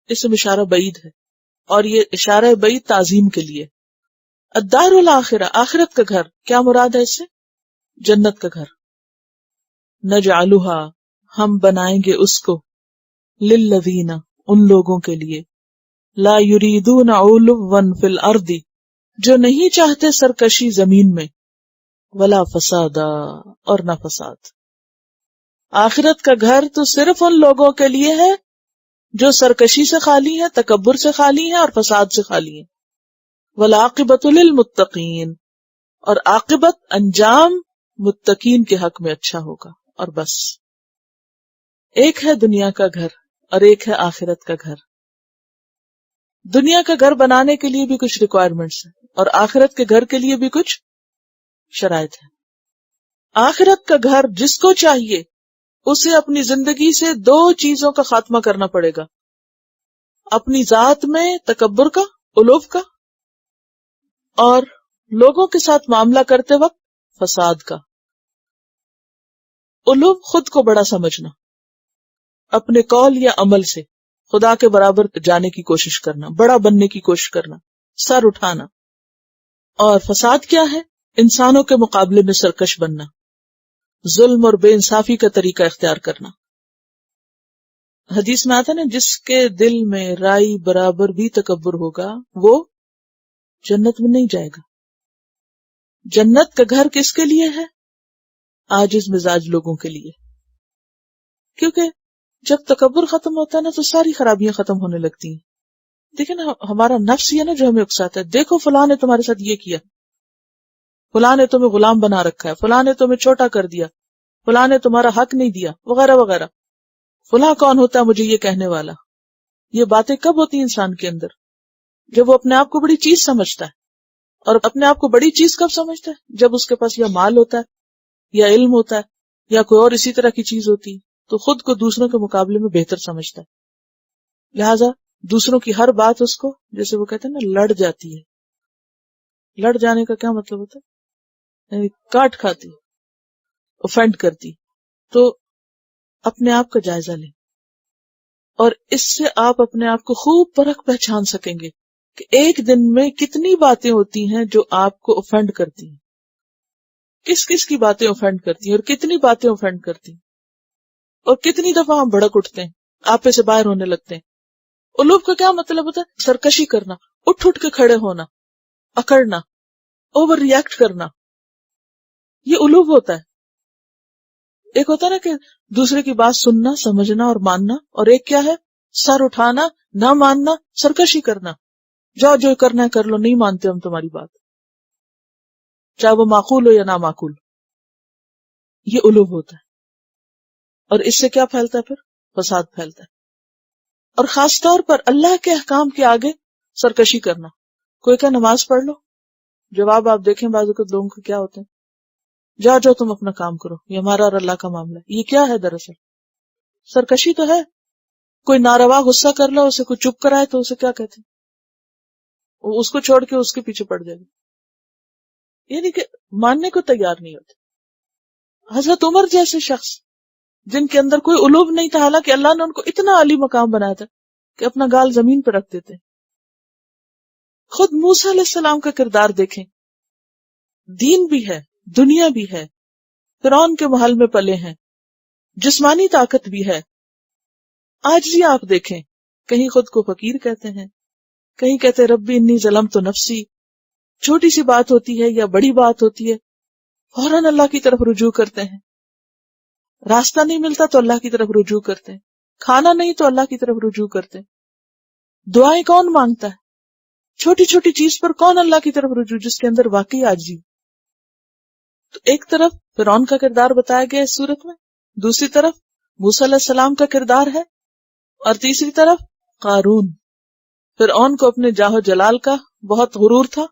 اسم اشارہ بعید ہے، اور یہ اشارہ بعید تعظیم کے لیے۔ الدار الآخرہ، آخرت کا گھر، کیا مراد ہے اس سے؟ جنت کا گھر۔ نجعلھا، ہم بنائیں گے اس کو، للذین، ان لوگوں کے لیے، لا یریدون علوا فی الارض، جو نہیں چاہتے سرکشی زمین میں، ولا فسادا، اور نہ فساد۔ آخرت کا گھر تو صرف ان لوگوں کے لیے ہے جو سرکشی سے خالی ہیں، تکبر سے خالی ہیں اور فساد سے خالی ہیں. والعاقبۃ للمتقین، اور عاقبت انجام متقین کے حق میں اچھا ہوگا. اور بس ایک ہے دنیا کا گھر اور ایک ہے آخرت کا گھر. دنیا کا گھر بنانے کے لیے بھی کچھ ریکوائرمنٹس ہیں اور آخرت کے گھر کے لیے بھی کچھ شرائط ہیں. آخرت کا گھر جس کو چاہیے اسے اپنی زندگی سے دو چیزوں کا خاتمہ کرنا پڑے گا: اپنی ذات میں تکبر کا، علو کا، اور لوگوں کے ساتھ معاملہ کرتے وقت فساد کا. علو خود کو بڑا سمجھنا، اپنے قول یا عمل سے خدا کے برابر جانے کی کوشش کرنا، بڑا بننے کی کوشش کرنا، سر اٹھانا. اور فساد کیا ہے؟ انسانوں کے مقابلے میں سرکش بننا، ظلم اور بے انصافی کا طریقہ اختیار کرنا. حدیث میں آتا ہے نا، جس کے دل میں رائی برابر بھی تکبر ہوگا وہ جنت میں نہیں جائے گا. جنت کا گھر کس کے لیے ہے؟ عاجز مزاج لوگوں کے لیے. کیونکہ جب تکبر ختم ہوتا ہے نا تو ساری خرابیاں ختم ہونے لگتی ہیں. دیکھیں نا، ہمارا نفس یہ نا جو ہمیں اکساتا ہے، دیکھو فلاں نے تمہارے ساتھ یہ کیا، فلاں نے تمہیں غلام بنا رکھا ہے، فلاں نے تمہیں چھوٹا کر دیا، فلاں نے تمہارا حق نہیں دیا، وغیرہ وغیرہ. فلاں کون ہوتا ہے مجھے یہ کہنے والا؟ یہ باتیں کب ہوتی ہیں انسان کے اندر؟ جب وہ اپنے آپ کو بڑی چیز سمجھتا ہے. اور اپنے آپ کو بڑی چیز کب سمجھتا ہے؟ جب اس کے پاس یا مال ہوتا ہے یا علم ہوتا ہے یا کوئی اور اسی طرح کی چیز ہوتی ہے، تو خود کو دوسروں کے مقابلے میں بہتر سمجھتا ہے. لہذا دوسروں کی ہر بات اس کو، جیسے وہ کہتے ہیں نا، لڑ جاتی ہے. لڑ جانے کا کیا مطلب ہوتا ہے؟ یعنی کاٹ کھاتی، اوفینڈ کرتی. تو اپنے آپ کا جائزہ لیں، اور اس سے آپ اپنے آپ کو خوب پرکھ پہچان سکیں گے کہ ایک دن میں کتنی باتیں ہوتی ہیں جو آپ کو اوفینڈ کرتی ہیں، کس کس کی باتیں اوفینڈ کرتی ہیں اور کتنی باتیں اوفینڈ کرتی ہیں، اور کتنی دفعہ ہم بھڑک اٹھتے ہیں، آپے سے باہر ہونے لگتے ہیں. الوف کا کیا مطلب ہوتا ہے؟ سرکشی کرنا، اٹھ اٹھ کے کھڑے ہونا، اکڑنا، اوور ریئیکٹ کرنا، یہ الوف ہوتا ہے. ایک ہوتا ہے نا کہ دوسرے کی بات سننا، سمجھنا اور ماننا، اور ایک کیا ہے؟ سر اٹھانا، نہ ماننا، سرکشی کرنا. جاؤ جو کرنا ہے کر لو، نہیں مانتے ہم تمہاری بات، چاہے وہ معقول ہو یا نہ معقول. یہ الوف ہوتا ہے. اور اس سے کیا پھیلتا ہے؟ پھر فساد پھیلتا ہے. اور خاص طور پر اللہ کے احکام کے آگے سرکشی کرنا. کوئی کہ نماز پڑھ لو، جواب آپ دیکھیں بعض اوقات لوگوں کو کیا ہوتے ہیں، جاؤ جاؤ تم اپنا کام کرو، یہ ہمارا اور اللہ کا معاملہ ہے. یہ کیا ہے؟ دراصل سرکشی تو ہے. کوئی ناروا غصہ کر لو، اسے کوئی چپ کرائے تو اسے کیا کہتے ہیں؟ وہ اس کو چھوڑ کے اس کے پیچھے پڑ جائے گا، یعنی کہ ماننے کو تیار نہیں ہوتے. حضرت عمر جیسے شخص جن کے اندر کوئی علوم نہیں تھا، حالانکہ اللہ نے ان کو اتنا عالی مقام بنایا تھا کہ اپنا گال زمین پہ رکھ دیتے. خود موسیٰ علیہ السلام کا کردار دیکھیں، دین بھی ہے، دنیا بھی ہے، فرعون کے محل میں پلے ہیں، جسمانی طاقت بھی ہے. آج بھی آپ دیکھیں، کہیں خود کو فقیر کہتے ہیں، کہیں کہتے ربی انی ظلمت نفسی. چھوٹی سی بات ہوتی ہے یا بڑی بات ہوتی ہے، فوراً اللہ کی طرف رجوع کرتے ہیں. راستہ نہیں ملتا تو اللہ کی طرف رجوع کرتے ہیں، کھانا نہیں تو اللہ کی طرف رجوع کرتے ہیں. دعائیں کون مانگتا ہے؟ چھوٹی چھوٹی چیز پر کون اللہ کی طرف رجوع؟ جس کے اندر واقعی عاجزی. تو ایک طرف فرعون کا کردار بتایا گیا اس صورت میں، دوسری طرف موسیٰ علیہ السلام کا کردار ہے، اور تیسری طرف قارون. فرعون کو اپنے جاہ و جلال کا بہت غرور تھا،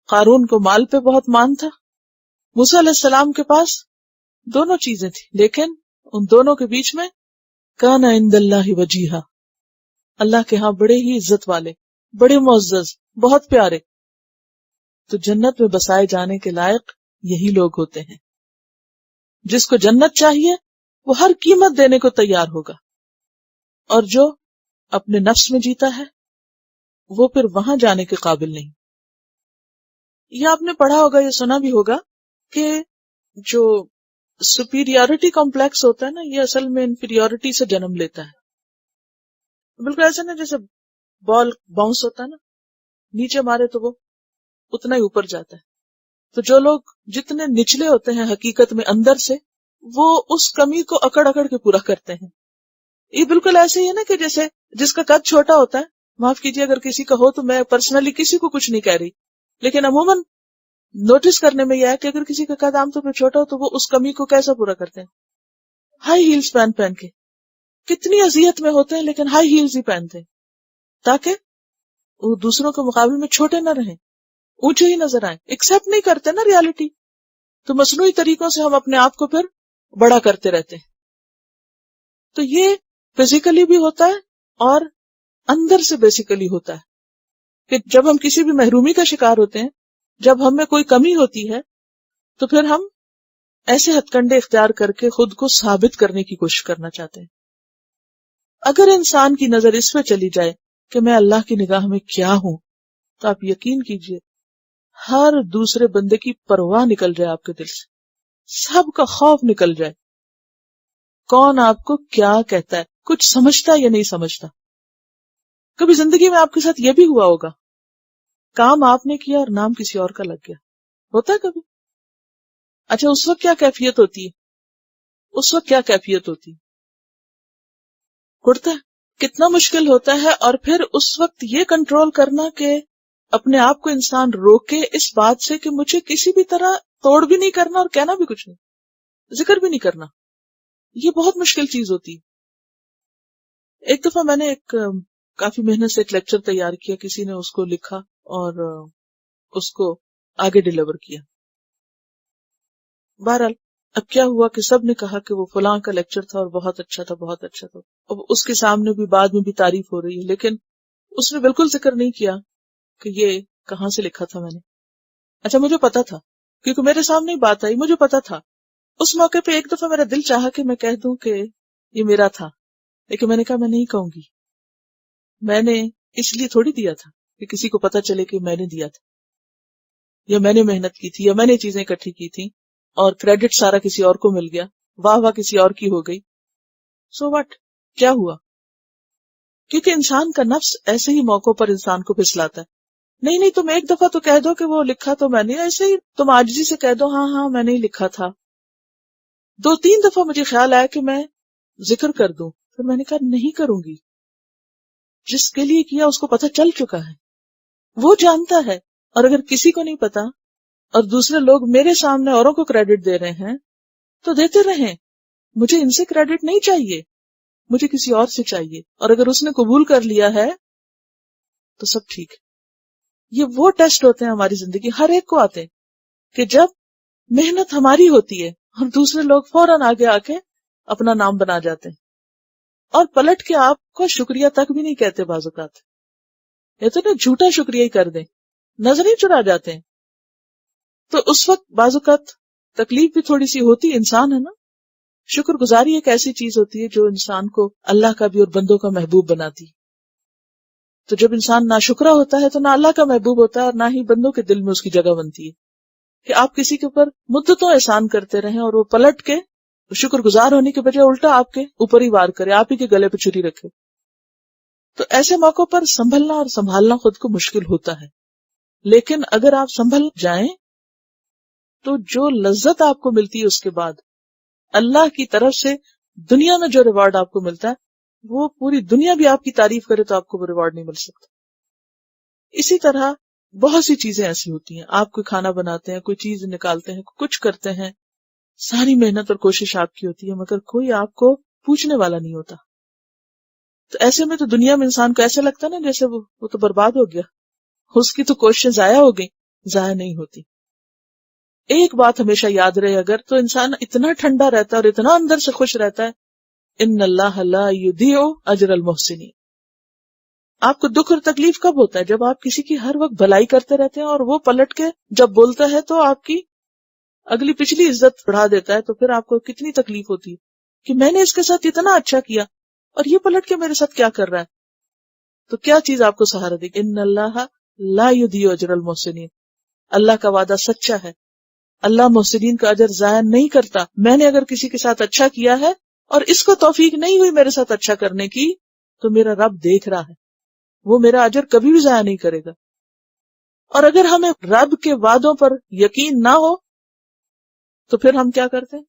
قارون کو مال پہ بہت مان تھا. موسیٰ علیہ السلام کے پاس دونوں چیزیں تھیں، لیکن ان دونوں کے بیچ میں کان عند اللہ وجیہا، اللہ کے ہاں بڑے ہی عزت والے، بڑے معزز، بہت پیارے. تو جنت میں بسائے جانے کے لائق یہی لوگ ہوتے ہیں. جس کو جنت چاہیے وہ ہر قیمت دینے کو تیار ہوگا، اور جو اپنے نفس میں جیتا ہے وہ پھر وہاں جانے کے قابل نہیں. یہ آپ نے پڑھا ہوگا، یہ سنا بھی ہوگا کہ جو سپیریورٹی کمپلیکس ہوتا ہے نا، یہ اصل میں انفیریورٹی سے جنم لیتا ہے. بالکل ایسا نا جیسے بال باؤنس ہوتا ہے نا، نیچے مارے تو وہ اتنا ہی اوپر جاتا ہے. تو جو لوگ جتنے نچلے ہوتے ہیں حقیقت میں اندر سے، وہ اس کمی کو اکڑ اکڑ کے پورا کرتے ہیں. یہ بالکل ایسے ہی ہے نا کہ جیسے جس کا قد چھوٹا ہوتا ہے، معاف کیجیے اگر کسی کا ہو تو میں پرسنلی کسی کو کچھ نہیں کہہ رہی، لیکن عموماً نوٹس کرنے میں یہ ہے کہ اگر کسی کا قد عام طور پہ چھوٹا ہو تو وہ اس کمی کو کیسا پورا کرتے ہیں؟ ہائی ہیلز پہن کے کتنی اذیت میں ہوتے ہیں لیکن ہائی ہیلز ہی پہنتے ہیں تاکہ وہ دوسروں کے مقابلے میں چھوٹے نہ رہیں، اونچے ہی نظر آئیں. ایکسپٹ نہیں کرتے نا ریالٹی، تو مصنوعی طریقوں سے ہم اپنے آپ کو پھر بڑا کرتے رہتے ہیں. تو یہ فزیکلی بھی ہوتا ہے اور اندر سے بیسیکلی ہوتا ہے کہ جب ہم کسی بھی محرومی کا شکار ہوتے ہیں، جب ہم میں کوئی کمی ہوتی ہے تو پھر ہم ایسے ہتھ کنڈے اختیار کر کے خود کو ثابت کرنے کی کوشش کرنا چاہتے ہیں. اگر انسان کی نظر اس پہ چلی جائے کہ میں اللہ کی نگاہ میں کیا ہوں، تو آپ یقین کیجئے ہر دوسرے بندے کی پرواہ نکل جائے آپ کے دل سے، سب کا خوف نکل جائے. کون آپ کو کیا کہتا ہے، کچھ سمجھتا یا نہیں سمجھتا. کبھی زندگی میں آپ کے ساتھ یہ بھی ہوا ہوگا، کام آپ نے کیا اور نام کسی اور کا لگ گیا، ہوتا ہے کبھی؟ اچھا اس وقت کیا کیفیت ہوتی ہے؟ اس وقت کیا کیفیت ہوتی ہے؟ اڑتا ہے، کتنا مشکل ہوتا ہے. اور پھر اس وقت یہ کنٹرول کرنا کہ اپنے آپ کو انسان روکے اس بات سے کہ مجھے کسی بھی طرح توڑ بھی نہیں کرنا اور کہنا بھی کچھ نہیں، ذکر بھی نہیں کرنا. یہ بہت مشکل چیز ہوتی ہے. ایک دفعہ میں نے کافی محنت سے ایک لیکچر تیار کیا، کسی نے اس کو لکھا اور اس کو آگے ڈیلیور کیا. بہرحال اب کیا ہوا کہ سب نے کہا کہ وہ فلاں کا لیکچر تھا اور بہت اچھا تھا، بہت اچھا تھا. اب اس کے سامنے بھی بعد میں بھی تعریف ہو رہی ہے، لیکن اس نے بالکل ذکر نہیں کیا کہ یہ کہاں سے لکھا تھا میں نے. اچھا مجھے پتا تھا کیونکہ میرے سامنے ہی بات آئی، مجھے پتا تھا. اس موقع پہ ایک دفعہ میرا دل چاہا کہ میں کہہ دوں کہ یہ میرا تھا، لیکن میں نے کہا میں نہیں کہوں گی. میں نے اس لیے تھوڑی دیا تھا کہ کسی کو پتا چلے کہ میں نے دیا تھا یا میں نے محنت کی تھی یا میں نے چیزیں اکٹھی کی تھی اور کریڈٹ سارا کسی اور کو مل گیا، واہ واہ کسی اور کی ہو گئی. سو واٹ، کیا ہوا؟ کیونکہ انسان کا نفس ایسے ہی موقعوں پر انسان کو پھسلاتا ہے. نہیں تم ایک دفعہ تو کہہ دو کہ وہ لکھا تو میں نے، ایسے ہی تم عاجزی سے کہہ دو ہاں میں نے ہی لکھا تھا. 2-3 دفعہ مجھے خیال آیا کہ میں ذکر کر دوں، پھر میں نے کہا نہیں کروں گی. جس کے لیے کیا اس کو پتہ چل چکا ہے، وہ جانتا ہے. اور اگر کسی کو نہیں پتا اور دوسرے لوگ میرے سامنے اوروں کو کریڈٹ دے رہے ہیں تو دیتے رہیں، مجھے ان سے کریڈٹ نہیں چاہیے، مجھے کسی اور سے چاہیے. اور اگر اس نے قبول کر لیا ہے تو سب ٹھیک ہے. یہ وہ ٹیسٹ ہوتے ہیں ہماری زندگی، ہر ایک کو آتے ہیں کہ جب محنت ہماری ہوتی ہے اور دوسرے لوگ فوراً آگے آ کے اپنا نام بنا جاتے ہیں اور پلٹ کے آپ کو شکریہ تک بھی نہیں کہتے. بعض اوقات یہ تو نا جھوٹا شکریہ ہی کر دیں، نظر ہی چرا جاتے ہیں. تو اس وقت بعض اوقات تکلیف بھی تھوڑی سی ہوتی، انسان ہے نا. شکر گزاری ایک ایسی چیز ہوتی ہے جو انسان کو اللہ کا بھی اور بندوں کا محبوب بناتی. تو جب انسان ناشکرا ہوتا ہے تو نہ اللہ کا محبوب ہوتا ہے اور نہ ہی بندوں کے دل میں اس کی جگہ بنتی ہے کہ آپ کسی کے اوپر مدتوں احسان کرتے رہیں اور وہ پلٹ کے شکر گزار ہونے کے بجائے الٹا آپ کے اوپر ہی وار کرے، آپ ہی کے گلے پہ چھری رکھے. تو ایسے موقعوں پر سنبھلنا اور سنبھالنا خود کو مشکل ہوتا ہے. لیکن اگر آپ سنبھل جائیں تو جو لذت آپ کو ملتی ہے اس کے بعد اللہ کی طرف سے دنیا میں جو ریوارڈ آپ کو ملتا ہے وہ پوری دنیا بھی آپ کی تعریف کرے تو آپ کو وہ ریوارڈ نہیں مل سکتا. اسی طرح بہت سی چیزیں ایسی ہوتی ہیں، آپ کوئی کھانا بناتے ہیں، کوئی چیز نکالتے ہیں، کچھ کرتے ہیں، ساری محنت اور کوشش آپ کی ہوتی ہے مگر کوئی آپ کو پوچھنے والا نہیں ہوتا. تو ایسے میں تو دنیا میں انسان کو ایسا لگتا ہے نا جیسے وہ تو برباد ہو گیا، اس کی تو کوششیں ضائع ہو گئی. ضائع نہیں ہوتی. ایک بات ہمیشہ یاد رہے اگر تو انسان اتنا ٹھنڈا رہتا ہے اور اتنا اندر سے خوش رہتا ہے، ان اللہ لا یضیع اجر المحسنین. آپ کو دکھ اور تکلیف کب ہوتا ہے؟ جب آپ کسی کی ہر وقت بھلائی کرتے رہتے ہیں اور وہ پلٹ کے جب بولتا ہے تو آپ کی اگلی پچھلی عزت بڑھا دیتا ہے، تو پھر آپ کو کتنی تکلیف ہوتی ہے کہ میں نے اس کے ساتھ اتنا اچھا کیا اور یہ پلٹ کے میرے ساتھ کیا کر رہا ہے. تو کیا چیز آپ کو سہارا دے گی؟ ان اللہ لا یضیع اجر المحسنین. اللہ کا وعدہ سچا ہے، اللہ محسنین کا اجر ضائع نہیں کرتا. میں نے اگر کسی کے ساتھ اچھا کیا ہے اور اس کو توفیق نہیں ہوئی میرے ساتھ اچھا کرنے کی تو میرا رب دیکھ رہا ہے، وہ میرا اجر کبھی بھی ضائع نہیں کرے گا. اور اگر ہمیں رب کے وعدوں پر یقین نہ ہو تو پھر ہم کیا کرتے ہیں؟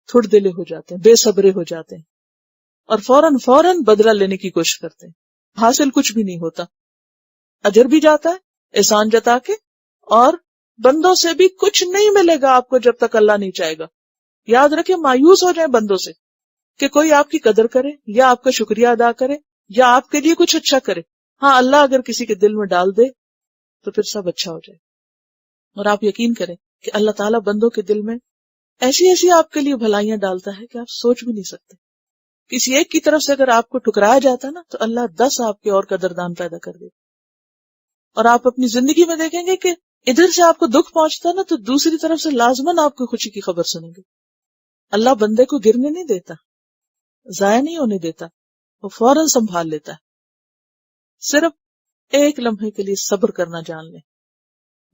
تھوڑ دلے ہو جاتے ہیں، بے صبرے ہو جاتے ہیں. اور فوراً بدلہ لینے کی کوشش کرتے ہیں. حاصل کچھ بھی نہیں ہوتا، اجر بھی جاتا ہے احسان جتا کے، اور بندوں سے بھی کچھ نہیں ملے گا آپ کو جب تک اللہ نہیں چاہے گا. یاد رکھیں، مایوس ہو جائیں بندوں سے کہ کوئی آپ کی قدر کرے یا آپ کا شکریہ ادا کرے یا آپ کے لیے کچھ اچھا کرے. ہاں، اللہ اگر کسی کے دل میں ڈال دے تو پھر سب اچھا ہو جائے. اور آپ یقین کریں کہ اللہ تعالیٰ بندوں کے دل میں ایسی ایسی آپ کے لیے بھلائیاں ڈالتا ہے کہ آپ سوچ بھی نہیں سکتے. کسی ایک کی طرف سے اگر آپ کو ٹکرایا جاتا ہے نا تو اللہ 10 آپ کے اور قدردان پیدا کر دے. اور آپ اپنی زندگی میں دیکھیں گے کہ ادھر سے آپ کو دکھ پہنچتا ہے نا تو دوسری طرف سے لازماً آپ کو خوشی کی خبر سنیں گے. اللہ بندے کو گرنے نہیں دیتا، ضائع نہیں ہونے دیتا، وہ فوراً سنبھال لیتا ہے. صرف ایک لمحے کے لیے صبر کرنا جان لیں،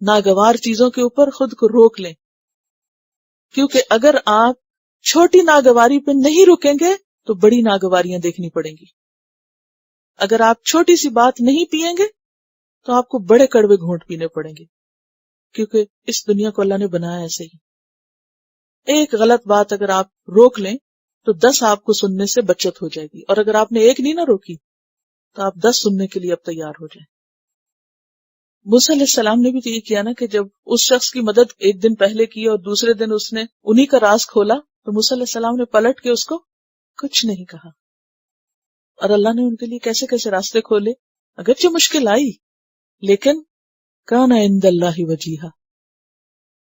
ناگوار چیزوں کے اوپر خود کو روک لیں، کیونکہ اگر آپ چھوٹی ناگواری پہ نہیں رکیں گے تو بڑی ناگواریاں دیکھنی پڑیں گی. اگر آپ چھوٹی سی بات نہیں پیئیں گے تو آپ کو بڑے کڑوے گھونٹ پینے پڑیں گے، کیونکہ اس دنیا کو اللہ نے بنایا ایسے ہی. ایک غلط بات اگر آپ روک لیں تو 10 آپ کو سننے سے بچت ہو جائے گی، اور اگر آپ نے ایک نہیں نہ روکی تو آپ 10 سننے کے لیے اب تیار ہو جائیں. موسیٰ علیہ السلام نے بھی تو یہ کیا نا کہ جب اس شخص کی مدد ایک دن پہلے کی اور دوسرے دن اس نے انہی کا راز کھولا تو موسیٰ علیہ السلام نے پلٹ کے اس کو کچھ نہیں کہا، اور اللہ نے ان کے لیے کیسے کیسے راستے کھولے. اگرچہ مشکل آئی لیکن کان عند اللہ وجیہا،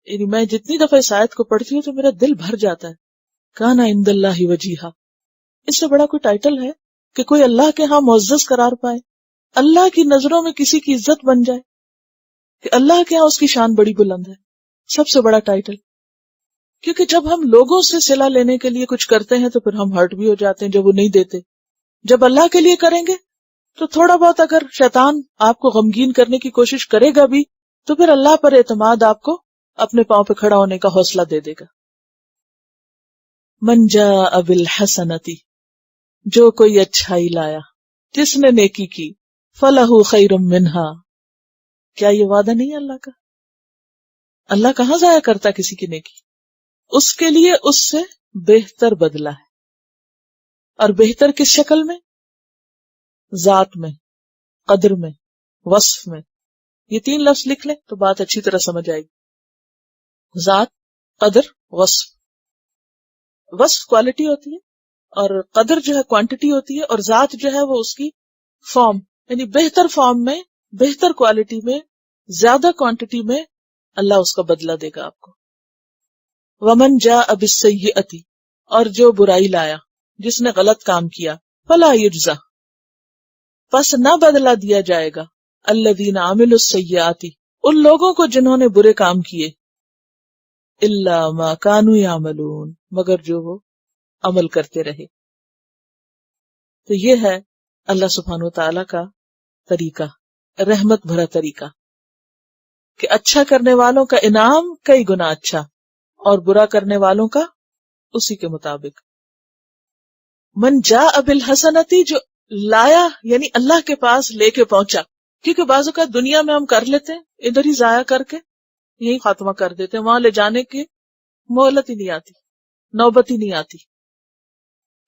یعنی میں جتنی دفعہ اس آیت کو پڑھتی ہوں تو میرا دل بھر جاتا ہے. کان عند اللہ وجیہا، اس سے بڑا کوئی ٹائٹل ہے کہ کوئی اللہ کے ہاں معزز قرار پائے، اللہ کی نظروں میں کسی کی عزت بن جائے کہ اللہ کے ہاں اس کی شان بڑی بلند ہے. سب سے بڑا ٹائٹل. کیونکہ جب ہم لوگوں سے صلہ لینے کے لیے کچھ کرتے ہیں تو پھر ہم ہرٹ بھی ہو جاتے ہیں جب وہ نہیں دیتے. جب اللہ کے لیے کریں گے تو تھوڑا بہت اگر شیطان آپ کو غمگین کرنے کی کوشش کرے گا بھی تو پھر اللہ پر اعتماد آپ کو اپنے پاؤں پہ کھڑا ہونے کا حوصلہ دے دے گا. من جاء بالحسنۃ، جو کوئی اچھائی لایا، جس نے نیکی کی، فلہ خیر منہا، کیا یہ وعدہ نہیں ہے اللہ کا؟ اللہ کہاں ضائع کرتا کسی کی نیکی؟ اس کے لیے اس سے بہتر بدلہ ہے. اور بہتر کس شکل میں؟ ذات میں، قدر میں، وصف میں. یہ 3 لفظ لکھ لیں تو بات اچھی طرح سمجھ آئے گی. ذات، قدر، وصف. وصف کوالٹی ہوتی ہے اور قدر جو ہے کوانٹٹی ہوتی ہے، اور ذات جو ہے وہ اس کی فارم، یعنی بہتر فارم میں، بہتر کوالٹی میں، زیادہ کوانٹٹی میں اللہ اس کا بدلہ دے گا آپ کو. ومن جاء بالسیئۃ، اور جو برائی لایا، جس نے غلط کام کیا، فلا یجزا، پس نہ بدلہ دیا جائے گا، الذین عملوا السیئات، ان لوگوں کو جنہوں نے برے کام کیے، الا ما کانوا یعملون، مگر جو وہ عمل کرتے رہے. تو یہ ہے اللہ سبحانہ وتعالی کا طریقہ، رحمت بھرا طریقہ، کہ اچھا کرنے والوں کا انعام کئی گنا اچھا اور برا کرنے والوں کا اسی کے مطابق. من جاء بالحسنۃ، جو لایا یعنی اللہ کے پاس لے کے پہنچا. کیونکہ بعض اوقات دنیا میں ہم کر لیتے ہیں ادھر ہی ضائع کر کے یہی خاتمہ کر دیتے ہیں، وہاں لے جانے کی مہلت ہی نہیں آتی، نوبت ہی نہیں آتی.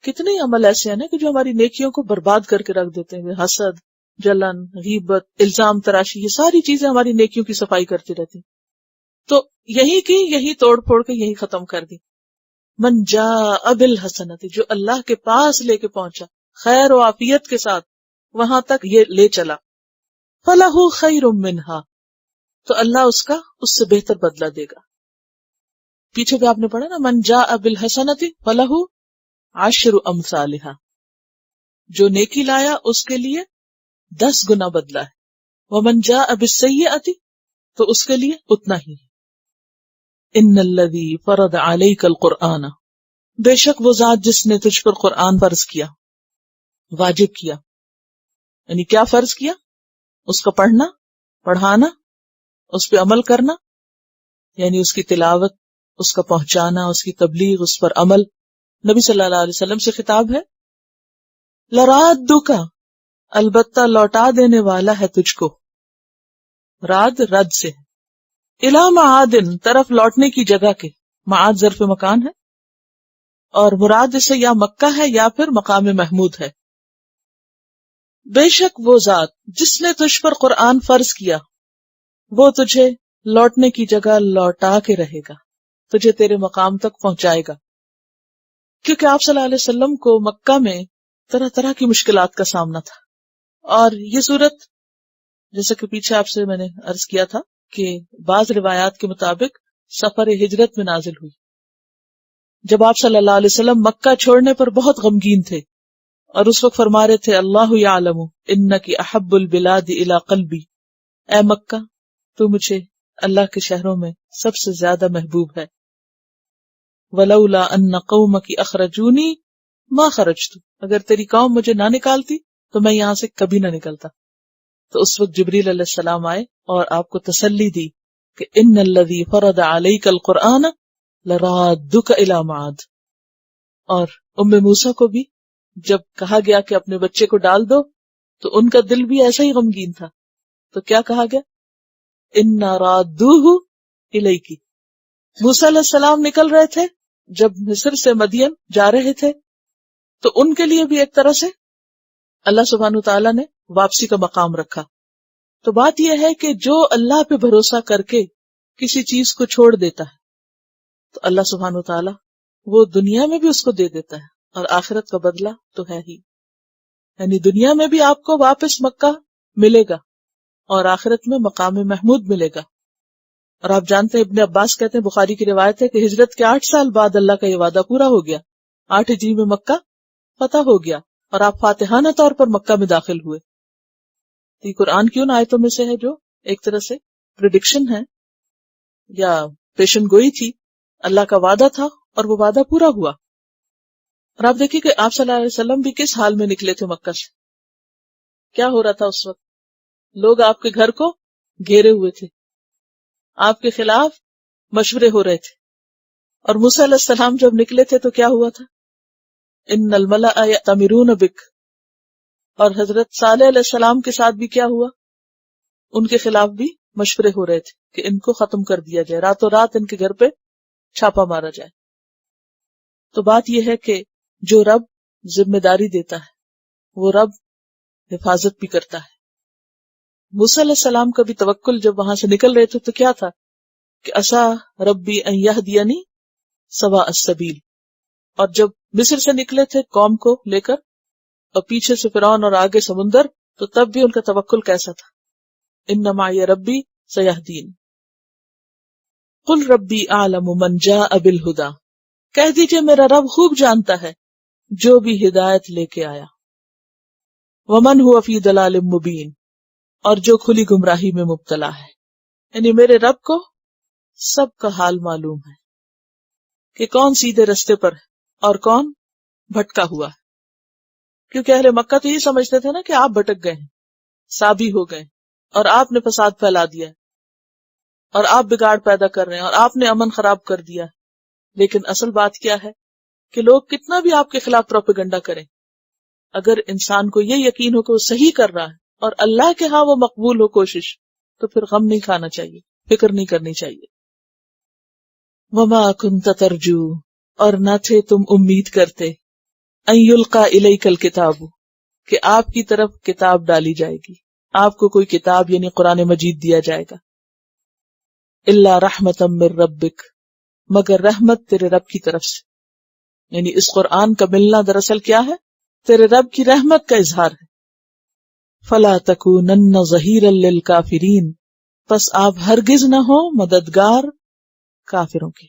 کتنے عمل ایسے ہیں نا کہ جو ہماری نیکیوں کو برباد کر کے رکھ دیتے ہیں. حسد، جلن، غیبت، الزام تراشی، یہ ساری چیزیں ہماری نیکیوں کی صفائی کرتی رہتی. تو یہی کی، یہی توڑ پھوڑ کے یہی ختم کر دی. من جاء بالحسنۃ، جو اللہ کے پاس لے کے پہنچا خیر و عافیت کے ساتھ، وہاں تک یہ لے چلا، فلہ خیر منہا، تو اللہ اس سے بہتر بدلہ دے گا. پیچھے بھی آپ نے پڑھا نا، من جاء بالحسنۃ فلہ عشر امثالھا، جو نیکی لایا اس کے لیے 10 گنا بدلہ ہے. ومن جاء بالسیئۃ، تو اس کے لیے اتنا ہی. ان الذی فرض علیک القرآن، بے شک وہ ذات جس نے تجھ پر قرآن فرض کیا، واجب کیا. یعنی کیا فرض کیا؟ اس کا پڑھنا، پڑھانا، اس پہ عمل کرنا، یعنی اس کی تلاوت، اس کا پہنچانا، اس کی تبلیغ، اس پر عمل. نبی صلی اللہ علیہ وسلم سے خطاب ہے، لرادک، البتہ لوٹا دینے والا ہے تجھ کو. راد رد سے، الی معاد، طرف لوٹنے کی جگہ کے. معاد ظرف مکان ہے اور مراد اسے یا مکہ ہے یا پھر مقام محمود ہے. بے شک وہ ذات جس نے تجھ پر قرآن فرض کیا وہ تجھے لوٹنے کی جگہ لوٹا کے رہے گا، تجھے تیرے مقام تک پہنچائے گا. کیونکہ آپ صلی اللہ علیہ وسلم کو مکہ میں طرح طرح کی مشکلات کا سامنا تھا، اور یہ صورت جیسا کہ پیچھے آپ سے میں نے عرض کیا تھا کہ بعض روایات کے مطابق سفر ہجرت میں نازل ہوئی، جب آپ صلی اللہ علیہ وسلم مکہ چھوڑنے پر بہت غمگین تھے، اور اس وقت فرما رہے تھے اللہ یعلم انکی احب البلاد الی قلبی، اے مکہ تو مجھے اللہ کے شہروں میں سب سے زیادہ محبوب ہے. ولولا ان قومک اخرجونی ما خرجت، اگر تیری قوم مجھے نہ نکالتی تو میں یہاں سے کبھی نہ نکلتا. تو اس وقت جبریل علیہ السلام آئے اور آپ کو تسلی دی کہ ان الذی فرض علیک القرآن لرادک الی معاد. اور ام موسیٰ کو بھی جب کہا گیا کہ اپنے بچے کو ڈال دو تو ان کا دل بھی ایسا ہی غمگین تھا، تو کیا کہا گیا؟ انا رادوہ الیکی. موسیٰ علیہ السلام نکل رہے تھے جب مصر سے مدین جا رہے تھے، تو ان کے لیے بھی ایک طرح سے اللہ سبحانہ تعالیٰ نے واپسی کا مقام رکھا. تو بات یہ ہے کہ جو اللہ پہ بھروسہ کر کے کسی چیز کو چھوڑ دیتا ہے تو اللہ سبحانہ تعالیٰ وہ دنیا میں بھی اس کو دے دیتا ہے، اور آخرت کا بدلہ تو ہے ہی. یعنی دنیا میں بھی آپ کو واپس مکہ ملے گا اور آخرت میں مقام محمود ملے گا. اور آپ جانتے ہیں ابن عباس کہتے ہیں، بخاری کی روایت ہے کہ ہجرت کے 8 سال بعد اللہ کا یہ وعدہ پورا ہو گیا. 8 ہجری میں مکہ فتح ہو گیا اور آپ فاتحانہ طور پر مکہ میں داخل ہوئے. یہ قرآن کی ان آیتوں میں سے ہے جو ایک طرح سے پریڈکشن ہے یا پیشن گوئی تھی. اللہ کا وعدہ تھا اور وہ وعدہ پورا ہوا. اور آپ دیکھیے کہ آپ صلی اللہ علیہ وسلم بھی کس حال میں نکلے تھے مکہ سے. کیا ہو رہا تھا اس وقت؟ لوگ آپ کے گھر کو گھیرے ہوئے تھے، آپ کے خلاف مشورے ہو رہے تھے. اور موسیٰ علیہ السلام جب نکلے تھے تو کیا ہوا تھا؟ ان الملأ یأتمرون بک. اور حضرت صالح علیہ السلام کے ساتھ بھی کیا ہوا؟ ان کے خلاف بھی مشورے ہو رہے تھے کہ ان کو ختم کر دیا جائے، راتوں رات ان کے گھر پہ چھاپا مارا جائے. تو بات یہ ہے کہ جو رب ذمہ داری دیتا ہے وہ رب حفاظت بھی کرتا ہے. موسیٰ علیہ السلام کا بھی توکل جب وہاں سے نکل رہے تھے تو کیا تھا کہ عسیٰ ربی ان یہدینی سواء السبیل. اور جب مصر سے نکلے تھے قوم کو لے کر اور پیچھے سے فرعون اور آگے سمندر، تو تب بھی ان کا توکل کیسا تھا؟ ان معی ربی سیہدین. قل ربی اعلم من جاء بالہدی، کہہ دیجئے میرا رب خوب جانتا ہے جو بھی ہدایت لے کے آیا. ومن هو فی ضلال مبین، اور جو کھلی گمراہی میں مبتلا ہے. یعنی میرے رب کو سب کا حال معلوم ہے کہ کون سیدھے رستے پر ہے اور کون بھٹکا ہوا ہے. کیونکہ اہل مکہ تو یہ سمجھتے تھے نا کہ آپ بھٹک گئے ہیں، سابی ہو گئے اور آپ نے فساد پھیلا دیا ہے اور آپ بگاڑ پیدا کر رہے ہیں اور آپ نے امن خراب کر دیا ہے. لیکن اصل بات کیا ہے کہ لوگ کتنا بھی آپ کے خلاف پروپیگنڈا کریں، اگر انسان کو یہ یقین ہو کہ وہ صحیح کر رہا ہے اور اللہ کے ہاں وہ مقبول ہو کوشش، تو پھر غم نہیں کھانا چاہیے، فکر نہیں کرنی چاہیے. وما کنت ترجو، اور نہ تھے تم امید کرتے، ان یلقا الیک الکتاب، کہ آپ کی طرف کتاب ڈالی جائے گی، آپ کو کوئی کتاب یعنی قرآن مجید دیا جائے گا. الا رحمتا من ربک، مگر رحمت تیرے رب کی طرف سے. یعنی اس قرآن کا ملنا دراصل کیا ہے؟ تیرے رب کی رحمت کا اظہار ہے. فلا تکونن ظہیرا للکافرین، پس آپ ہرگز نہ ہو مددگار کافروں کے.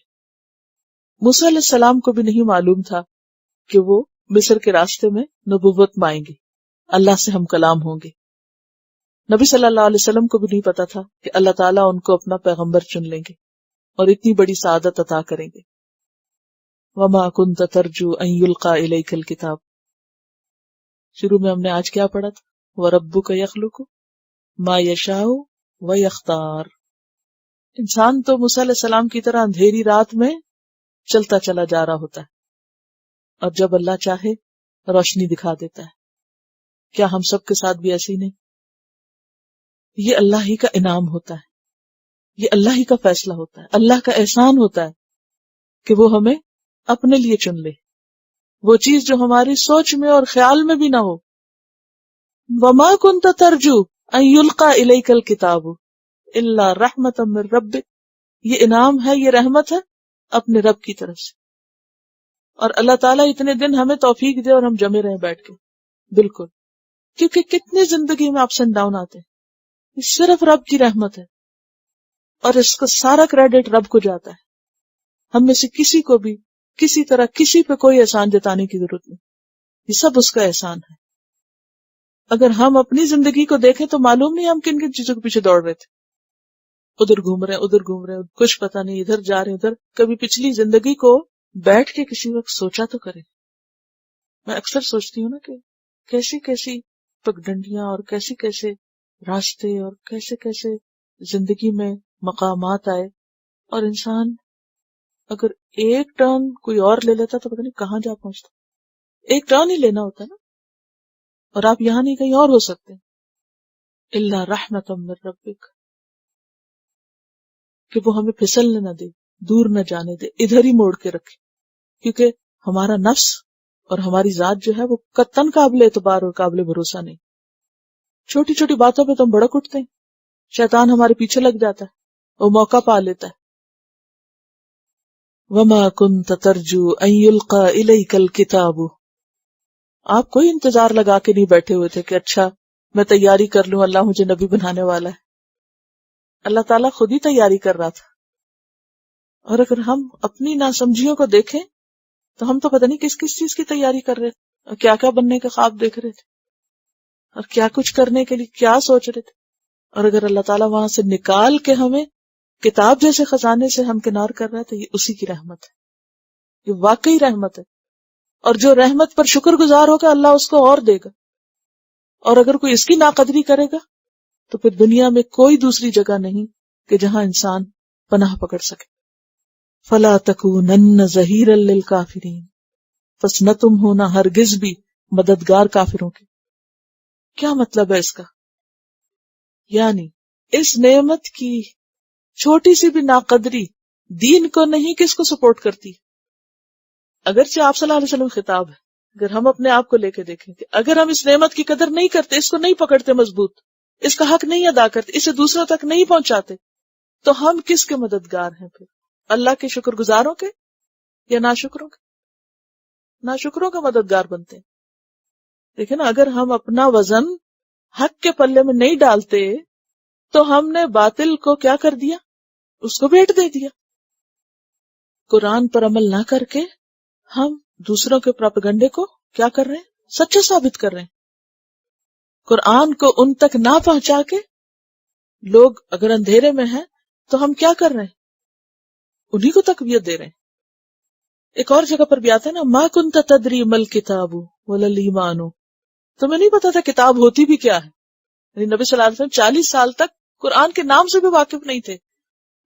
موسیٰ علیہ السلام کو بھی نہیں معلوم تھا کہ وہ مصر کے راستے میں نبوت پائیں گے، اللہ سے ہم کلام ہوں گے. نبی صلی اللہ علیہ وسلم کو بھی نہیں پتا تھا کہ اللہ تعالیٰ ان کو اپنا پیغمبر چن لیں گے اور اتنی بڑی سعادت عطا کریں گے. وما کنت ترجو ان یلقا الیک الکتاب. شروع میں ہم نے آج کیا پڑھا تھا؟ وَرَبُّكَ يَخْلُقُ مَا يَشَاءُ وَيَخْتَارُ. انسان تو موسیٰ علیہ السلام کی طرح اندھیری رات میں چلتا چلا جا رہا ہوتا ہے اور جب اللہ چاہے روشنی دکھا دیتا ہے. کیا ہم سب کے ساتھ بھی ایسے ہی نہیں؟ یہ اللہ ہی کا انعام ہوتا ہے، یہ اللہ ہی کا فیصلہ ہوتا ہے، اللہ کا احسان ہوتا ہے کہ وہ ہمیں اپنے لیے چن لے. وہ چیز جو ہماری سوچ میں اور خیال میں بھی نہ ہو. وما كنت ترجو ان يلقى اليك الكتاب الا رحمة من ربك. یہ انعام ہے، یہ رحمت ہے اپنے رب کی طرف سے. اور اللہ تعالیٰ اتنے دن ہمیں توفیق دے اور ہم جمے رہے بیٹھ کے. بالکل، کیونکہ کتنی زندگی میں اپس اینڈ ڈاؤن آتے ہیں. یہ صرف رب کی رحمت ہے اور اس کا سارا کریڈٹ رب کو جاتا ہے. ہم میں سے کسی کو بھی کسی طرح کسی پہ کوئی احسان جتانے کی ضرورت نہیں. یہ سب اس کا احسان ہے. اگر ہم اپنی زندگی کو دیکھیں تو معلوم نہیں ہم کن کن چیزوں کے پیچھے دوڑ رہے تھے. ادھر گھوم رہے ہیں، ادھر گھوم رہے ہیں، کچھ پتہ نہیں، ادھر جا رہے ہیں ادھر. کبھی پچھلی زندگی کو بیٹھ کے کسی وقت سوچا تو کرے. میں اکثر سوچتی ہوں نا کہ کیسی کیسی پگڈنڈیاں اور کیسے کیسے راستے اور کیسے کیسے زندگی میں مقامات آئے، اور انسان اگر ایک ٹرن کوئی اور لے لیتا تو پتہ نہیں کہاں جا پہنچتا. ایک ٹرن ہی لینا ہوتا نا، اور آپ یہاں نہیں کہیں اور ہو سکتے. الا رحمۃ من ربک، کہ وہ ہمیں پھسلنے نہ دے، دور نہ جانے دے، ادھر ہی موڑ کے رکھے. کیونکہ ہمارا نفس اور ہماری ذات جو ہے وہ قطعاً قابل اعتبار اور قابل بھروسہ نہیں. چھوٹی چھوٹی باتوں پہ تو ہم بڑک اٹھتے ہیں، شیطان ہمارے پیچھے لگ جاتا ہے، وہ موقع پا لیتا ہے. وما كنت ترجو ان يلقى اليك الكتاب، آپ کوئی انتظار لگا کے نہیں بیٹھے ہوئے تھے کہ اچھا میں تیاری کر لوں، اللہ مجھے نبی بنانے والا ہے. اللہ تعالیٰ خود ہی تیاری کر رہا تھا. اور اگر ہم اپنی ناسمجھیوں کو دیکھیں تو ہم تو پتہ نہیں کس کس چیز کی تیاری کر رہے تھے، اور کیا کیا بننے کا خواب دیکھ رہے تھے، اور کیا کچھ کرنے کے لیے کیا سوچ رہے تھے. اور اگر اللہ تعالیٰ وہاں سے نکال کے ہمیں کتاب جیسے خزانے سے ہمکنار کر رہا ہے تو یہ اسی کی رحمت ہے. یہ واقعی رحمت ہے. اور جو رحمت پر شکر گزار ہوگا اللہ اس کو اور دے گا. اور اگر کوئی اس کی ناقدری کرے گا تو پھر دنیا میں کوئی دوسری جگہ نہیں کہ جہاں انسان پناہ پکڑ سکے. فلا تکونن ظہیرا للکافرین، پس نہ تم ہونا ہرگز بھی مددگار کافروں کے. کیا مطلب ہے اس کا؟ یعنی اس نعمت کی چھوٹی سی بھی ناقدری دین کو نہیں کس کو سپورٹ کرتی. اگرچہ آپ صلی اللہ علیہ وسلم خطاب ہے، اگر ہم اپنے آپ کو لے کے دیکھیں کہ اگر ہم اس نعمت کی قدر نہیں کرتے، اس کو نہیں پکڑتے مضبوط، اس کا حق نہیں ادا کرتے، اسے دوسروں تک نہیں پہنچاتے، تو ہم کس کے مددگار ہیں پھر؟ اللہ کے شکر گزاروں کے یا ناشکروں کے؟ ناشکروں کا مددگار بنتے ہیں. دیکھیں نا، اگر ہم اپنا وزن حق کے پلے میں نہیں ڈالتے تو ہم نے باطل کو کیا کر دیا؟ اس کو بیٹ دے دیا. قرآن پر عمل نہ کر کے ہم دوسروں کے پروپیگنڈے کو کیا کر رہے ہیں؟ سچا ثابت کر رہے ہیں. قرآن کو ان تک نہ پہنچا کے لوگ اگر اندھیرے میں ہیں تو ہم کیا کر رہے ہیں؟ انہی کو تقویت دے رہے ہیں. ایک اور جگہ پر بھی آتا ہے نا، ما کنت تدری مل کتاب ولا الایمان، تمہیں نہیں پتا تھا کتاب ہوتی بھی کیا ہے. یعنی نبی صلی اللہ علیہ وسلم 40 سال تک قرآن کے نام سے بھی واقف نہیں تھے،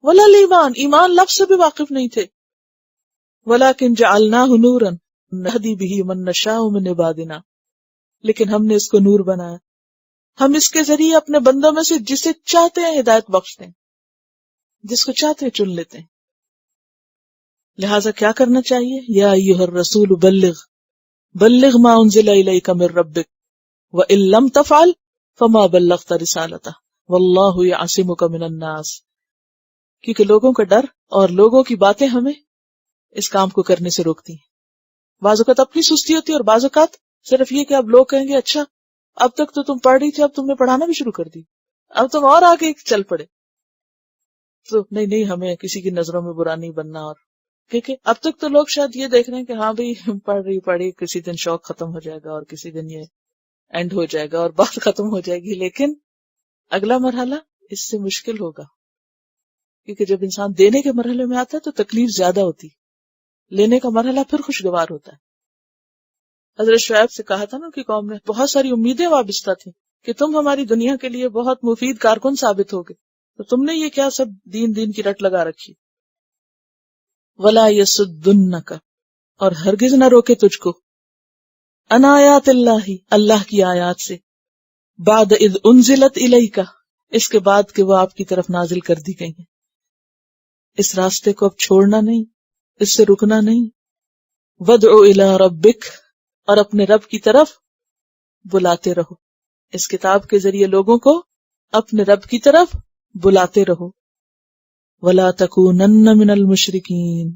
ولا الایمان، ایمان لفظ سے بھی واقف نہیں تھے. ولکن جعلناہ نورا نہدی بہ من نشاء من عبادنا، لیکن ہم نے اس کو نور بنایا، ہم اس کے ذریعے اپنے بندوں میں سے جسے چاہتے ہیں ہدایت بخشتے ہیں، جس کو چاہتے ہیں چن لیتے ہیں. لہٰذا کیا کرنا چاہیے؟ یا ایھا الرسول بلغ ما انزل الیک من ربک وان لم تفعل فما بلغت رسالتہ واللہ یعصمک من الناس. کیونکہ لوگوں کا ڈر اور لوگوں کی باتیں ہمیں اس کام کو کرنے سے روکتی ہیں. بعض اوقات اپنی سستی ہوتی ہے، اور بعض اوقات صرف یہ کہ اب لوگ کہیں گے اچھا اب تک تو تم پڑھ رہی تھی، اب تم نے پڑھانا بھی شروع کر دی، اب تم اور آگے چل پڑے. تو نہیں ہمیں کسی کی نظروں میں برا نہیں بننا. اور کیونکہ اب تک تو لوگ شاید یہ دیکھ رہے ہیں کہ ہاں بھئی پڑھی کسی دن شوق ختم ہو جائے گا اور کسی دن یہ اینڈ ہو جائے گا اور بات ختم ہو جائے گی. لیکن اگلا مرحلہ اس سے مشکل ہوگا، کیونکہ جب انسان دینے کے مرحلے میں آتا ہے تو تکلیف زیادہ ہوتی، لینے کا مرحلہ پھر خوشگوار ہوتا ہے. حضرت شعیب سے کہا تھا نا کہ قوم نے بہت ساری امیدیں وابستہ تھیں کہ تم ہماری دنیا کے لیے بہت مفید کارکن ثابت ہوگے، تو تم نے یہ کیا سب دین کی رٹ لگا رکھی. ولا یصدنک، اور ہرگز نہ روکے تجھ کو، عن آیات اللہ کی آیات سے، بعد اذ انزلت الیک، اس کے بعد کہ وہ آپ کی طرف نازل کر دی گئی ہیں. اس راستے کو اب چھوڑنا نہیں، اس سے رکنا نہیں. وَادْعُ إِلَىٰ رَبِّكَ، اور اپنے رب کی طرف بلاتے رہو. اس کتاب کے ذریعے لوگوں کو اپنے رب کی طرف بلاتے رہو. وَلَا تَكُونَنَّ مِنَ الْمُشْرِكِينَ،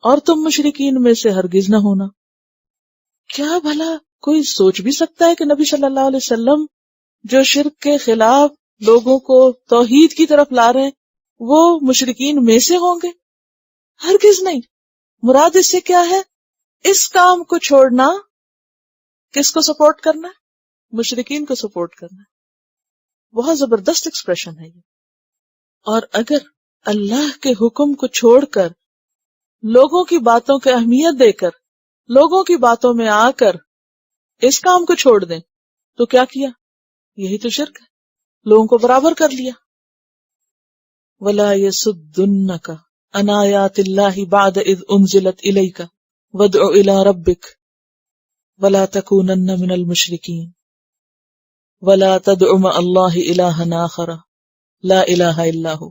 اور تم مشرکین میں سے ہرگز نہ ہونا. کیا بھلا کوئی سوچ بھی سکتا ہے کہ نبی صلی اللہ علیہ وسلم جو شرک کے خلاف لوگوں کو توحید کی طرف لا رہے ہیں وہ مشرکین میں سے ہوں گے؟ ہرگز نہیں. مراد اس سے کیا ہے؟ اس کام کو چھوڑنا کس کو سپورٹ کرنا ہے؟ مشرکین کو سپورٹ کرنا ہے. بہت زبردست ایکسپریشن ہے یہ. اور اگر اللہ کے حکم کو چھوڑ کر لوگوں کی باتوں کی اہمیت دے کر لوگوں کی باتوں میں آ کر اس کام کو چھوڑ دیں تو کیا کیا؟ یہی تو شرک ہے. لوگوں کو برابر کر لیا. وَلَا يَسُدُّنَّكَ عَنْ آيَاتِ اللَّهِ بَعْدَ إِذْ أُنزِلَتْ إِلَيْكَ وَادْعُ إِلَىٰ رَبِّكَ وَلَا تَكُونَنَّ مِنَ الْمُشْرِكِينَ وَلَا تَدْعُ مَعَ اللَّهِ إِلَٰهًا آخَرَ لَا إِلَٰهَ إِلَّا هُوَ.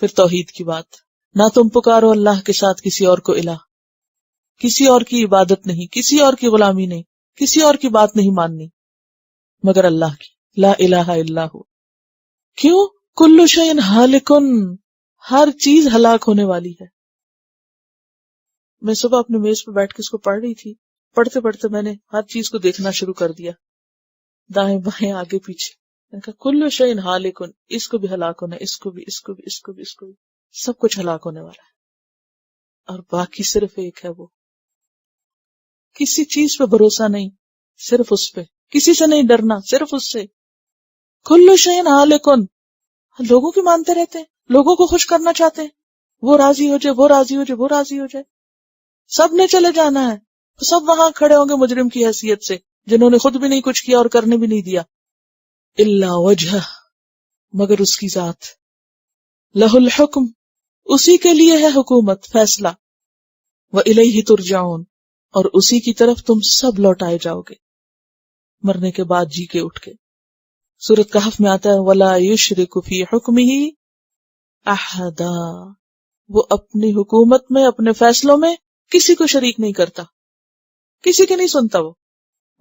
پھر توحید کی بات. نہ تم پکارو اللہ کے ساتھ کسی اور کو الہ. کسی اور کی عبادت نہیں، کسی اور کی غلامی نہیں، کسی اور کی بات نہیں ماننی مگر اللہ کی. لا الہ الا ہو. کیوں؟ کل شیء ہالک، ہر چیز ہلاک ہونے والی ہے. میں صبح اپنے میز پہ بیٹھ کے اس کو پڑھ رہی تھی. پڑھتے پڑھتے میں نے ہر چیز کو دیکھنا شروع کر دیا، دائیں بائیں آگے پیچھے. میں نے کہا کل شیء ہالک، اس کو بھی ہلاک ہونا ہے، اس کو بھی، اس کو بھی، اس کو بھی، اس کو بھی، سب کچھ ہلاک ہونے والا ہے. اور باقی صرف ایک ہے، وہ کسی چیز پہ بھروسہ نہیں، صرف اس پہ. کسی سے نہیں ڈرنا، صرف اس سے. کل شیء ہالک. لوگوں کی مانتے رہتے ہیں، لوگوں کو خوش کرنا چاہتے ہیں، وہ راضی ہو جائے، وہ راضی ہو جائے، وہ راضی ہو جائے. سب نے چلے جانا ہے، سب وہاں کھڑے ہوں گے مجرم کی حیثیت سے جنہوں نے خود بھی نہیں کچھ کیا اور کرنے بھی نہیں دیا. الا وجہ، مگر اس کی ذات. لہ الحکم، اسی کے لیے ہے حکومت، فیصلہ. وإلیہ ترجعون، اور اسی کی طرف تم سب لوٹائے جاؤ گے مرنے کے بعد، جی کے اٹھ کے. سورۃ کہف میں آتا ہے وَلَا يُشْرِكُ فِي حُكْمِهِ أَحَدًا، وہ اپنی حکومت میں، اپنے فیصلوں میں کسی کو شریک نہیں کرتا، کسی کی نہیں سنتا.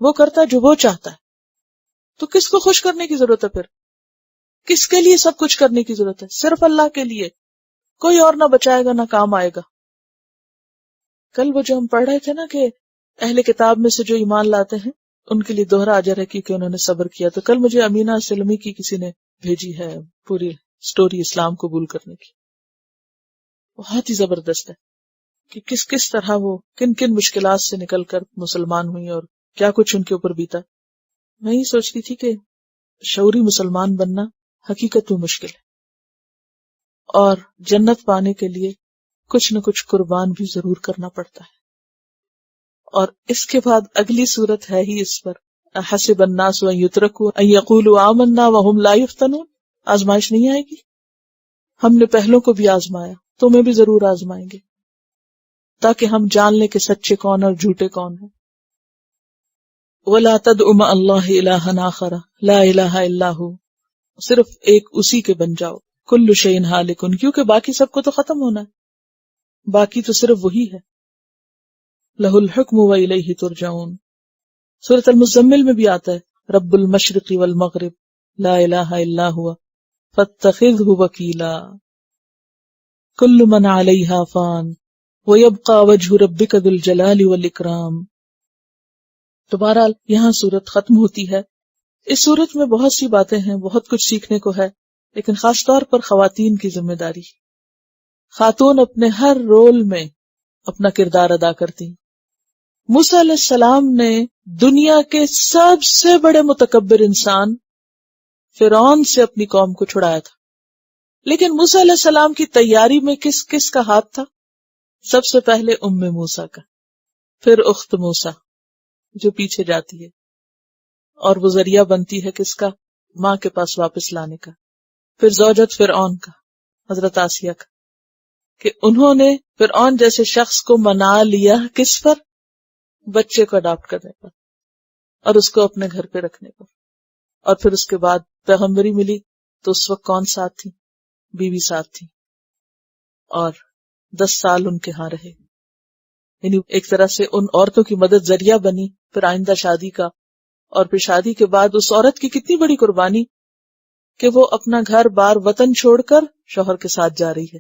وہ کرتا جو وہ چاہتا ہے. تو کس کو خوش کرنے کی ضرورت ہے؟ پھر کس کے لیے سب کچھ کرنے کی ضرورت ہے؟ صرف اللہ کے لیے. کوئی اور نہ بچائے گا، نہ کام آئے گا. کل وہ جو ہم پڑھ رہے تھے نا کہ اہل کتاب میں سے جو ایمان لاتے ہیں ان کے لیے دوہرا اجر ہے کیونکہ انہوں نے صبر کیا. تو کل مجھے امینہ سلمی کی کسی نے بھیجی ہے پوری سٹوری اسلام قبول کرنے کی. بہت ہی زبردست ہے کہ کس طرح وہ کن کن مشکلات سے نکل کر مسلمان ہوئی اور کیا کچھ ان کے اوپر بیتا. میں یہ سوچتی تھی کہ شعوری مسلمان بننا حقیقت میں مشکل ہے، اور جنت پانے کے لیے کچھ نہ کچھ قربان بھی ضرور کرنا پڑتا ہے. اور اس کے بعد اگلی صورت ہے ہی اس پر، حسب الناس ان یترکوا ان یقولوا آمنا وهم لا یفتنون. آزمائش نہیں آئے گی؟ ہم نے پہلوں کو بھی آزمایا، تمہیں بھی ضرور آزمائیں گے تاکہ ہم جان لیں کہ سچے کون اور جھوٹے کون ہیں. وَلَا تَدْعُ مَعَ اللَّهِ إِلَٰهًا آخَرَ لَا إِلَٰهَ إِلَّا هُوَ، صرف ایک اسی کے بن جاؤ. کل شیء ہالک، کیونکہ باقی سب کو تو ختم ہونا ہے، باقی تو صرف وہی ہے. لہ الحکم وإلیہ ترجعون. سورۃ المزمل میں بھی آتا ہے رب المشرق والمغرب لا الہ الا هو فاتخذہ وکیلا کل من علیہا فان ویبقى وجہ ربک ذو الجلال والاکرام. تو بہرحال یہاں سورت ختم ہوتی ہے. اس سورت میں بہت سی باتیں ہیں، بہت کچھ سیکھنے کو ہے، لیکن خاص طور پر خواتین کی ذمہ داری. خاتون اپنے ہر رول میں اپنا کردار ادا کرتی. موسیٰ علیہ السلام نے دنیا کے سب سے بڑے متکبر انسان فرعون سے اپنی قوم کو چھڑایا تھا، لیکن موسیٰ علیہ السلام کی تیاری میں کس کس کا ہاتھ تھا؟ سب سے پہلے ام موسیٰ کا، پھر اخت موسیٰ جو پیچھے جاتی ہے اور وہ ذریعہ بنتی ہے کس کا؟ ماں کے پاس واپس لانے کا. پھر زوجت فرعون کا، حضرت آسیہ کا، کہ انہوں نے فرعون جیسے شخص کو منا لیا کس پر؟ بچے کو اڈاپٹ کرنے پر اور اس کو اپنے گھر پہ رکھنے پر. اور پھر اس کے بعد پیغمبری ملی تو اس وقت کون ساتھ تھی؟ بیوی ساتھ تھی، اور 10 سال ان کے ہاں رہے. یعنی ایک طرح سے ان عورتوں کی مدد ذریعہ بنی پھر آئندہ شادی کا، اور پھر شادی کے بعد اس عورت کی کتنی بڑی قربانی کہ وہ اپنا گھر بار وطن چھوڑ کر شوہر کے ساتھ جا رہی ہے.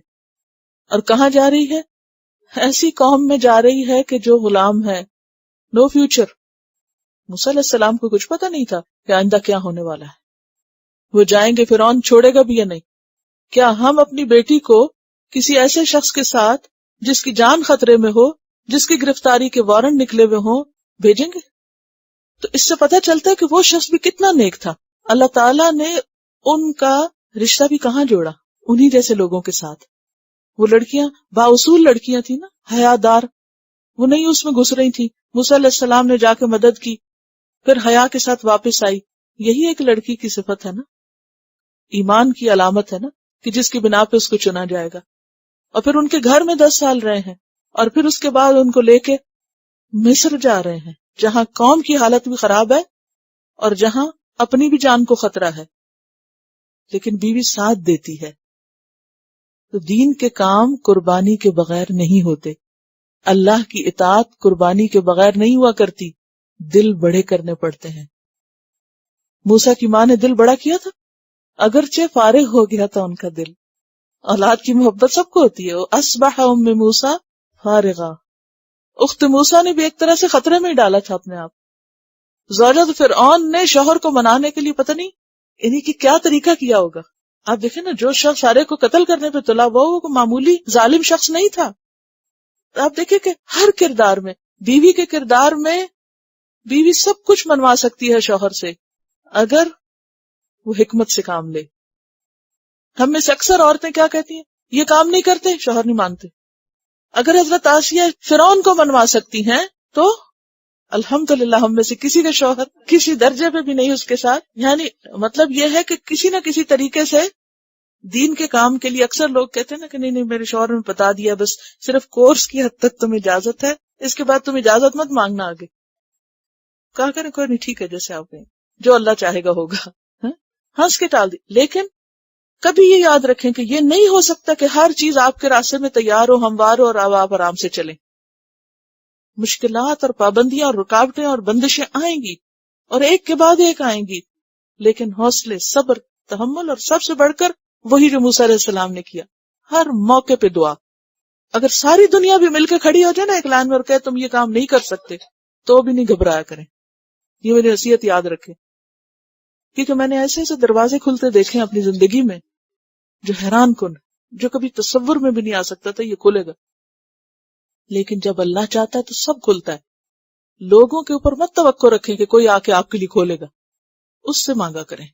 اور کہاں جا رہی ہے؟ ایسی قوم میں جا رہی ہے کہ جو غلام ہے، نو فیوچر. موسیٰ علیہ السلام کو کچھ پتہ نہیں تھا کہ آئندہ کیا ہونے والا ہے. وہ جائیں گے، فرعون چھوڑے گا بھی یا نہیں. کیا ہم اپنی بیٹی کو کسی ایسے شخص کے ساتھ جس کی جان خطرے میں ہو، جس کی گرفتاری کے وارنٹ نکلے ہوئے ہوں، بھیجیں گے؟ تو اس سے پتہ چلتا ہے کہ وہ شخص بھی کتنا نیک تھا. اللہ تعالیٰ نے ان کا رشتہ بھی کہاں جوڑا؟ انہی جیسے لوگوں کے ساتھ. وہ لڑکیاں بااصول لڑکیاں تھیں نا، حیادار، وہ نہیں اس میں گھس رہی تھیں. موسیٰ علیہ السلام نے جا کے مدد کی، پھر حیا کے ساتھ واپس آئی. یہی ایک لڑکی کی صفت ہے نا، ایمان کی علامت ہے نا، کہ جس کی بنا پہ اس کو چنا جائے گا. اور پھر ان کے گھر میں 10 سال رہے ہیں، اور پھر اس کے بعد ان کو لے کے مصر جا رہے ہیں، جہاں قوم کی حالت بھی خراب ہے اور جہاں اپنی بھی جان کو خطرہ ہے، لیکن بیوی ساتھ دیتی ہے. تو دین کے کام قربانی کے بغیر نہیں ہوتے. اللہ کی اطاعت قربانی کے بغیر نہیں ہوا کرتی، دل بڑے کرنے پڑتے ہیں. موسیٰ کی ماں نے دل بڑا کیا تھا، اگرچہ فارغ ہو گیا تھا ان کا دل. اولاد کی محبت سب کو ہوتی ہے. اصبح ام موسیٰ فارغہ، اخت موسیٰ نے بھی ایک طرح سے خطرے میں ہی ڈالا تھا اپنے آپ. زوجۃ فرعون نے شوہر کو منانے کے لیے پتہ نہیں انہیں کی کیا طریقہ کیا ہوگا. آپ دیکھیں نا، جو شخص سارے کو قتل کرنے پہ تلا وہ معمولی ظالم شخص نہیں تھا. آپ دیکھیں کہ ہر کردار میں، بیوی کے کردار میں، بیوی سب کچھ منوا سکتی ہے شوہر سے اگر وہ حکمت سے کام لے. ہم میں سے اکثر عورتیں کیا کہتی ہیں؟ یہ کام نہیں کرتے، شوہر نہیں مانتے. اگر حضرت آسیہ فرعون کو منوا سکتی ہیں تو الحمدللہ ہم میں سے کسی کا شوہر کسی درجے پہ بھی نہیں اس کے ساتھ. یعنی مطلب یہ ہے کہ کسی نہ کسی طریقے سے دین کے کام کے لیے اکثر لوگ کہتے ہیں نا کہ نہیں میرے شوہر نے بتا دیا، بس صرف کورس کی حد تک تمہیں اجازت ہے، اس کے بعد تم اجازت مت مانگنا آگے. کہا کریں کوئی نہیں، ٹھیک ہے جیسے آپ کہیں، جو اللہ چاہے گا ہوگا، ہنس کے ٹال دی. لیکن کبھی یہ یاد رکھیں کہ یہ نہیں ہو سکتا کہ ہر چیز آپ کے راستے میں تیار ہو، ہموار ہو اور آپ آرام سے چلیں. مشکلات اور پابندیاں اور رکاوٹیں اور بندشیں آئیں گی، اور ایک کے بعد ایک آئیں گی، لیکن حوصلے، صبر، تحمل، اور سب سے بڑھ کر وہی جو موسیٰ علیہ السلام نے کیا، ہر موقع پہ دعا. اگر ساری دنیا بھی مل کے کھڑی ہو جائے نا ایک لائن میں اور کہے تم یہ کام نہیں کر سکتے، تو بھی نہیں گھبرایا کریں. یہ میری نصیحت یاد رکھیں، کیونکہ میں نے ایسے ایسے دروازے کھلتے دیکھے اپنی زندگی میں جو حیران کن، جو کبھی تصور میں بھی نہیں آ سکتا تھا یہ کھلے گا. لیکن جب اللہ چاہتا ہے تو سب کھلتا ہے. لوگوں کے اوپر مت توقع رکھیں کہ کوئی آ کے آپ کے لیے کھولے گا، اس سے مانگا کریں.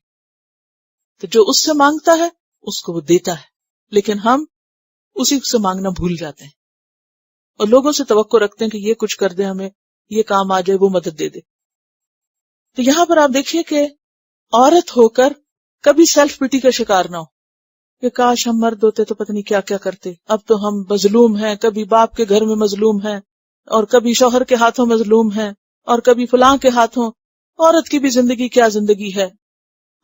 تو جو اس سے مانگتا ہے اس کو وہ دیتا ہے، لیکن ہم اسی سے مانگنا بھول جاتے ہیں اور لوگوں سے توقع رکھتے ہیں کہ یہ کچھ کر دے، ہمیں یہ کام آ جائے، وہ مدد دے دے. تو یہاں پر آپ دیکھیے کہ عورت ہو کر کبھی سیلف پٹی کا شکار نہ ہو کہ کاش ہم مرد ہوتے تو پتہ نہیں کیا کیا کرتے، اب تو ہم مظلوم ہیں، کبھی باپ کے گھر میں مظلوم ہیں اور کبھی شوہر کے ہاتھوں مظلوم ہیں اور کبھی فلاں کے ہاتھوں. عورت کی بھی زندگی کیا زندگی ہے،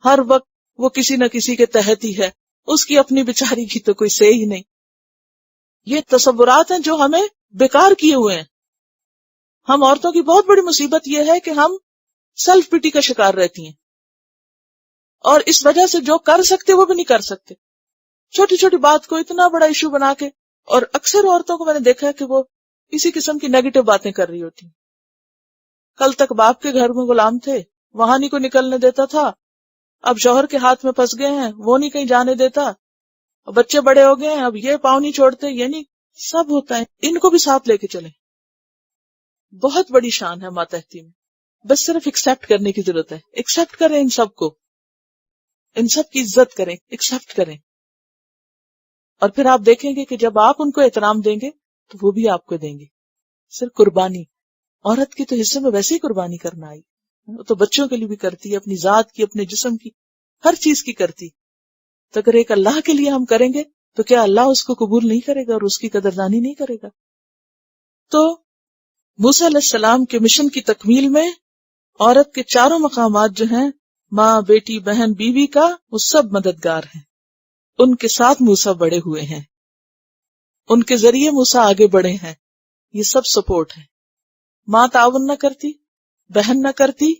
ہر وقت وہ کسی نہ کسی کے تحت ہی ہے، اس کی اپنی بیچاری کی تو کوئی سے ہی نہیں. یہ تصورات ہیں جو ہمیں بیکار کیے ہوئے ہیں. ہم عورتوں کی بہت بڑی مصیبت یہ ہے کہ ہم سیلف پٹی کا شکار رہتی ہیں، اور اس وجہ سے جو کر سکتے وہ بھی نہیں کر سکتے. چھوٹی چھوٹی بات کو اتنا بڑا ایشو بنا کے، اور اکثر عورتوں کو میں نے دیکھا ہے کہ وہ اسی قسم کی نیگیٹو باتیں کر رہی ہوتی ہیں. کل تک باپ کے گھر میں غلام تھے، وہاں نہیں کو نکلنے دیتا تھا، اب شوہر کے ہاتھ میں پھنس گئے ہیں، وہ نہیں کہیں جانے دیتا، بچے بڑے ہو گئے ہیں، اب یہ پاؤں نہیں چھوڑتے. یعنی سب ہوتا ہے، ان کو بھی ساتھ لے کے چلیں. بہت بڑی شان ہے ماتحتی میں، بس صرف ایکسپٹ کرنے کی ضرورت ہے. ایکسپٹ کریں ان سب کو، ان سب کی عزت کریں، ایکسپٹ کریں. اور پھر آپ دیکھیں گے کہ جب آپ ان کو احترام دیں گے تو وہ بھی آپ کو دیں گے. صرف قربانی، عورت کی تو حصے میں ویسے ہی قربانی کرنا آئی، تو بچوں کے لیے بھی کرتی ہے، اپنی ذات کی، اپنے جسم کی، ہر چیز کی کرتی. تو اگر ایک اللہ کے لیے ہم کریں گے تو کیا اللہ اس کو قبول نہیں کرے گا اور اس کی قدردانی نہیں کرے گا؟ تو موسیٰ علیہ السلام کے مشن کی تکمیل میں عورت کے چاروں مقامات جو ہیں، ماں، بیٹی، بہن، بیوی کا، وہ سب مددگار ہیں. ان کے ساتھ موسیٰ بڑے ہوئے ہیں، ان کے ذریعے موسیٰ آگے بڑھے ہیں. یہ سب سپورٹ ہے. ماں تعاون نہ کرتی، بہن نہ کرتی،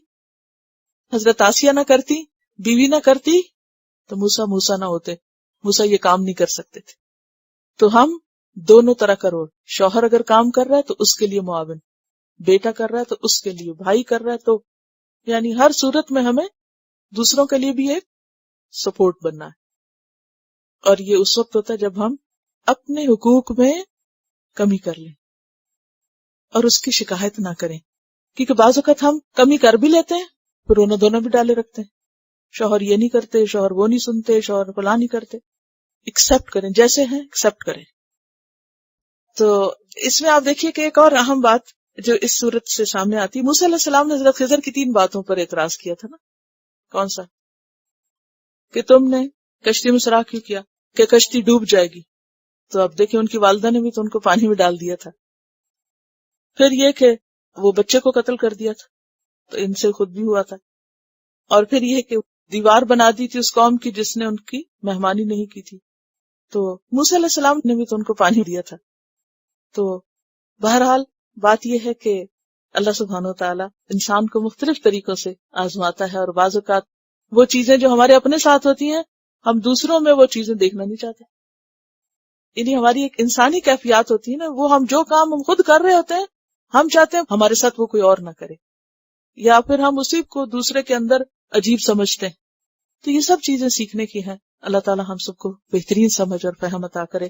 حضرت آسیہ نہ کرتی، بیوی نہ کرتی، تو موسیٰ نہ ہوتے. موسیٰ یہ کام نہیں کر سکتے تھے. تو ہم دونوں طرح کا رول، شوہر اگر کام کر رہا ہے تو اس کے لیے معاون، بیٹا کر رہا ہے تو اس کے لیے، بھائی کر رہا ہے تو، یعنی ہر صورت میں ہمیں دوسروں کے لیے بھی ایک سپورٹ بننا ہے. اور یہ اس وقت ہوتا ہے جب ہم اپنے حقوق میں کمی کر لیں اور اس کی شکایت نہ کریں. کیونکہ بعض اوقات ہم کمی کر بھی لیتے ہیں پھر رونا دھونا بھی ڈالے رکھتے ہیں، شوہر یہ نہیں کرتے، شوہر وہ نہیں سنتے، شوہر فلاں نہیں کرتے. ایکسپٹ کریں، جیسے ہیں ایکسپٹ کریں. تو اس میں آپ دیکھیے کہ ایک اور اہم بات جو اس صورت سے سامنے آتی ہے، موسیٰ علیہ السلام نے حضرت خضر کی 3 باتوں پر اعتراض کیا تھا نا. کون سا؟ کہ تم نے کشتی میں سوراخ کیوں کیا، کہ کشتی ڈوب جائے گی. تو اب دیکھیں ان کی والدہ نے بھی تو ان کو پانی میں ڈال دیا تھا. پھر یہ کہ وہ بچے کو قتل کر دیا تھا تو ان سے خود بھی ہوا تھا. اور پھر یہ کہ دیوار بنا دی تھی اس قوم کی جس نے ان کی مہمانی نہیں کی تھی. تو موسیٰ علیہ السلام نے بھی تو ان کو پانی دیا تھا. تو بہرحال بات یہ ہے کہ اللہ سبحانہ و تعالیٰ انسان کو مختلف طریقوں سے آزماتا ہے، اور بعض اوقات وہ چیزیں جو ہمارے اپنے ساتھ ہوتی ہیں ہم دوسروں میں وہ چیزیں دیکھنا نہیں چاہتے. یعنی ہماری ایک انسانی کیفیات ہوتی ہے نا، وہ ہم جو کام ہم خود کر رہے ہوتے ہیں ہم چاہتے ہیں ہمارے ساتھ وہ کوئی اور نہ کرے، یا پھر ہم اسی کو دوسرے کے اندر عجیب سمجھتے ہیں. تو یہ سب چیزیں سیکھنے کی ہیں. اللہ تعالیٰ ہم سب کو بہترین سمجھ اور فہم عطا کرے.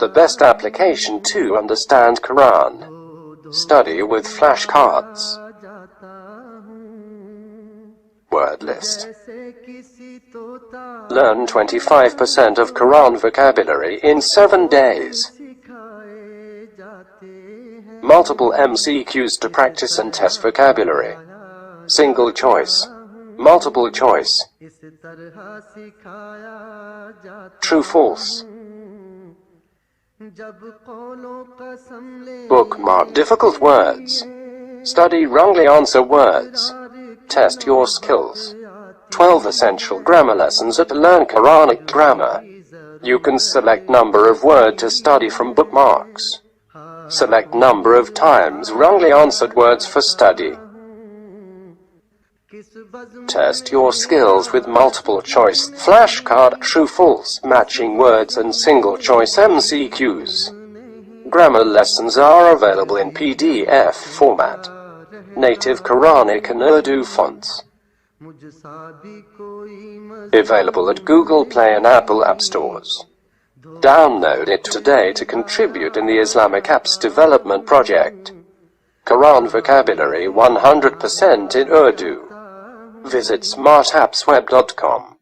The best application to understand Quran. Study with flashcards. Word list. Learn 25% of Quran vocabulary in 7 days. Multiple MCQs to practice and test vocabulary. Single choice. Multiple choice. True false. Bookmark difficult words. Study wrongly answer words. Test your skills. 12 essential grammar lessons to learn Quranic grammar. You can select number of word to study from bookmarks. Select number of times wrongly answered words for study. Test your skills with multiple choice, flashcard, true false, matching words and single choice MCQs. Grammar lessons are available in PDF format. Native Quranic and Urdu fonts. Available at Google Play and Apple App Stores. Download it today to contribute in the Islamic Apps Development Project. Quran vocabulary 100% in Urdu. Visit smartappsweb.com.